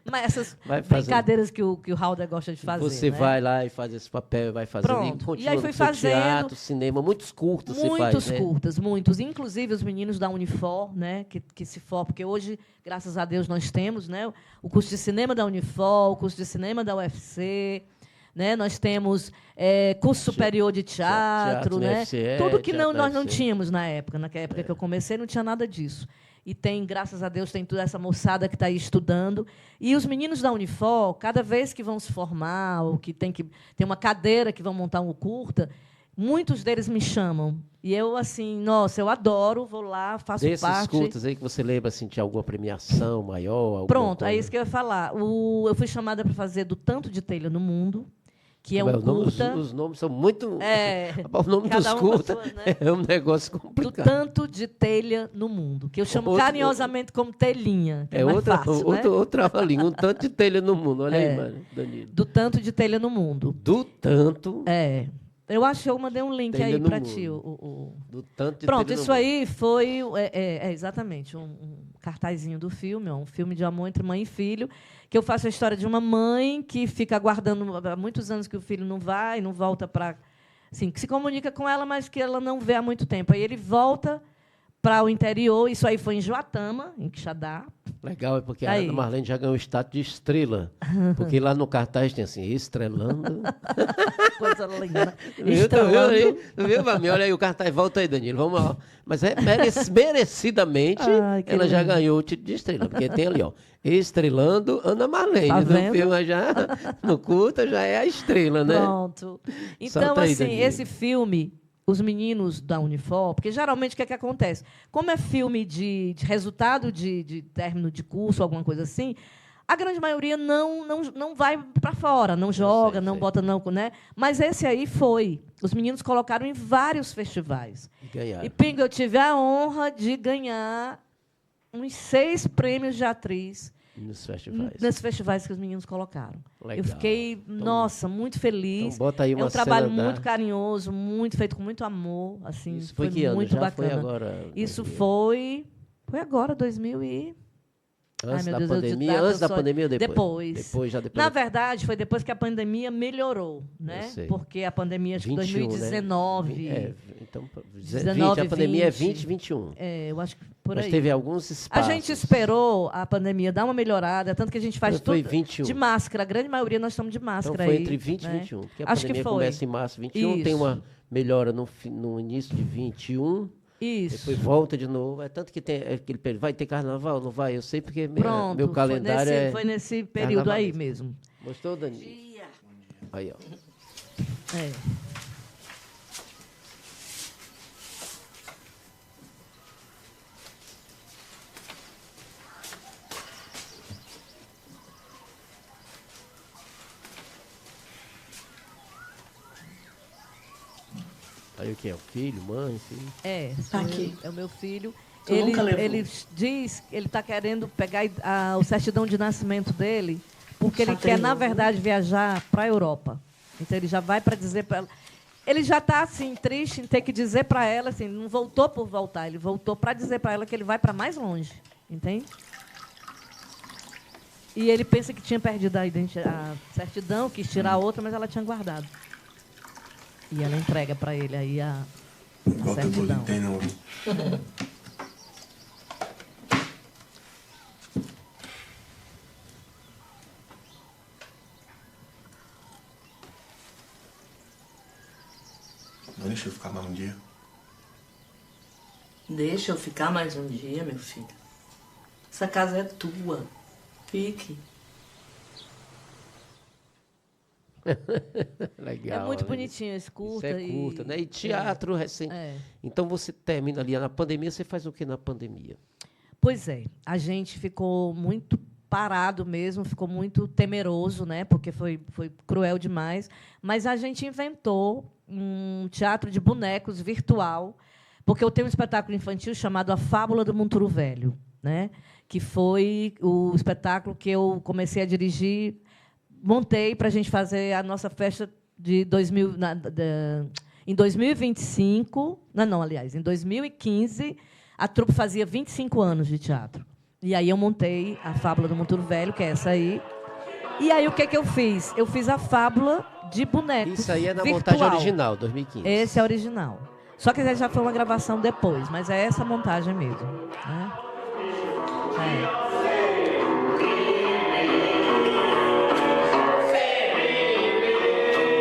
Mas essas brincadeiras que o Halder gosta de fazer. Você vai lá e faz esse papel, vai fazendo. Pronto. E aí fui fazendo... teatro, cinema, muitos curtas você faz, Muitos curtas, muitos. Inclusive os meninos da Unifor, né, que se for... Porque hoje, graças a Deus, nós temos, né, o curso de cinema da Unifor, o curso de cinema da UFC... Né? Nós temos curso superior de teatro, né? UFCE, tudo que nós não tínhamos na época que eu comecei, não tinha nada disso. E tem, graças a Deus, tem toda essa moçada que está aí estudando. E os meninos da Unifor, cada vez que vão se formar, ou que tem uma cadeira que vão montar um curta, muitos deles me chamam. E eu, assim, nossa, eu adoro, vou lá, faço parte. Desses curtas aí que você lembra, assim, de alguma premiação maior? Pronto, é isso que eu ia falar. Eu fui chamada para fazer Do Tanto de Telha no Mundo, que é um curta. Os nomes são muito... o nome dos curtas né? É um negócio complicado. Do Tanto de Telha no Mundo, que eu chamo carinhosamente como telhinha, que é mais fácil, outra língua, um tanto de telha no mundo. Olha aí, Danilo. Do Tanto de Telha no Mundo. Do tanto... Eu acho que eu mandei um link aí para ti. Do tanto de Pronto, isso aí foi exatamente um cartazinho do filme, um filme de amor entre mãe e filho, que eu faço a história de uma mãe que fica aguardando há muitos anos que o filho não volta para... Assim, que se comunica com ela, mas que ela não vê há muito tempo. Aí ele volta para o interior, isso aí foi em Joatama, em Quixadá. Legal, é porque a Ana Marlene já ganhou o status de estrela. Porque lá no cartaz tem assim, estrelando. Coisa linda. Estrelando. Viu, Mami? Olha aí, o cartaz, volta aí, Danilo. Vamos lá. Mas merecidamente, ela já ganhou o título de estrela. Porque tem ali, ó, estrelando Ana Marlene. Tá no filme, no curta, já é a estrela, né? Pronto. Então, aí, assim, Danilo. esse filme... Os meninos da Unifor, porque geralmente o que é que acontece? Como é filme de resultado de término de curso, alguma coisa assim, a grande maioria não vai para fora, não joga, não bota, não, né? Mas esse aí foi. Os meninos colocaram em vários festivais. E Pingo, eu tive a honra de ganhar uns 6 prêmios de atriz. Nos festivais que os meninos colocaram. Legal. Eu fiquei, nossa, muito feliz. Então bota aí uma é um trabalho muito carinhoso, muito feito com muito amor. Assim, isso foi que ano? Muito já bacana. Foi agora, isso foi agora, 2000 e... Antes da pandemia, antes da pandemia ou depois? Depois. Na verdade, foi depois que a pandemia melhorou, né? Porque a pandemia, acho que 2019... Né? Então, 19, a pandemia 20, é 2021. Eu acho que por aí. Mas teve alguns espaços. A gente esperou a pandemia dar uma melhorada, tanto que a gente faz tudo 21. De máscara. A grande maioria nós estamos de máscara. Então foi aí, entre 20 e 21. Porque a acho pandemia que foi. começa em março de 21, tem uma melhora no início de 21... Isso. Depois volta de novo. É tanto que tem aquele período. Vai ter carnaval? Não vai? Eu sei porque meu calendário foi nesse período aí mesmo. Gostou, Danilo? Aí, ó. Aí o que é? O filho, mãe, filho? Aqui. É o meu filho. Ele diz que ele está querendo pegar o certidão de nascimento dele, porque ele quer, na verdade, viajar para a Europa. Então, ele já vai para dizer para ela... Ele já está, assim, triste em ter que dizer para ela, assim, não voltou por voltar, ele voltou para dizer para ela que ele vai para mais longe. Entende? E ele pensa que tinha perdido a certidão, quis tirar a outra, mas ela tinha guardado. E ela entrega para ele aí a certidão. Não deixa eu ficar mais um dia. Deixa eu ficar mais um dia, meu filho. Essa casa é tua. Fique. Legal. É muito né? bonitinho esse curta. Isso é curta, né? E teatro recente. Então você termina ali na pandemia, você faz o que na pandemia? Pois é, a gente ficou muito parado mesmo, ficou muito temeroso, né? Porque foi cruel demais. Mas a gente inventou um teatro de bonecos virtual, porque eu tenho um espetáculo infantil chamado A Fábula do Monturo Velho, né? Que foi o espetáculo que eu comecei a dirigir, montei para a gente fazer a nossa festa de em 2025. Aliás, em 2015, a trupe fazia 25 anos de teatro. E aí eu montei A Fábula do Monturo Velho, que é essa aí. E aí o que eu fiz? Eu fiz a fábula de bonecos. Isso aí é na virtual. montagem original, 2015. Esse é original. Só que já foi uma gravação depois, mas é essa montagem mesmo. Né?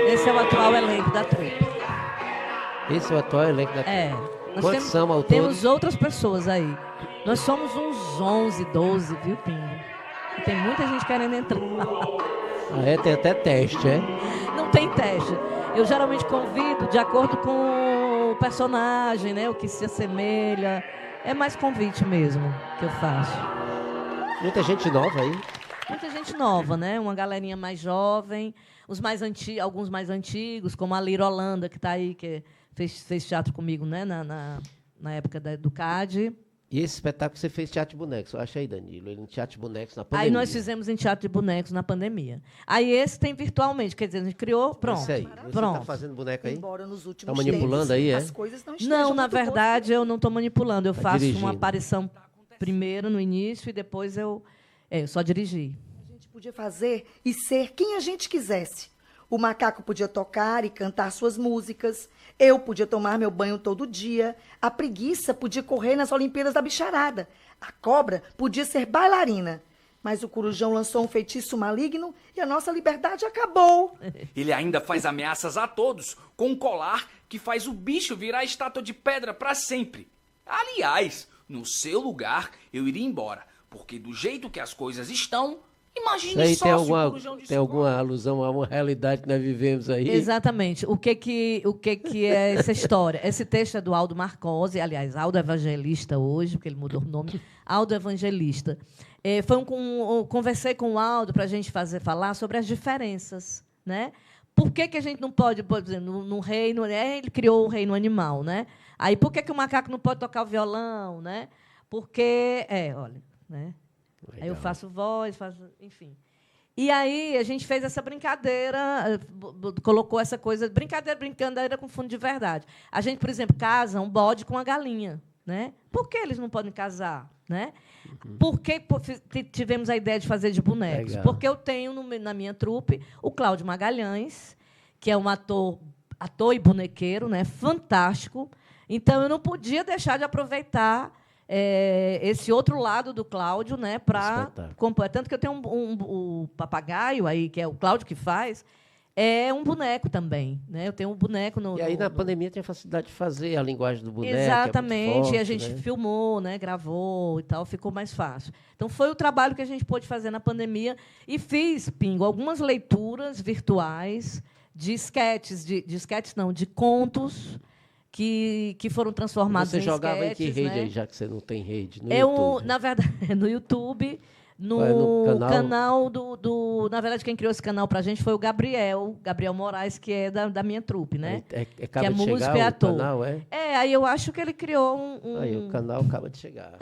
Esse é o atual elenco da trupe. Esse é o atual elenco da trupe. Quantos são ao todo? Temos outras pessoas aí. Nós somos uns 11, 12, viu, Pingo? E tem muita gente querendo entrar. Tem até teste, é? Não tem teste. Eu geralmente convido de acordo com o personagem, né? O que se assemelha. É mais convite mesmo que eu faço. Muita gente nova aí? Muita gente nova, né? Uma galerinha mais jovem, alguns mais antigos, como a Lira Holanda, que está aí, que fez teatro comigo, né? Na época do CAD. E esse espetáculo você fez teatro de bonecos, eu acho aí, Danilo, ele em teatro de bonecos na pandemia. Aí nós fizemos em teatro de bonecos na pandemia. Aí esse tem virtualmente, quer dizer, a gente criou, pronto. Esse aí, você está fazendo boneco aí? Embora nos últimos Está manipulando aí, é? as coisas não estejam Não, na muito verdade, eu não estou manipulando. Eu faço dirigindo. uma aparição primeiro, no início, e depois eu só dirigi. A gente podia fazer e ser quem a gente quisesse. O macaco podia tocar e cantar suas músicas. Eu podia tomar meu banho todo dia. A preguiça podia correr nas Olimpíadas da Bicharada. A cobra podia ser bailarina. Mas o corujão lançou um feitiço maligno e a nossa liberdade acabou. Ele ainda faz ameaças a todos, com um colar que faz o bicho virar estátua de pedra para sempre. Aliás, no seu lugar, eu iria embora, porque do jeito que as coisas estão, imagine Isso aí só se o corujão de tem alguma alusão a uma realidade que nós vivemos aí? Exatamente. O que é essa história? Esse texto é do Aldo Marcose, aliás, Aldo Evangelista hoje, porque ele mudou o nome, Aldo Evangelista. Conversei com o Aldo para a gente falar sobre as diferenças, né? Por que a gente não pode, por exemplo, no reino, ele criou o reino animal, né? Aí por que o macaco não pode tocar o violão, né? Porque, olha, né? Legal. Aí eu faço voz, enfim. E aí a gente fez essa brincadeira, colocou essa coisa, brincadeira com fundo de verdade. A gente, por exemplo, casa um bode com a galinha, né? Por que eles não podem casar, né? Por que tivemos a ideia de fazer de bonecos? Legal. Porque eu tenho na minha trupe o Cláudio Magalhães, que é um ator e bonequeiro, né? Fantástico. Então eu não podia deixar de aproveitar esse outro lado do Cláudio, né, para compor. Tanto que eu tenho um papagaio aí, que é o Cláudio que faz, é um boneco também, né? Eu tenho um boneco no... E aí, na pandemia, tem a facilidade de fazer a linguagem do boneco. Exatamente, é muito forte, e a gente né? filmou, né, gravou e tal, ficou mais fácil. Então, foi o trabalho que a gente pôde fazer na pandemia. E fiz, Pingo, algumas leituras virtuais de esquetes, de contos que foram transformados em esquetes. Você jogava em que rede, né? aí, já que você não tem rede? No YouTube? Na verdade, no YouTube... No canal Na verdade, quem criou esse canal pra gente foi o Gabriel Moraes, que é da minha trupe, né? Que é músico e ator. Canal, aí eu acho que ele criou Aí o canal acaba de chegar.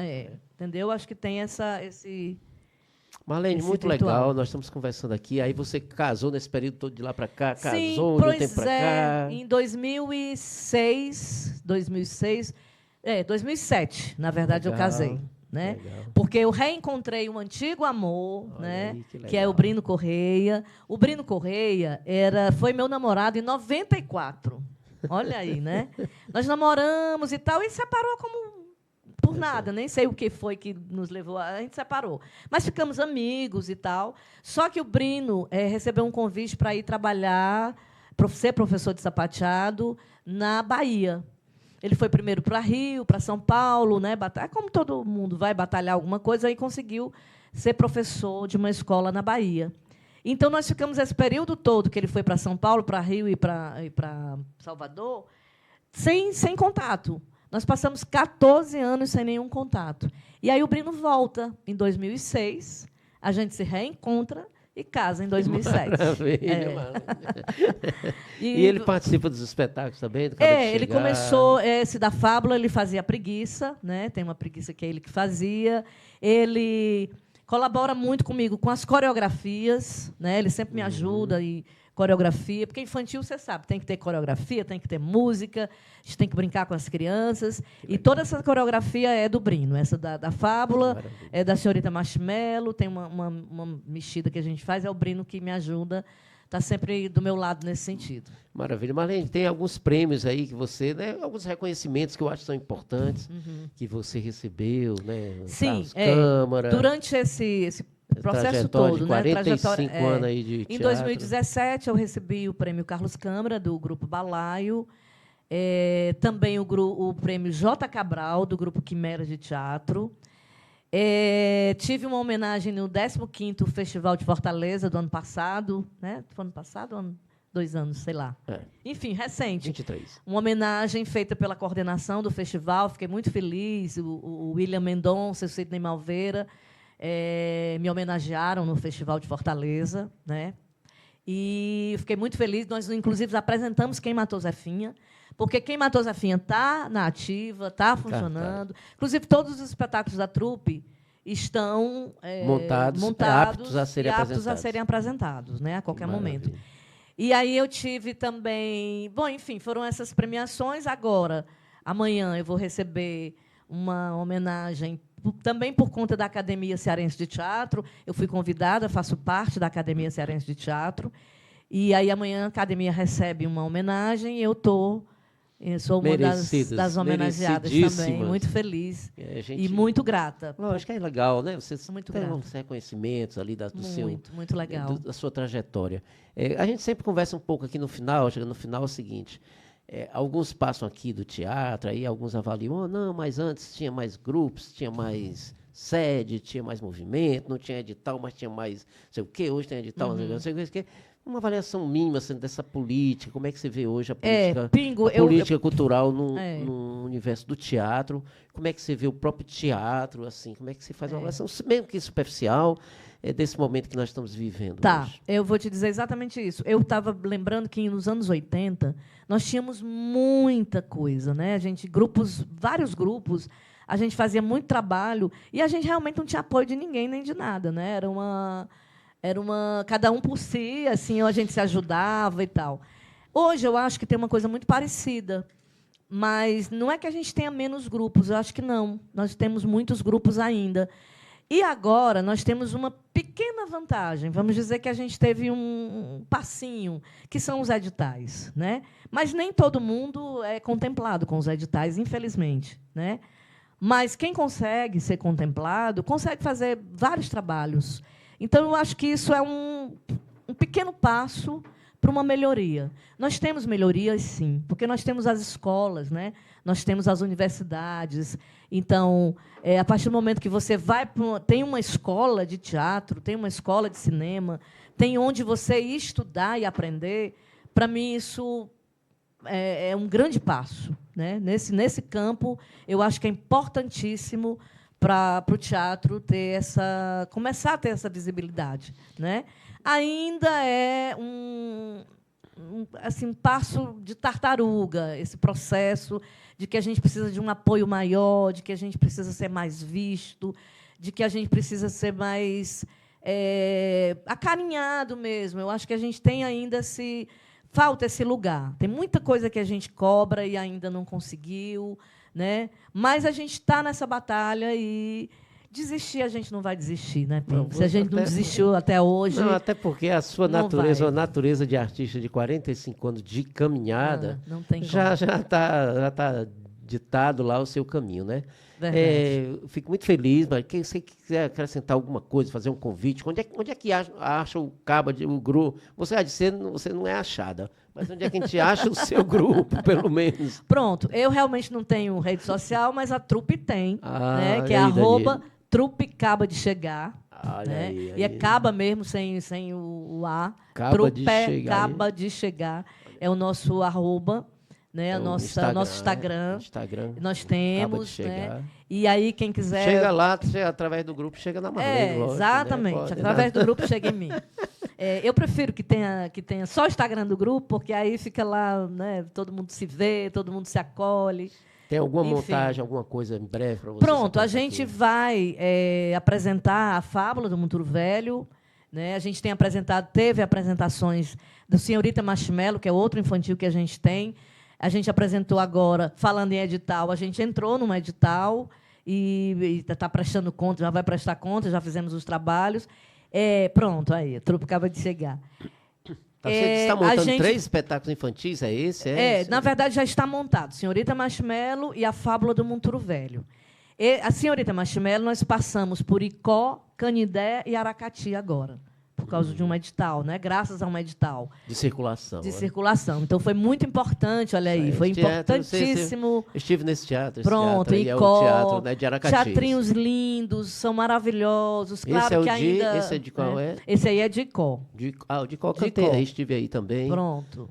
Entendeu? Acho que tem esse... Marlene, esse muito virtual. legal, nós estamos conversando aqui, aí você casou nesse período todo de lá para cá, Sim, casou de um tempo para cá. Em 2007, na verdade, legal. eu casei. né? Legal. Porque eu reencontrei um antigo amor, né? aí, que Que é o Brino Correia. O Brino Correia foi meu namorado em 94. Olha aí, né? Nós namoramos e tal, e separou como por nada, nem sei o que foi que nos levou, a gente separou. Mas ficamos amigos e tal. Só que o Brino recebeu um convite para ir trabalhar, ser professor de sapateado na Bahia. Ele foi primeiro para Rio, para São Paulo, né? Como todo mundo vai batalhar alguma coisa, aí conseguiu ser professor de uma escola na Bahia. Então, nós ficamos esse período todo que ele foi para São Paulo, para Rio e para Salvador, sem contato. Nós passamos 14 anos sem nenhum contato. E aí o Brino volta em 2006, a gente se reencontra e casa em 2007. Maravilha, maravilha. E ele participa dos espetáculos também? Do Ele começou, esse da Fábula, ele fazia a preguiça, né? Tem uma preguiça que é ele que fazia. Ele colabora muito comigo com as coreografias, né? Ele sempre me ajuda e coreografia, porque infantil, você sabe, tem que ter coreografia, tem que ter música, a gente tem que brincar com as crianças. E toda essa coreografia é do Brino. Essa da Fábula, é da senhorita Marshmello, tem uma mexida que a gente faz, é o Brino que me ajuda, está sempre do meu lado nesse sentido. Maravilha. Marlene, tem alguns prêmios aí que você, né, alguns reconhecimentos que eu acho que são importantes, que você recebeu, né? Sim, Câmara. Durante esse processo todo, de 45 anos aí de teatro. Em 2017, eu recebi o prêmio Carlos Câmara, do Grupo Balaio, também o prêmio J. Cabral, do Grupo Quimera de Teatro. Tive uma homenagem no 15º Festival de Fortaleza, do ano passado. Né? Foi ano passado? 2 anos, sei lá. Enfim, recente. 23. Uma homenagem feita pela coordenação do festival. Fiquei muito feliz. O William Mendonça e o Sidney Malveira me homenagearam no Festival de Fortaleza, né? E fiquei muito feliz. Nós, inclusive, apresentamos Quem Matou Zefinha, porque Quem Matou Zefinha está na ativa, está funcionando. Inclusive, todos os espetáculos da trupe estão montados aptos a serem apresentados, né, a qualquer momento. E aí eu tive também... Bom, enfim, foram essas premiações. Agora, amanhã, eu vou receber uma homenagem também por conta da Academia Cearense de Teatro. Eu fui convidada, faço parte da Academia Cearense de Teatro. E aí, amanhã, a Academia recebe uma homenagem e eu sou uma das homenageadas também. Muito feliz e muito grata. Lógico que é legal, né? Vocês muito têm grata. uns reconhecimentos ali muito legal. Da sua trajetória. A gente sempre conversa um pouco aqui no final, chega no final é o seguinte... alguns passam aqui do teatro, aí alguns avaliam, não, mas antes tinha mais grupos, tinha mais sede, tinha mais movimento, não tinha edital, mas tinha mais não sei o quê, hoje tem edital, não sei o quê. Uma avaliação mínima assim, dessa política, como é que você vê hoje a política, política cultural no universo do teatro, como é que você vê o próprio teatro, assim, como é que você faz uma avaliação, mesmo que superficial, desse momento que nós estamos vivendo hoje? Eu vou te dizer exatamente isso. Eu estava lembrando que nos anos 80 nós tínhamos muita coisa, né? Vários grupos, a gente fazia muito trabalho e a gente realmente não tinha apoio de ninguém nem de nada, né? Era uma cada um por si, assim, a gente se ajudava e tal. Hoje eu acho que tem uma coisa muito parecida, mas não é que a gente tenha menos grupos, eu acho que não. Nós temos muitos grupos ainda. E agora nós temos uma pequena vantagem. Vamos dizer que a gente teve um passinho, que são os editais, né? Mas nem todo mundo é contemplado com os editais, infelizmente, né? Mas quem consegue ser contemplado consegue fazer vários trabalhos. Então, eu acho que isso é um pequeno passo para uma melhoria. Nós temos melhorias, sim, porque nós temos as escolas, né? Nós temos as universidades. Então, a partir do momento que você tem uma escola de teatro, tem uma escola de cinema, tem onde você ir estudar e aprender, para mim, isso é um grande passo, né? Nesse campo, eu acho que é importantíssimo para o teatro começar a ter essa visibilidade, né? Ainda é um passo de tartaruga, esse processo de que a gente precisa de um apoio maior, de que a gente precisa ser mais visto, de que a gente precisa ser mais acarinhado mesmo. Eu acho que a gente tem ainda falta esse lugar. Tem muita coisa que a gente cobra e ainda não conseguiu, né? Mas a gente está nessa batalha e desistir a gente não vai desistir, né, Pingo? Se a gente não desistiu até hoje... Não, até porque a sua não natureza, vai. a natureza de artista de 45 anos de caminhada, não tem já está ditado lá o seu caminho, né? Fico muito feliz, mas quem você quiser acrescentar alguma coisa, fazer um convite, onde é que acha o cabo, o grupo? Você não é achada, mas onde é que a gente acha o seu grupo, pelo menos? Pronto, eu realmente não tenho rede social, mas a trupe tem, né? Que é aí, @trupe Caba de Chegar. Né? Aí. E é Caba mesmo, sem o A. Caba Trupe de Chegar. Caba de Chegar. É o nosso @, né? Nosso Instagram. Nós temos, né? E aí, quem quiser... Chega lá, através do grupo, chega na Marlene. Lógico, exatamente. Né? Através do grupo, chega em mim. Eu prefiro que tenha só o Instagram do grupo, porque aí fica lá, né? Todo mundo se vê, todo mundo se acolhe. Tem alguma Enfim. montagem, alguma coisa em breve para você? Pronto, a gente vai apresentar a Fábula do Monturo Velho. Né? A gente teve apresentações do Senhorita Marshmallow, que é outro infantil que a gente tem. A gente apresentou agora, falando em edital, a gente entrou num edital e está prestando conta, já vai prestar conta, já fizemos os trabalhos. Pronto, aí, a trupe acaba de chegar. Você está montando 3 espetáculos infantis, é esse? Na verdade, já está montado. Senhorita Marshmallow e a Fábula do Monturo Velho. A Senhorita Marshmallow, nós passamos por Icó, Canidé e Aracati agora, por causa de um edital, né? Graças a um edital. De circulação. Circulação. Então, foi muito importante, olha aí. Foi importantíssimo. Eu estive nesse teatro. Pronto, Icó. É o teatro, né, de Aracati. Teatrinhos lindos, são maravilhosos. Claro que ainda... Esse é de qual é? Esse aí é de Icó. O de Icó eu cantei, aí estive aí também. Pronto.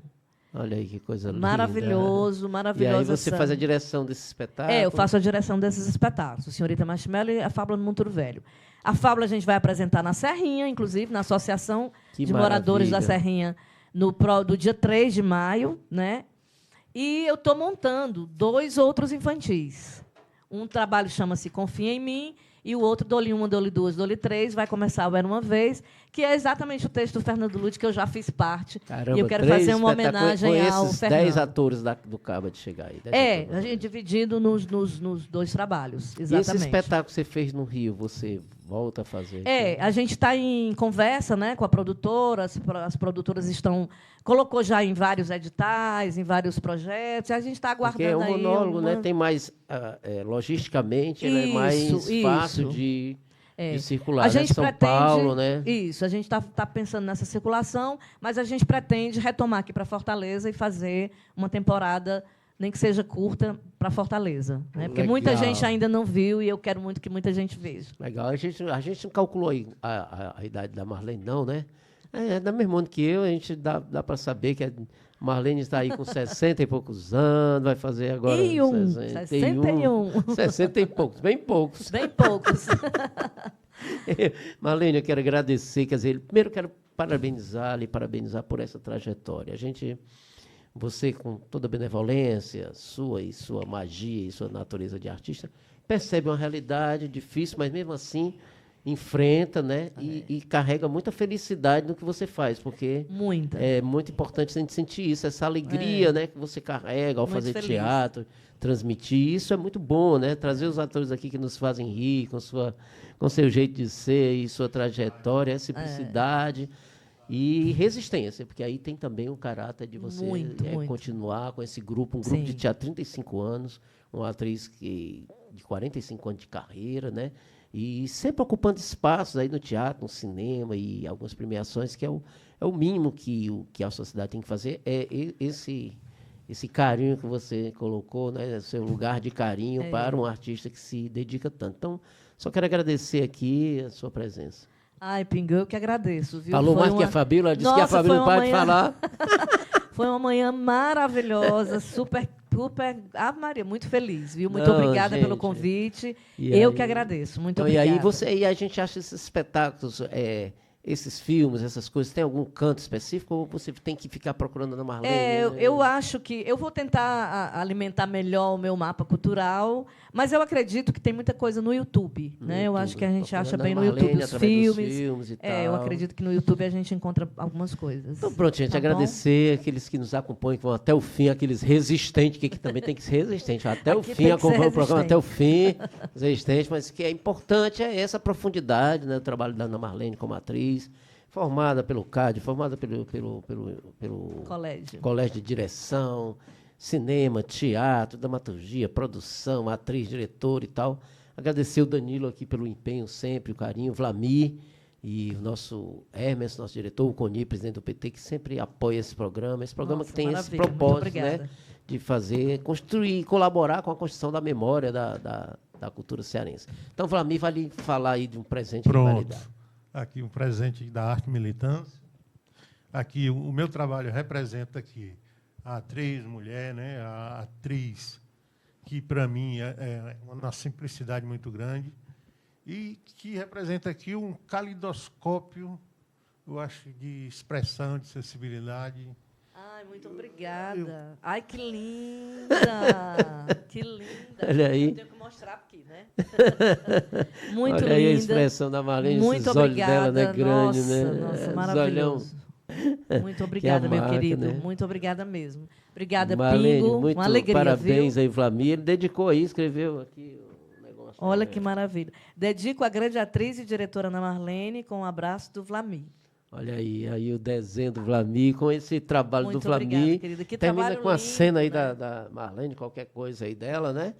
Olha aí que coisa linda. Maravilhoso. E aí você faz a direção desse espetáculo? Eu faço a direção desses espetáculos. O Senhorita Marshmallow e a Fábula do Monturo Velho. A Fábula a gente vai apresentar na Serrinha, inclusive, na Associação de Moradores da Serrinha, do dia 3 de maio. Né? E eu estou montando 2 outros infantis. Um trabalho chama-se Confia em Mim, e o outro, Dole 1, Dole 2, Dole 3, vai começar o Era Uma Vez, que é exatamente o texto do Fernando Lute, que eu já fiz parte. Caramba, e eu quero fazer uma homenagem ao Fernando. 10 atores do Caba de Chegar aí. A gente dividido nos 2 trabalhos, exatamente. E esse espetáculo que você fez no Rio, você volta a fazer? A gente está em conversa, né, com a produtora, as produtoras colocou já em vários editais, em vários projetos, e a gente está aguardando. Porque é um monólogo, né? Tem mais, logisticamente, ele é mais fácil de circular. A gente São Paulo, né? Isso, a gente está pensando nessa circulação, mas a gente pretende retomar aqui para Fortaleza e fazer uma temporada, nem que seja curta, para Fortaleza. Né? Porque muita gente ainda não viu e eu quero muito que muita gente veja. Legal. A gente não calculou aí a idade da Marlene, não, né? É da mesma ano que eu, a gente dá para saber que a Marlene está aí com 60 e poucos anos, vai fazer agora 61. 60 e poucos, bem poucos. Bem poucos. Marlene, eu quero agradecer, quer dizer, primeiro quero parabenizar por essa trajetória. Você, com toda a benevolência sua e sua magia e sua natureza de artista, percebe uma realidade difícil, mas mesmo assim enfrenta, né? E carrega muita felicidade no que você faz, porque é muito importante a gente sentir isso, essa alegria, né, que você carrega ao fazer teatro, transmitir. Isso é muito bom, né? Trazer os atores aqui que nos fazem rir, com seu jeito de ser e sua trajetória, simplicidade. E resistência, porque aí tem também o caráter de você continuar com esse grupo, de teatro 35 anos, uma atriz de 45 anos de carreira, né? E sempre ocupando espaços aí no teatro, no cinema e algumas premiações, que é o mínimo que a sociedade tem que fazer, é esse carinho que você colocou, né? Seu lugar de carinho para um artista que se dedica tanto. Então, só quero agradecer aqui a sua presença. Ai, Pingo, eu que agradeço. Viu? Falou mais que a Fabíola, disse que a Fabíola não pode falar. Foi uma manhã maravilhosa, super, Maria, muito feliz, viu? Muito obrigada pelo convite. Eu que agradeço, muito obrigada. E a gente acha esses espetáculos esses filmes, essas coisas, tem algum canto específico ou você tem que ficar procurando na Marlene? Eu acho que eu vou tentar alimentar melhor o meu mapa cultural, mas eu acredito que tem muita coisa no YouTube, né? Eu acho que a gente acha bem no YouTube os filmes e tal. Eu acredito que no YouTube a gente encontra algumas coisas. Então, pronto, gente, agradecer aqueles que nos acompanham, que vão até o fim, aqueles resistentes, que também tem que ser resistente, até o fim, acompanhar o programa até o fim, resistente, mas que é importante é essa profundidade, né, do trabalho da Ana Marlene como atriz, formada pelo CAD, formada pelo Colégio de Direção, cinema, teatro, dramaturgia, produção, atriz, diretor e tal. Agradecer o Danilo aqui pelo empenho sempre, o carinho, o Vlamir e o nosso Hermes, nosso diretor, o Coni, presidente do PT, que sempre apoia esse programa. Esse programa que tem esse propósito, né, de fazer, construir, colaborar com a construção da memória da cultura cearense. Então, Vlamir, vai lhe falar aí de um presente que vai lhe dar. Aqui um presente da Arte Militância. Aqui o meu trabalho representa aqui a atriz mulher, né? A atriz que para mim é uma simplicidade muito grande e que representa aqui um calidoscópio, eu acho, de expressão, de sensibilidade. Ai, muito obrigada. Ai, que linda! Que linda! Olha aí. Eu tenho que mostrar aqui, né? Muito linda. Olha aí a expressão da Marlene, muito esses obrigada. olhos dela, né? Grande, nossa, né? Nossa, maravilhoso. Muito obrigada, meu querido. Né? Muito obrigada mesmo. Obrigada, Marlene, Pingo. Muito uma alegria, parabéns viu? aí, Vlamir. Ele dedicou aí, escreveu aqui o negócio. Olha que maravilha. Dedico à grande atriz e diretora Ana Marlene com um abraço do Vlamir. Olha aí o desenho do Vlamir, com esse trabalho muito do Vlamir. Obrigada, querida. Que termina com a lindo, cena aí né? da Marlene, qualquer coisa aí dela, né?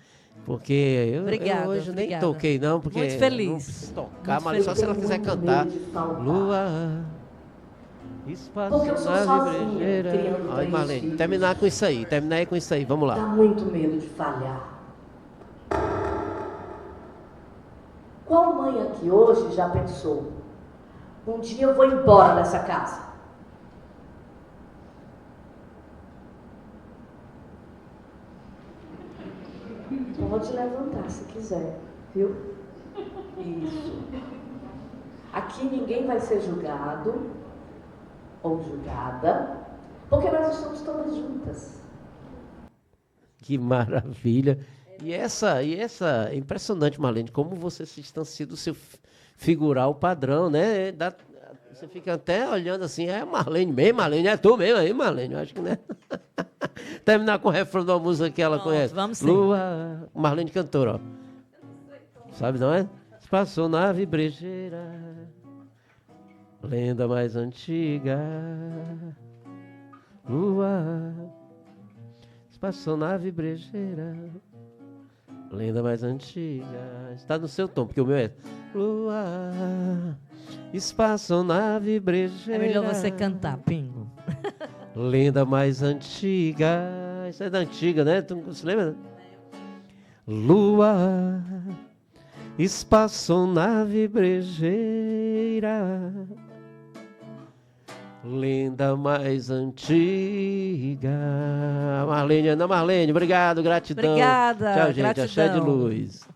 Porque eu hoje nem toquei, não, porque muito feliz. não preciso tocar, mas só se ela quiser cantar. Lua, espaço na brejeira. Olha, Marlene, terminar com isso aí, vamos lá. Dá muito medo de falhar. Qual mãe aqui hoje já pensou? Um dia eu vou embora dessa casa. Pode levantar se quiser, viu? Isso. Aqui ninguém vai ser julgado ou julgada, porque nós estamos todas juntas. Que maravilha. E essa é impressionante, Marlene, como você se distancia do seu figurar o padrão, né? Você fica até olhando assim, é Marlene mesmo, Marlene, é tu mesmo aí, Marlene, eu acho que né. Terminar com o refrão de uma música que ela conhece. Vamos sim. Lua, Marlene cantora, ó. Sabe, não é? Passou nave brejeira, lenda mais antiga. Lua, passou nave brejeira, lenda mais antiga. Está no seu tom, porque o meu é Lua, espaçonave brejeira. É melhor você cantar, Pingo. Lenda mais antiga. Isso é da antiga, né? Tu se lembra? Lua, espaçonave brejeira, lenda mais antiga. Marlene, Ana Marlene, obrigado, gratidão. Obrigada. Tchau, gente. Gratidão. Axé de luz.